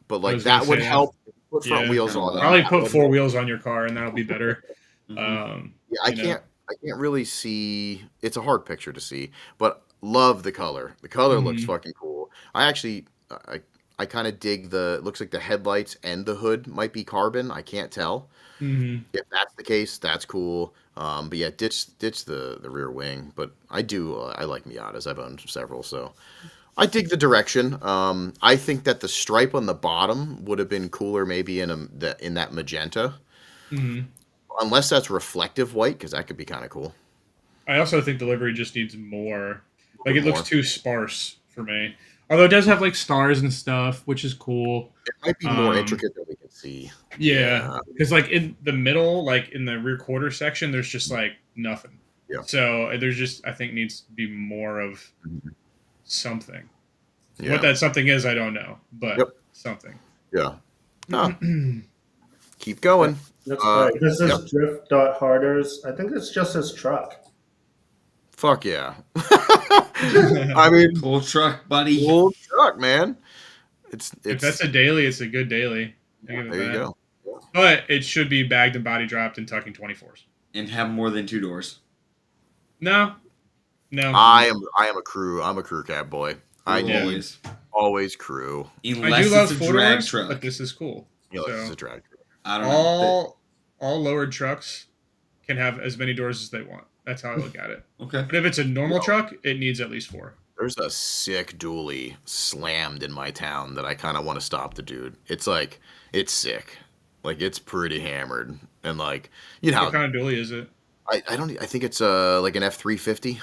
but I like was gonna that would say that. help. Put front Yeah. wheels on it. Probably That put would- 4 wheels on your car, and that'll be better. Yeah, I you know. can't really see. It's a hard picture to see, but love the color. The color looks fucking cool. I actually, I kind of dig the. It looks like the headlights and the hood might be carbon. I can't tell. If that's the case, that's cool. But yeah, ditch the rear wing. But I do. I like Miatas. I've owned several, so I dig the direction. I think that the stripe on the bottom would have been cooler, maybe in that magenta. Unless that's reflective white, because that could be kind of cool. I also think delivery just needs more. Like it looks More. too sparse for me. Although it does have like stars and stuff, which is cool. It might be more intricate than we can see. Yeah, because like in the middle, like in the rear quarter section, there's just like nothing. Yeah. So there's just I think needs to be more of something. Yeah. What that something is, I don't know, but something. Yeah. Oh. Keep going. Looks great. This Yep. is Drift.Harders. I think it's just his truck. Fuck yeah. I mean, Cool truck, buddy. cool truck, man. It's If that's a daily, it's a good daily. there you go. But it should be bagged and body dropped and tucking 24s. And have more than 2 doors. No. I am a crew. I'm a crew cab boy. I always crew. Unless I do love it's a 4 drag doors, truck. but this is cool. Yeah, So, it's a drag truck. I don't know. all lowered trucks can have as many doors as they want. That's how I look at it. Okay. But if it's a normal truck, it needs at least 4. There's a sick dually slammed in my town that I kind of want to stop the dude. It's like, it's sick. Like, it's pretty hammered. And like, you know. What kind of dually is it? I think it's like an F350.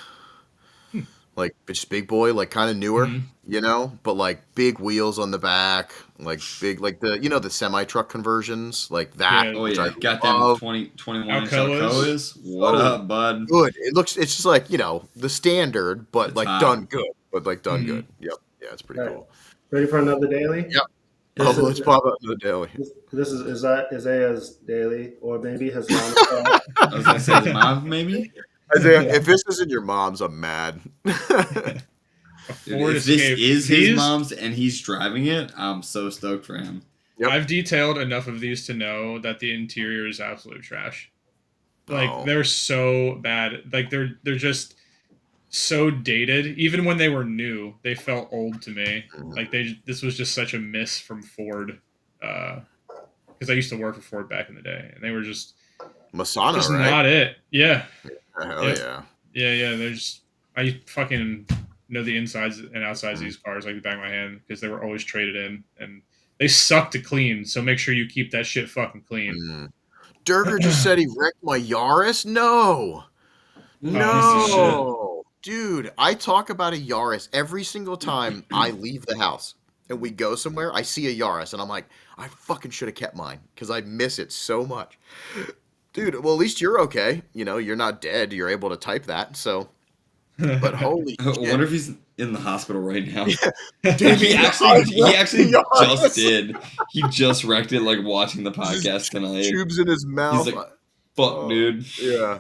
Like, it's big boy, like kind of newer, you know, but like big wheels on the back, like big, like the semi truck conversions, like that. Yeah. Oh yeah, got them 21 inch Alcoas. What up, bud? Good. It's just like, you know, the standard, but like done good. Good. Yep. Yeah, it's pretty cool. Ready for another daily? Yep. Let's pop up to the daily. This is that Isaiah's daily, or maybe his mom's. I was gonna say his mom, maybe. Isaiah, if this isn't your mom's, I'm mad. Dude, if this is his mom's and he's driving it, I'm so stoked for him. Yep. I've detailed enough of these to know that the interior is absolute trash. Like they're so bad. Like they're just so dated. Even when they were new, they felt old to me. Like this was just such a miss from Ford. Because I used to work for Ford back in the day, and they were just Masano, just right? not it. Yeah. Hell yeah. Yeah. There's I fucking know the insides and outsides of these cars like the back of my hand because they were always traded in and they suck to clean. So make sure you keep that shit fucking clean. Durger just said he wrecked my Yaris. No, dude. I talk about a Yaris every single time I leave the house and we go somewhere. I see a Yaris and I'm like, I fucking should have kept mine because I miss it so much. Dude, well, at least you're okay. You know, you're not dead. You're able to type that. So, but holy shit. I wonder if he's in the hospital right now. Yeah. Dude, he actually just did. He just wrecked it, like watching the podcast tonight. Tubes in his mouth. He's like, fuck, dude. Yeah.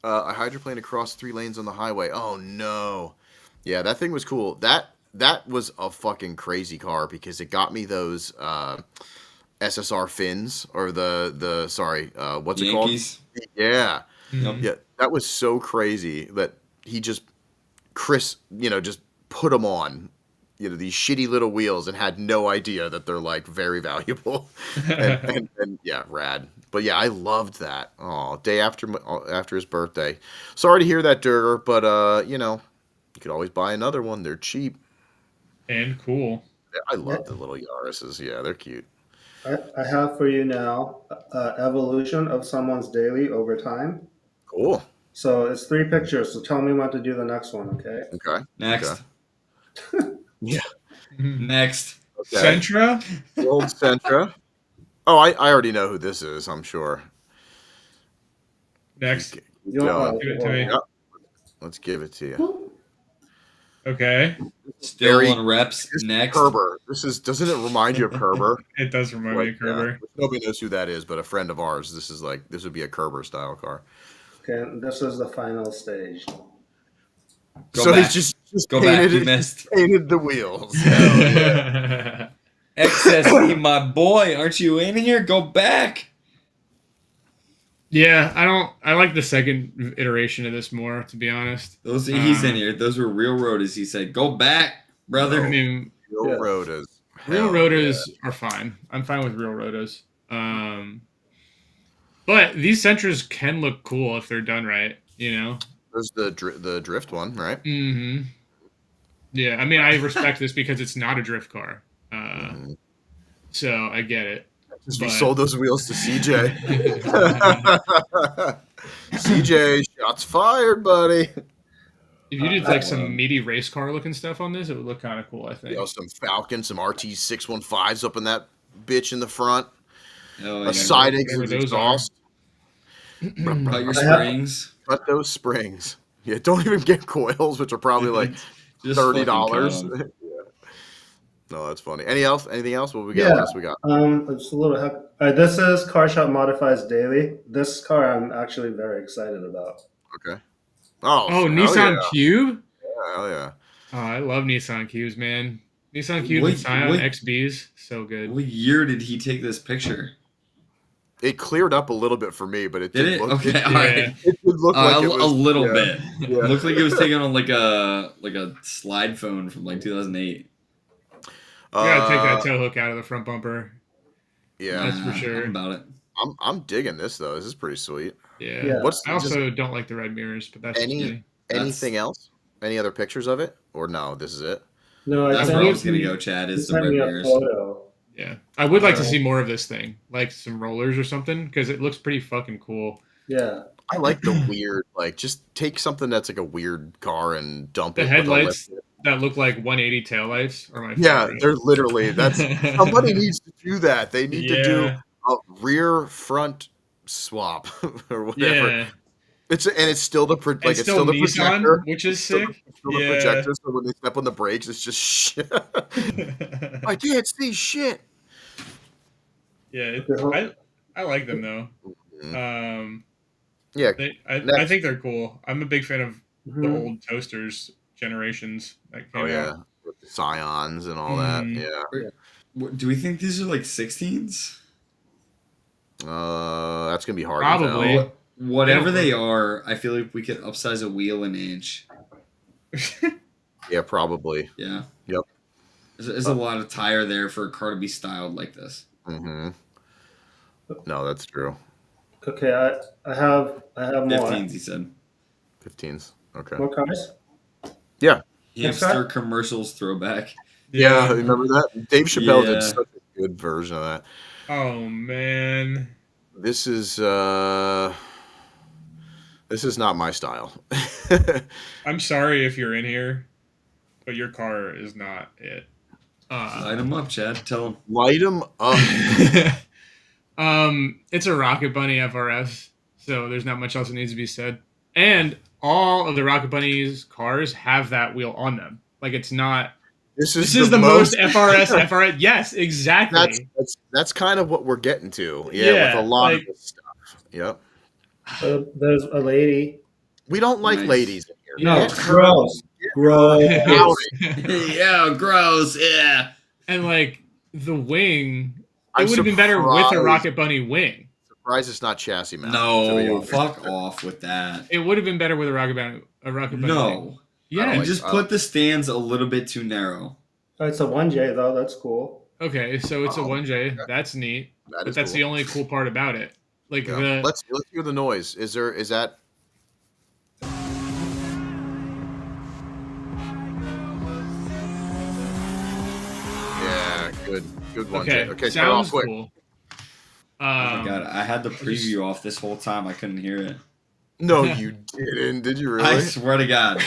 I hydroplaned across 3 lanes on the highway. Oh, no. Yeah, that thing was cool. That was a fucking crazy car because it got me those SSR fins or what's Yankees? It called? Yeah. Yep. Yeah, that was so crazy that he just just put them on, these shitty little wheels and had no idea that they're like very valuable and yeah, rad. But yeah, I loved that. Oh, day after his birthday. Sorry to hear that, Durger, but you could always buy another one. They're cheap and cool. Yeah, I love the little Yaris's. Yeah, they're cute. I have for you now evolution of someone's daily over time. Cool. So it's 3 pictures. So tell me when to do the next one, okay? Okay. Next. Okay. Yeah. Next. Okay. Sentra? The old Sentra. Oh, I already know who this is, I'm sure. Next. Give it to me. Yep. Let's give it to you. Okay. Still on reps. Next. Kerber. Doesn't it remind you of Kerber? It does remind me of Kerber. Yeah. Nobody knows who that is, but a friend of ours. This would be a Kerber style car. Okay, this is the final stage. He's just Go painted, back. You missed. Painted the wheels. Hell yeah. XSP, my boy, aren't you in here? Go back. Yeah, I like the second iteration of this more, to be honest. He's in here. Those were real roadies. He said, "Go back, brother." I mean, real rotas. Real rotas are fine. I'm fine with real rotas. But these Sentras can look cool if they're done right. There's the drift one, right? Mm-hmm. Yeah, I mean, I respect this because it's not a drift car. So I get it. We sold those wheels to CJ. CJ, shots fired, buddy. If you did like some meaty race car looking stuff on this, it would look kind of cool, I think. Some Falcon, some RT615s up in that bitch in the front. Oh, a side exit exhaust. Cut your springs. Cut those springs. Yeah, don't even get coils, which are probably like Just $30. fucking come. No, that's funny. Anything else? What we got? What else we got? It's a little heck. This is Car Shop Modifies Daily. This car I'm actually very excited about. Okay. Oh, Oh, hell yeah. Nissan Cube. Yeah, hell yeah. Oh, I love Nissan Cubes, man. Nissan Cubes What- and Scion what- XBs, so good. What year did he take this picture? It cleared up a little bit for me, but it Did did it? look. Okay, It, all right. Yeah. it did look like it was a little yeah, bit. Yeah. Looked like it was taken on like a slide phone from like 2008. You gotta take that Uh, tail hook out of the front bumper. yeah, That's for Nah, sure. I'm about it. I'm digging this though. This is pretty sweet. Yeah. Yeah. What's I also don't like the red mirrors, but that's just me. anything else? Any other pictures of it? Or no? This is it. No, I That's sent where I you- was gonna go, Chad. you Is the sent red me a mirrors. photo. Yeah. I would like to Alright. see more of this thing, like some rollers or something, because it looks pretty fucking cool. Yeah. I like the weird, like, just take something that's like a weird car and dump The it. with a headlights lift. that look like 180 taillights are my Yeah, favorite. they're literally that's somebody needs to do that. They need to do Yeah. a rear front swap or whatever. Yeah. It's still the And it's still the Nissan, projector, which is It's still sick. the Yeah. projector. So when they step on the brakes, it's just shit. I can't see shit. Yeah, I like them though. Yeah, I next. think they're cool. I'm a big fan of the Mhm. old toasters generations that came Oh yeah, out. with the Scions and all Mhm. that. Do we think these are like 16s? Yeah, that's gonna be hard. Probably. To tell. Whatever they are, I feel like we could upsize a wheel an inch. Yeah, probably. Yeah. Yep. There's a lot of tire there for a car to be styled like this. Mm-hmm. No, that's true. Okay, I have more. 15s, he said. 15s. Okay. More cars. Yeah. Hamster commercials throwback. Yeah, remember that? Dave Chappelle Yeah. did such a good version of that. Oh man. This is not my style. I'm sorry if you're in here, but your car is not it. Light them up, Chad. Tell them. Light them up. It's a Rocket Bunny FRS, so there's not much else that needs to be said. And all of the Rocket Bunny's cars have that wheel on them. Like it's not. This is the most FRS. Yes, exactly. That's kind of what we're getting to. Yeah, with a lot of this stuff. Yep. There's a lady. We don't like Nice. ladies in here. No, Get gross. out. Yeah, gross. Yeah. And like the wing, I'm it would have been better with a surprised. Rocket Bunny wing. Surprised it's not chassis mount. to be No, honest. fuck off with that. It would have been better with a Rocket Bunny. Wing. No. Yeah. You like- just put the stands a little bit too narrow. It's a 1J though. That's cool. Okay, so it's a 1J. That's neat. That But is that's cool. the only cool part about it. Like Yeah. the Let's hear the noise. Is that? Yeah, good one. okay, Okay, turn it off sounds quick. cool. Oh my god, I had the preview off this whole time. I couldn't hear it. No, you didn't. Did you really? I swear to God.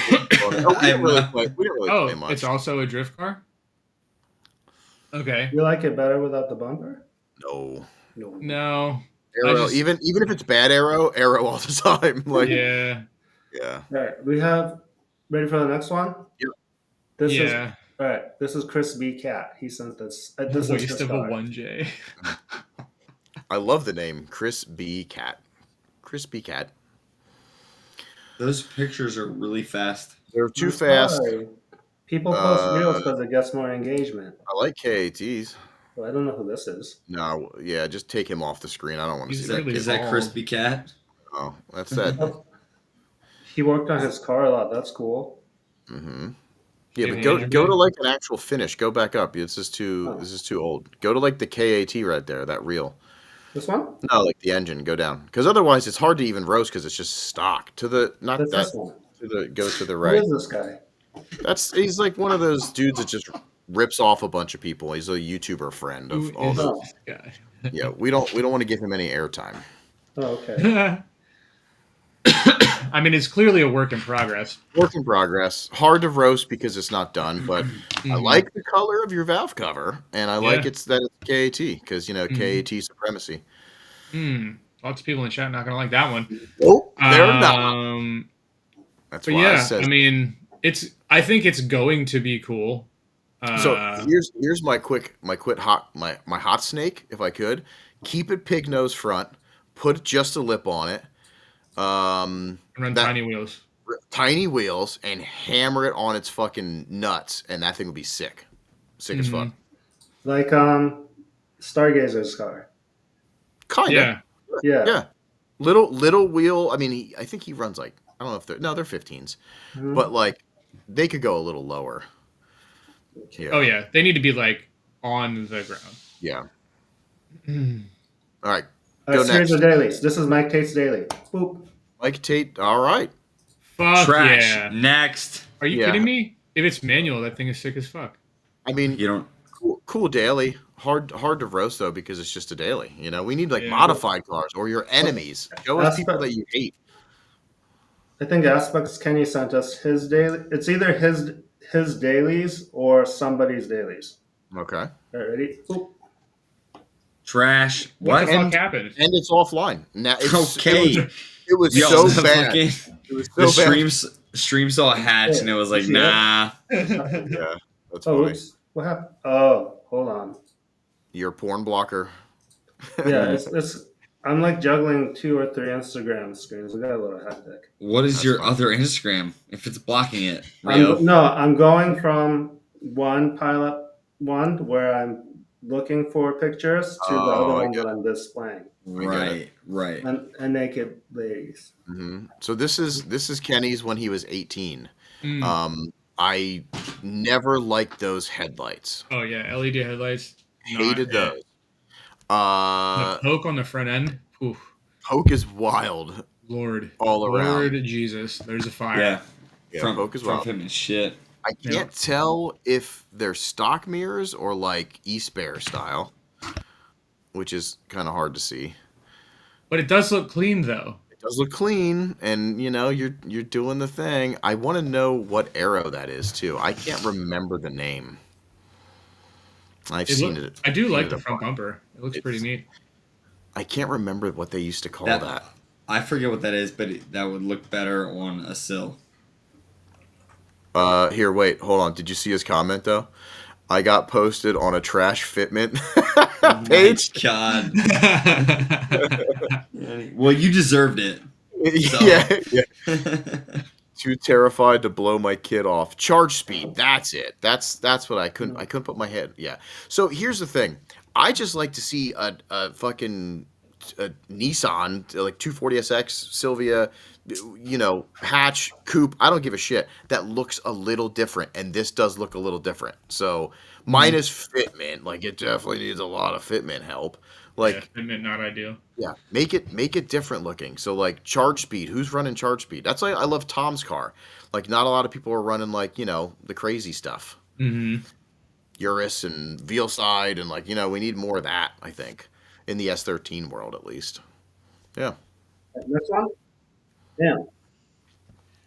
Oh, we didn't really play. We didn't really play Oh, much. it's also a drift car. Okay. You like it better without the bumper? No. No. Arrow, just- even if it's bad arrow all the time. Like Yeah. yeah. All right, we have ready for the next one. Yep. This is Yeah. all right. This is Chris B. Cat. He sent this. This is Waste his of a car. 1J. I love the name Chris B. Cat. Chris B. Cat. Those pictures are really fast. They're too I'm fast. sorry. People post reels Uh, because it gets more engagement. I like KATs. Well, I don't know who this is. No, yeah, just take him off the screen. I don't want to He's see that. really Kid. Is that bald. Crispy Cat? Oh, that's that. He worked on his car a lot. That's cool. Mm-hmm. Yeah, but Maybe go Andrew? to like an actual finish. Go back up. This is too Oh. this is too old. Go to like the KAT right there. That reel. This one? No, like the engine. Go down because otherwise it's hard to even roast because it's just stock. To the not That's that this one. to the go to the Who right. is this guy? He's like one of those dudes that just rips off a bunch of people. He's a YouTuber friend of Who all is the. this guy? Yeah, we don't want to give him any airtime. Oh, okay. I mean, it's clearly a work in progress. Work in progress. Hard to roast because it's not done, but I Mhm. like the color of your valve cover, and I like Yeah. it's KAT because KAT supremacy. Lots of people in chat not gonna like that one. Nope, they're not. Um, That's but why I yeah, said I mean, it's I think it's going to be cool. So here's my hot snake, if I could. Keep it pig nose front, put just a lip on it. Run That tiny wheels. tiny wheels and hammer it on its fucking nuts, and that thing would be sick. Sick as fuck. Like Stargazer's car. Kinda. Yeah. Yeah. Little wheel. I mean, I think he runs like, I don't know if they're 15s, but like they could go a little lower. Yeah. Oh yeah, they need to be like on the ground. Yeah. All right. Go Go series next. of dailies. This is Mike Tate's daily. Boop. Mike Tate. All right. Fuck Trash. yeah. Next. Are you Yeah. kidding me? If it's manual, that thing is sick as fuck. I mean, You don't. cool daily. Hard to roast though because it's just a daily. You know, we need like modified cars or your enemies. Show us people that you hate. I think Aspects Kenny sent us his daily. It's either his dailies or somebody's dailies. Okay. All right, ready? Boop. Trash. What the fuck And- happened? And it's offline. Now it's Okay. It was Yo, so the bad. fucking- It was The so bad. stream saw a hatch and it was like, nah. Yeah, that's Oh, funny. oops. What happened? Oh, hold on. Your porn blocker. Yeah, it's. I'm like juggling 2 or 3 Instagram screens. I got a little hectic. What is That's your fine. other Instagram if it's blocking it? Rio? I'm going from one pilot one where I'm looking for pictures to the other Oh, I one get that I'm displaying. Right. And naked ladies. So this is Kenny's when he was 18. Mm. I never liked those headlights. Oh yeah, LED headlights. Hated not it. those. The poke on the front end. Oof. Poke is wild. Lord. All around. Lord Jesus. There's a fire. Yeah. Yeah, From poke is wild. him and shit. I can't tell if they're stock mirrors or like East Bear style, which is kind of hard to see. But it does look clean though. It does look clean, and you know you're doing the thing. I want to know what arrow that is too. I can't remember the name. I've seen it. I do seen like it the a front bunch. bumper. It looks pretty neat. I can't remember what they used to call that. I forget what that is, but that would look better on a sill. Here, wait, hold on. Did you see his comment though? I got posted on a trash fitment page. God. Well, you deserved it. So. Yeah. Too terrified to blow my kid off. Charge speed. That's it. That's what I couldn't put my head. Yeah. So here's the thing. I just like to see a fucking Nissan like 240SX Sylvia, you know, hatch coupe. I don't give a shit. That looks a little different, and this does look a little different. So minus fitment, like it definitely needs a lot of fitment help. Like fitment not ideal. Yeah, make it different looking. So like charge speed, who's running charge speed? That's why I love Tom's car. Like not a lot of people are running like, you know, the crazy stuff. Mm-hmm. Urus and Veilside and like, you know, we need more of that, I think. In the S13 world at least. Yeah. Next one? Yeah.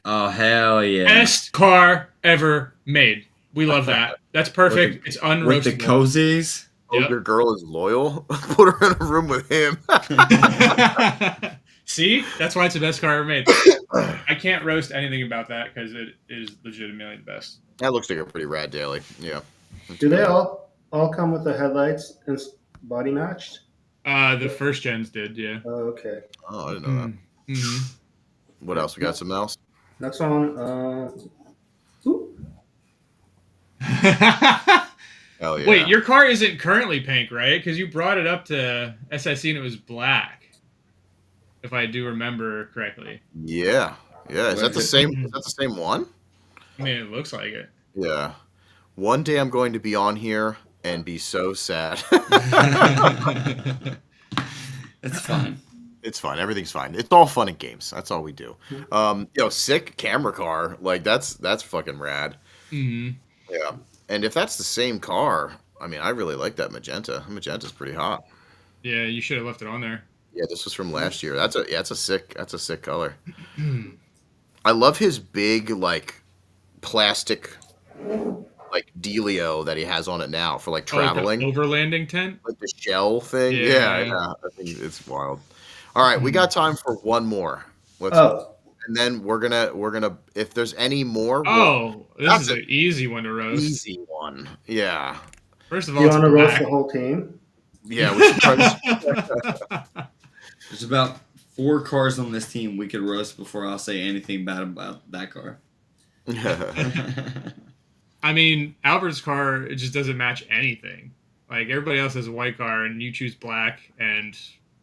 Oh hell yeah. Best car ever made. We love that. That's perfect. It's unroastable. With the cozies. Oh, your girl is loyal? Put her in a room with him. See? That's why it's the best car ever made. I can't roast anything about that because it is legitimately the best. That looks like a pretty rad daily. Yeah. Do they all come with the headlights and body matched? The first gens did, yeah. Oh, okay. Oh, I didn't know that. Mm-hmm. What else? We got something else? Next one. Hell yeah. Wait, your car isn't currently pink, right? Because you brought it up to SIC and it was black, if I do remember correctly. Yeah. Yeah. Is that the same one? I mean, it looks like it. Yeah. One day I'm going to be on here and be so sad. It's fine. It's fine. Everything's fine. It's all fun and games. That's all we do. Sick camera car. Like that's fucking rad. Mm-hmm. Yeah. And if that's the same car, I mean, I really like that magenta. Magenta's pretty hot. Yeah, you should have left it on there. Yeah, this was from last year. That's a sick color. I love his big like plastic like dealio that he has on it now for like traveling. The overlanding tent? Like the shell thing. Yeah. I think it's wild. All right, we got time for one more. and then we're gonna if there's any more, Oh, this that's is an an easy one to roast. easy one. Yeah. First of Do all, you it's want to roast black. the whole team? Yeah, we should try. There's about 4 cars on this team we could roast before I'll say anything bad about that car. I mean, Albert's car, it just doesn't match anything. Like, everybody else has a white car, and you choose black, and...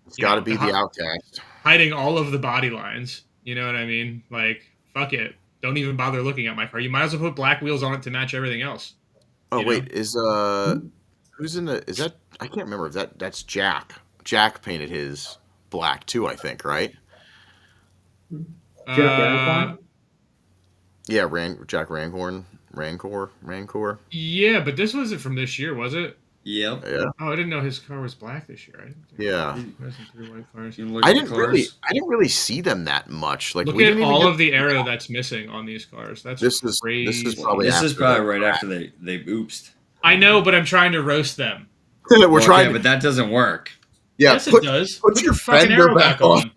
It's got to be the outcast. Hiding all of the body lines. You know what I mean? Like, fuck it. Don't even bother looking at my car. You might as well put black wheels on it to match everything else. Oh, wait, is, who's in the... Is that... I can't remember if that's Jack. Jack painted his black, too, I think, right? Jack Rancorn? Yeah, Jack Rancor. Yeah, but this wasn't from this year, was it? Yep. Yeah. Oh, I didn't know his car was black this year. Yeah. I didn't really see them that much. Like, look we at didn't even all get of the aero that's missing on these cars. That's crazy. This is probably right after they oopsed. I know, but I'm trying to roast them. We're trying, but that doesn't work. Yeah, yes, it does. Put your fucking fender arrow back on.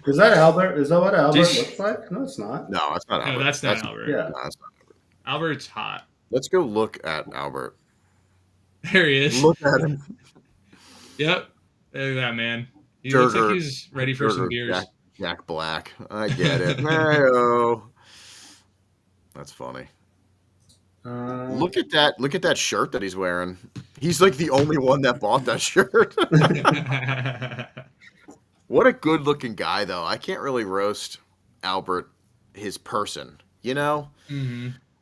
Is that Albert? Is that what Albert looks like? No, it's not. No, that's not Albert. No, that's not Albert. Yeah. No, that's not Albert. Albert's hot. Let's go look at Albert. There he is. Look at him. Yep. Look at that, man. He looks like he's ready for some beers. Jack Black. I get it. Hey-o. That's funny. Look at that! Look at that shirt that he's wearing. He's like the only one that bought that shirt. What a good-looking guy, though. I can't really roast Albert, his person. You know,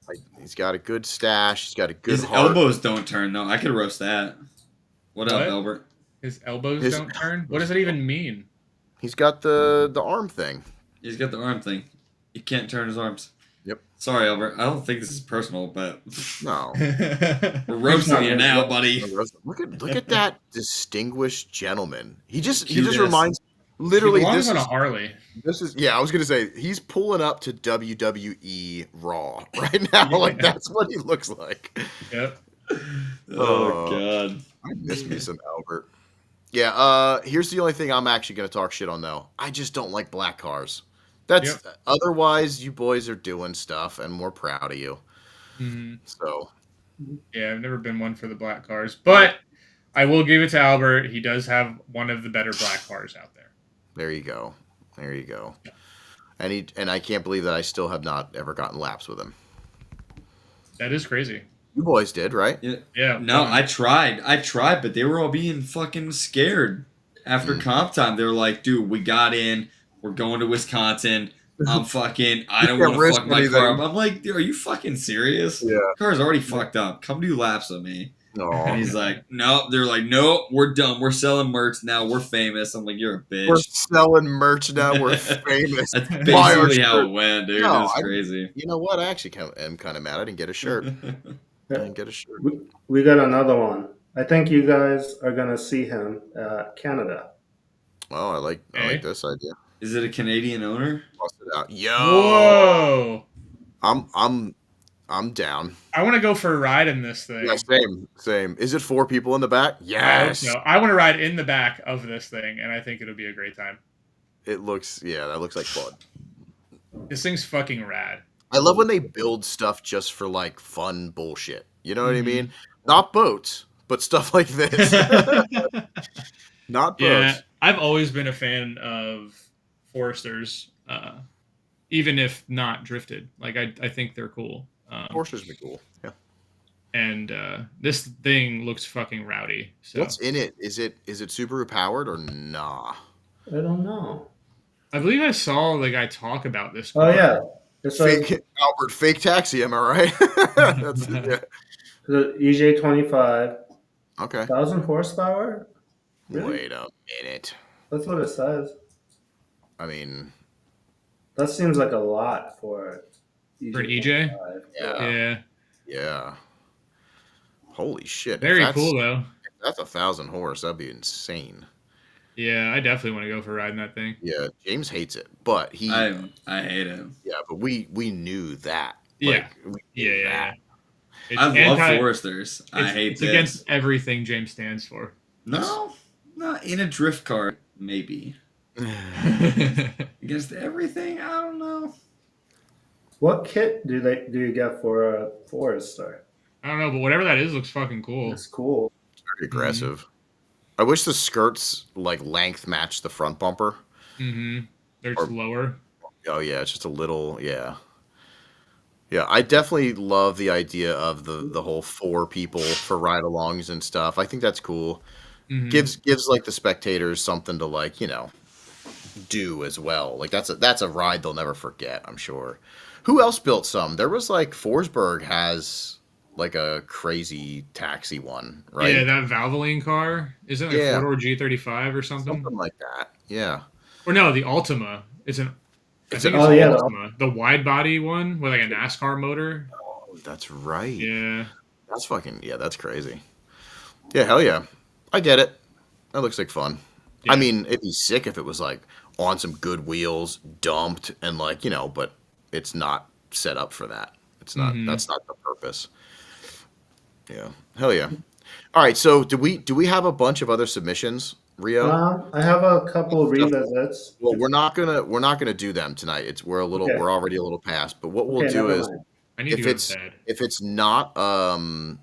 like, he's got a good stash. He's got a good. His heart. elbows don't turn though. I could roast that. What up, Albert? His elbows don't turn. What does that even mean? He's got the arm thing. He's got the arm thing. He can't turn his arms. Yep. Sorry, Albert. I don't think this is personal, but no, we're roasting you now, buddy. Look at that distinguished gentleman. He just reminds. Literally, he this on is a Harley. This is I was gonna say he's pulling up to WWE Raw right now. Like that's what he looks like. Yep. Oh God, I miss me some Albert. Yeah. Here's the only thing I'm actually gonna talk shit on though. I just don't like black cars. That's otherwise you boys are doing stuff, and we're proud of you. Mm-hmm. So. Yeah, I've never been one for the black cars, but I will give it to Albert. He does have one of the better black cars out there. There you go. There you go. And I can't believe that I still have not ever gotten laps with him. That is crazy. You boys did, right? Yeah. No, I tried, but they were all being fucking scared. After comp time, they were like, dude, we got in. We're going to Wisconsin. I don't want to fuck my car up. I'm like, dude, are you fucking serious? Yeah. Car's already fucked up. Come do laps with me. Oh, and he's like, no. They're like, no, we're done. We're selling merch now. We're famous. I'm like, you're a bitch. We're selling merch now. We're famous. That's basically how it went, dude. No, it's crazy. You know what? I actually am kind of mad. I didn't get a shirt. We got another one. I think you guys are gonna see him at Canada. Oh, I like this idea. Is it a Canadian owner? Bust it out. Yo. Whoa. I'm down. I want to go for a ride in this thing. Yeah, same. Is it 4 people in the back? Yes. I want to ride in the back of this thing, and I think it'll be a great time. That looks like fun. This thing's fucking rad. I love when they build stuff just for like fun bullshit. You know what I mean? Not boats, but stuff like this. Not boats. Yeah, I've always been a fan of Foresters, even if not drifted. Like I think they're cool. Foresters be cool. Yeah. And this thing looks fucking rowdy. So. What's in it? Is it Subaru powered or nah? I don't know. I believe I saw the guy talk about this car. Oh yeah, it's fake Albert, fake taxi. Am I right? That's the EJ25. Okay. 1,000 horsepower. Really? Wait a minute. That's what it says. I mean, that seems like a lot for an EJ. Yeah. Holy shit! Very cool though. If that's 1,000 horse, that'd be insane. Yeah, I definitely want to go for riding that thing. Yeah, James hates it, but I hate it. Yeah, but we knew that. Yeah. I love Foresters. I hate it's this. Against everything James stands for. No, not in a drift car, maybe. Against everything? I don't know. What kit do you get for a Forester? I don't know, but whatever that is looks fucking cool. It's cool. It's very aggressive. I wish the skirts like length matched the front bumper. They're just lower. Oh yeah, it's just a little yeah. Yeah, I definitely love the idea of the whole 4 people for ride-alongs and stuff. I think that's cool. Gives like the spectators something to like, do as well. Like that's a ride they'll never forget, I'm sure. Who else built some? There was like Forsberg has like a crazy taxi one, right? Yeah, that Valvoline car. Isn't it a 4-door G35 or something? Something like that. Yeah. Or no, the Altima. I think it's the Altima. The wide body one with like a NASCAR motor. Oh, that's right. Yeah. That's crazy. Yeah, hell yeah. I get it. That looks like fun. Yeah. I mean, it'd be sick if it was like on some good wheels, dumped, and like, but it's not set up for that. It's not, that's not the purpose. Yeah. Hell yeah. All right. So do we have a bunch of other submissions, Rio? I have a couple revisits. Well, we're not gonna do them tonight. We're already a little past. But what we'll do is if it's not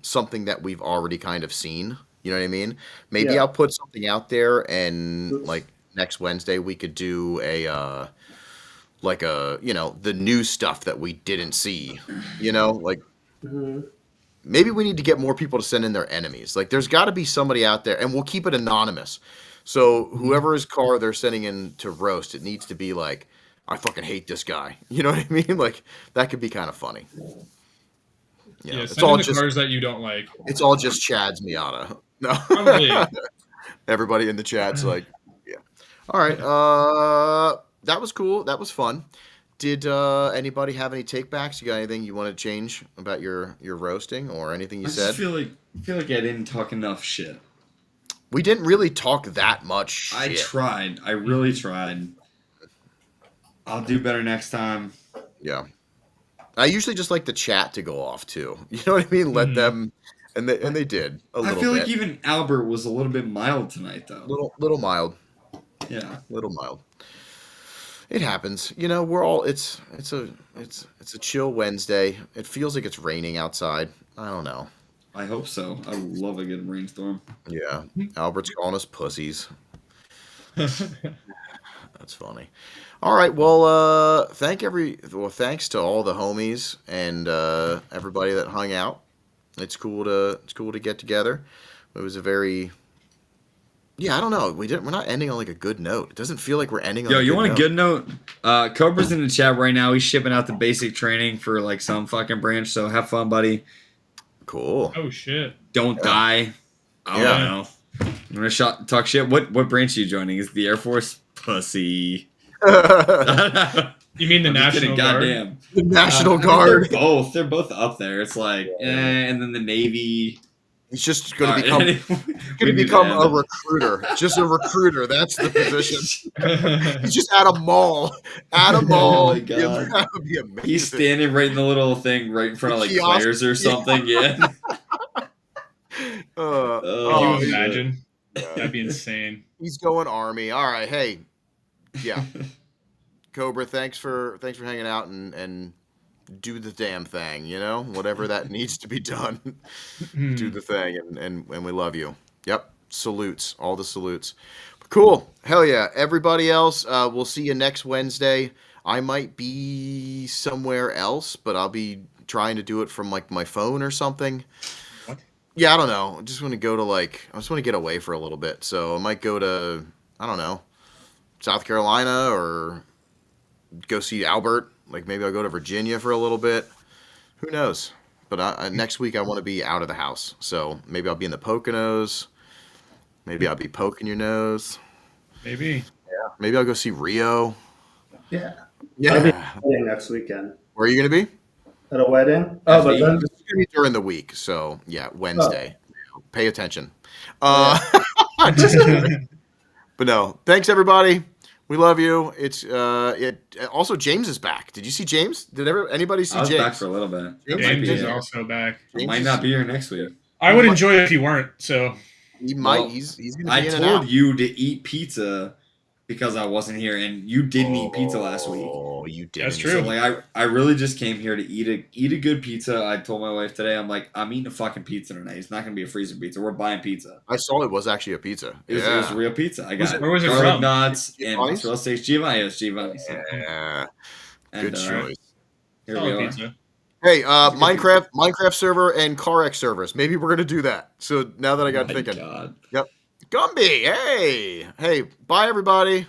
something that we've already kind of seen, you know what I mean? Maybe I'll put something out there, and like next Wednesday we could do a the new stuff that we didn't see. Like maybe we need to get more people to send in their enemies. Like there's got to be somebody out there, and we'll keep it anonymous. So whoever's car they're sending in to roast, it needs to be like, I fucking hate this guy. You know what I mean? Like that could be kind of funny. Yeah, it's all just cars that you don't like. It's all just Chad's Miata. No, everybody in the chat's like, yeah. All right, that was cool. That was fun. Did anybody have any takebacks? You got anything you want to change about your roasting or anything you said? I feel like I didn't talk enough shit. We didn't really talk that much shit. I tried. I really tried. I'll do better next time. Yeah. I usually just like the chat to go off too. You know what I mean? Let them, and they did a little bit. I feel like even Albert was a little bit mild tonight, though. Little mild. Yeah. Little mild. It happens. We're all. It's a chill Wednesday. It feels like it's raining outside. I don't know. I hope so. I love a good rainstorm. Yeah. Albert's calling us pussies. That's funny. All right. Well, thanks to all the homies and everybody that hung out. It's cool to get together. It was a very I don't know. We're not ending on like a good note. It doesn't feel like we're ending on a good note? Cobra's in the chat right now. He's shipping out the basic training for like some fucking branch, so have fun, buddy. Cool. Oh shit. Don't die. I don't know. I'm gonna talk shit. What branch are you joining? Is it the Air Force? Pussy. You mean the National Guard? Goddamn. The National Guard. They're both up there. It's like, and then the Navy. He's just going to become a recruiter. Just a recruiter. That's the position. He's just at a mall. Oh my god. That would be amazing. He's standing right in the little thing right in front of like Claire's or something. Yeah. Can you imagine? That'd be insane. He's going Army. All right. Hey. Yeah. Cobra, thanks for hanging out and do the damn thing, whatever that needs to be done. Do the thing, and we love you. Yep. Salutes. All the salutes. Cool. Hell yeah. Everybody else, we'll see you next Wednesday. I might be somewhere else, but I'll be trying to do it from like my phone or something. What? Yeah, I don't know. I just want to go to I just want to get away for a little bit. So I might go to, I don't know, South Carolina or go see Albert. Like maybe I'll go to Virginia for a little bit. Who knows? But next week I want to be out of the house. So maybe I'll be in the Poconos. Maybe I'll be poking your nose. Maybe. Yeah. Maybe I'll go see Rio. Yeah. Yeah. I'll be at a wedding next weekend. Where are you going to be? At a wedding? Oh, but then... This is going to be during the week. So yeah, Wednesday. Oh. Pay attention. Just kidding. But no. Thanks everybody. We love you. It's also James is back. Did you see James? Did anybody see James? Back for a little bit. James is also back. He might not be here next week. I would enjoy it if he weren't. So he might. He's gonna be I told you to eat pizza because I wasn't here, and you didn't eat pizza last week. Oh, you did. That's So true. like I really just came here to eat a good pizza. I told my wife today, I'm like, I'm eating a fucking pizza tonight. It's not gonna be a freezer pizza. We're buying pizza. I saw it was actually a pizza. It was real pizza. I got Where was it garlic from? nuts and Giovanni's? mozzarella sticks. Giovanni's. Yeah. And, Good choice. Here Solid we are. pizza. Hey, Minecraft server and CarX servers. Maybe we're gonna do that. So now that I got My thinking. God. Yep. Gumby, hey, bye everybody.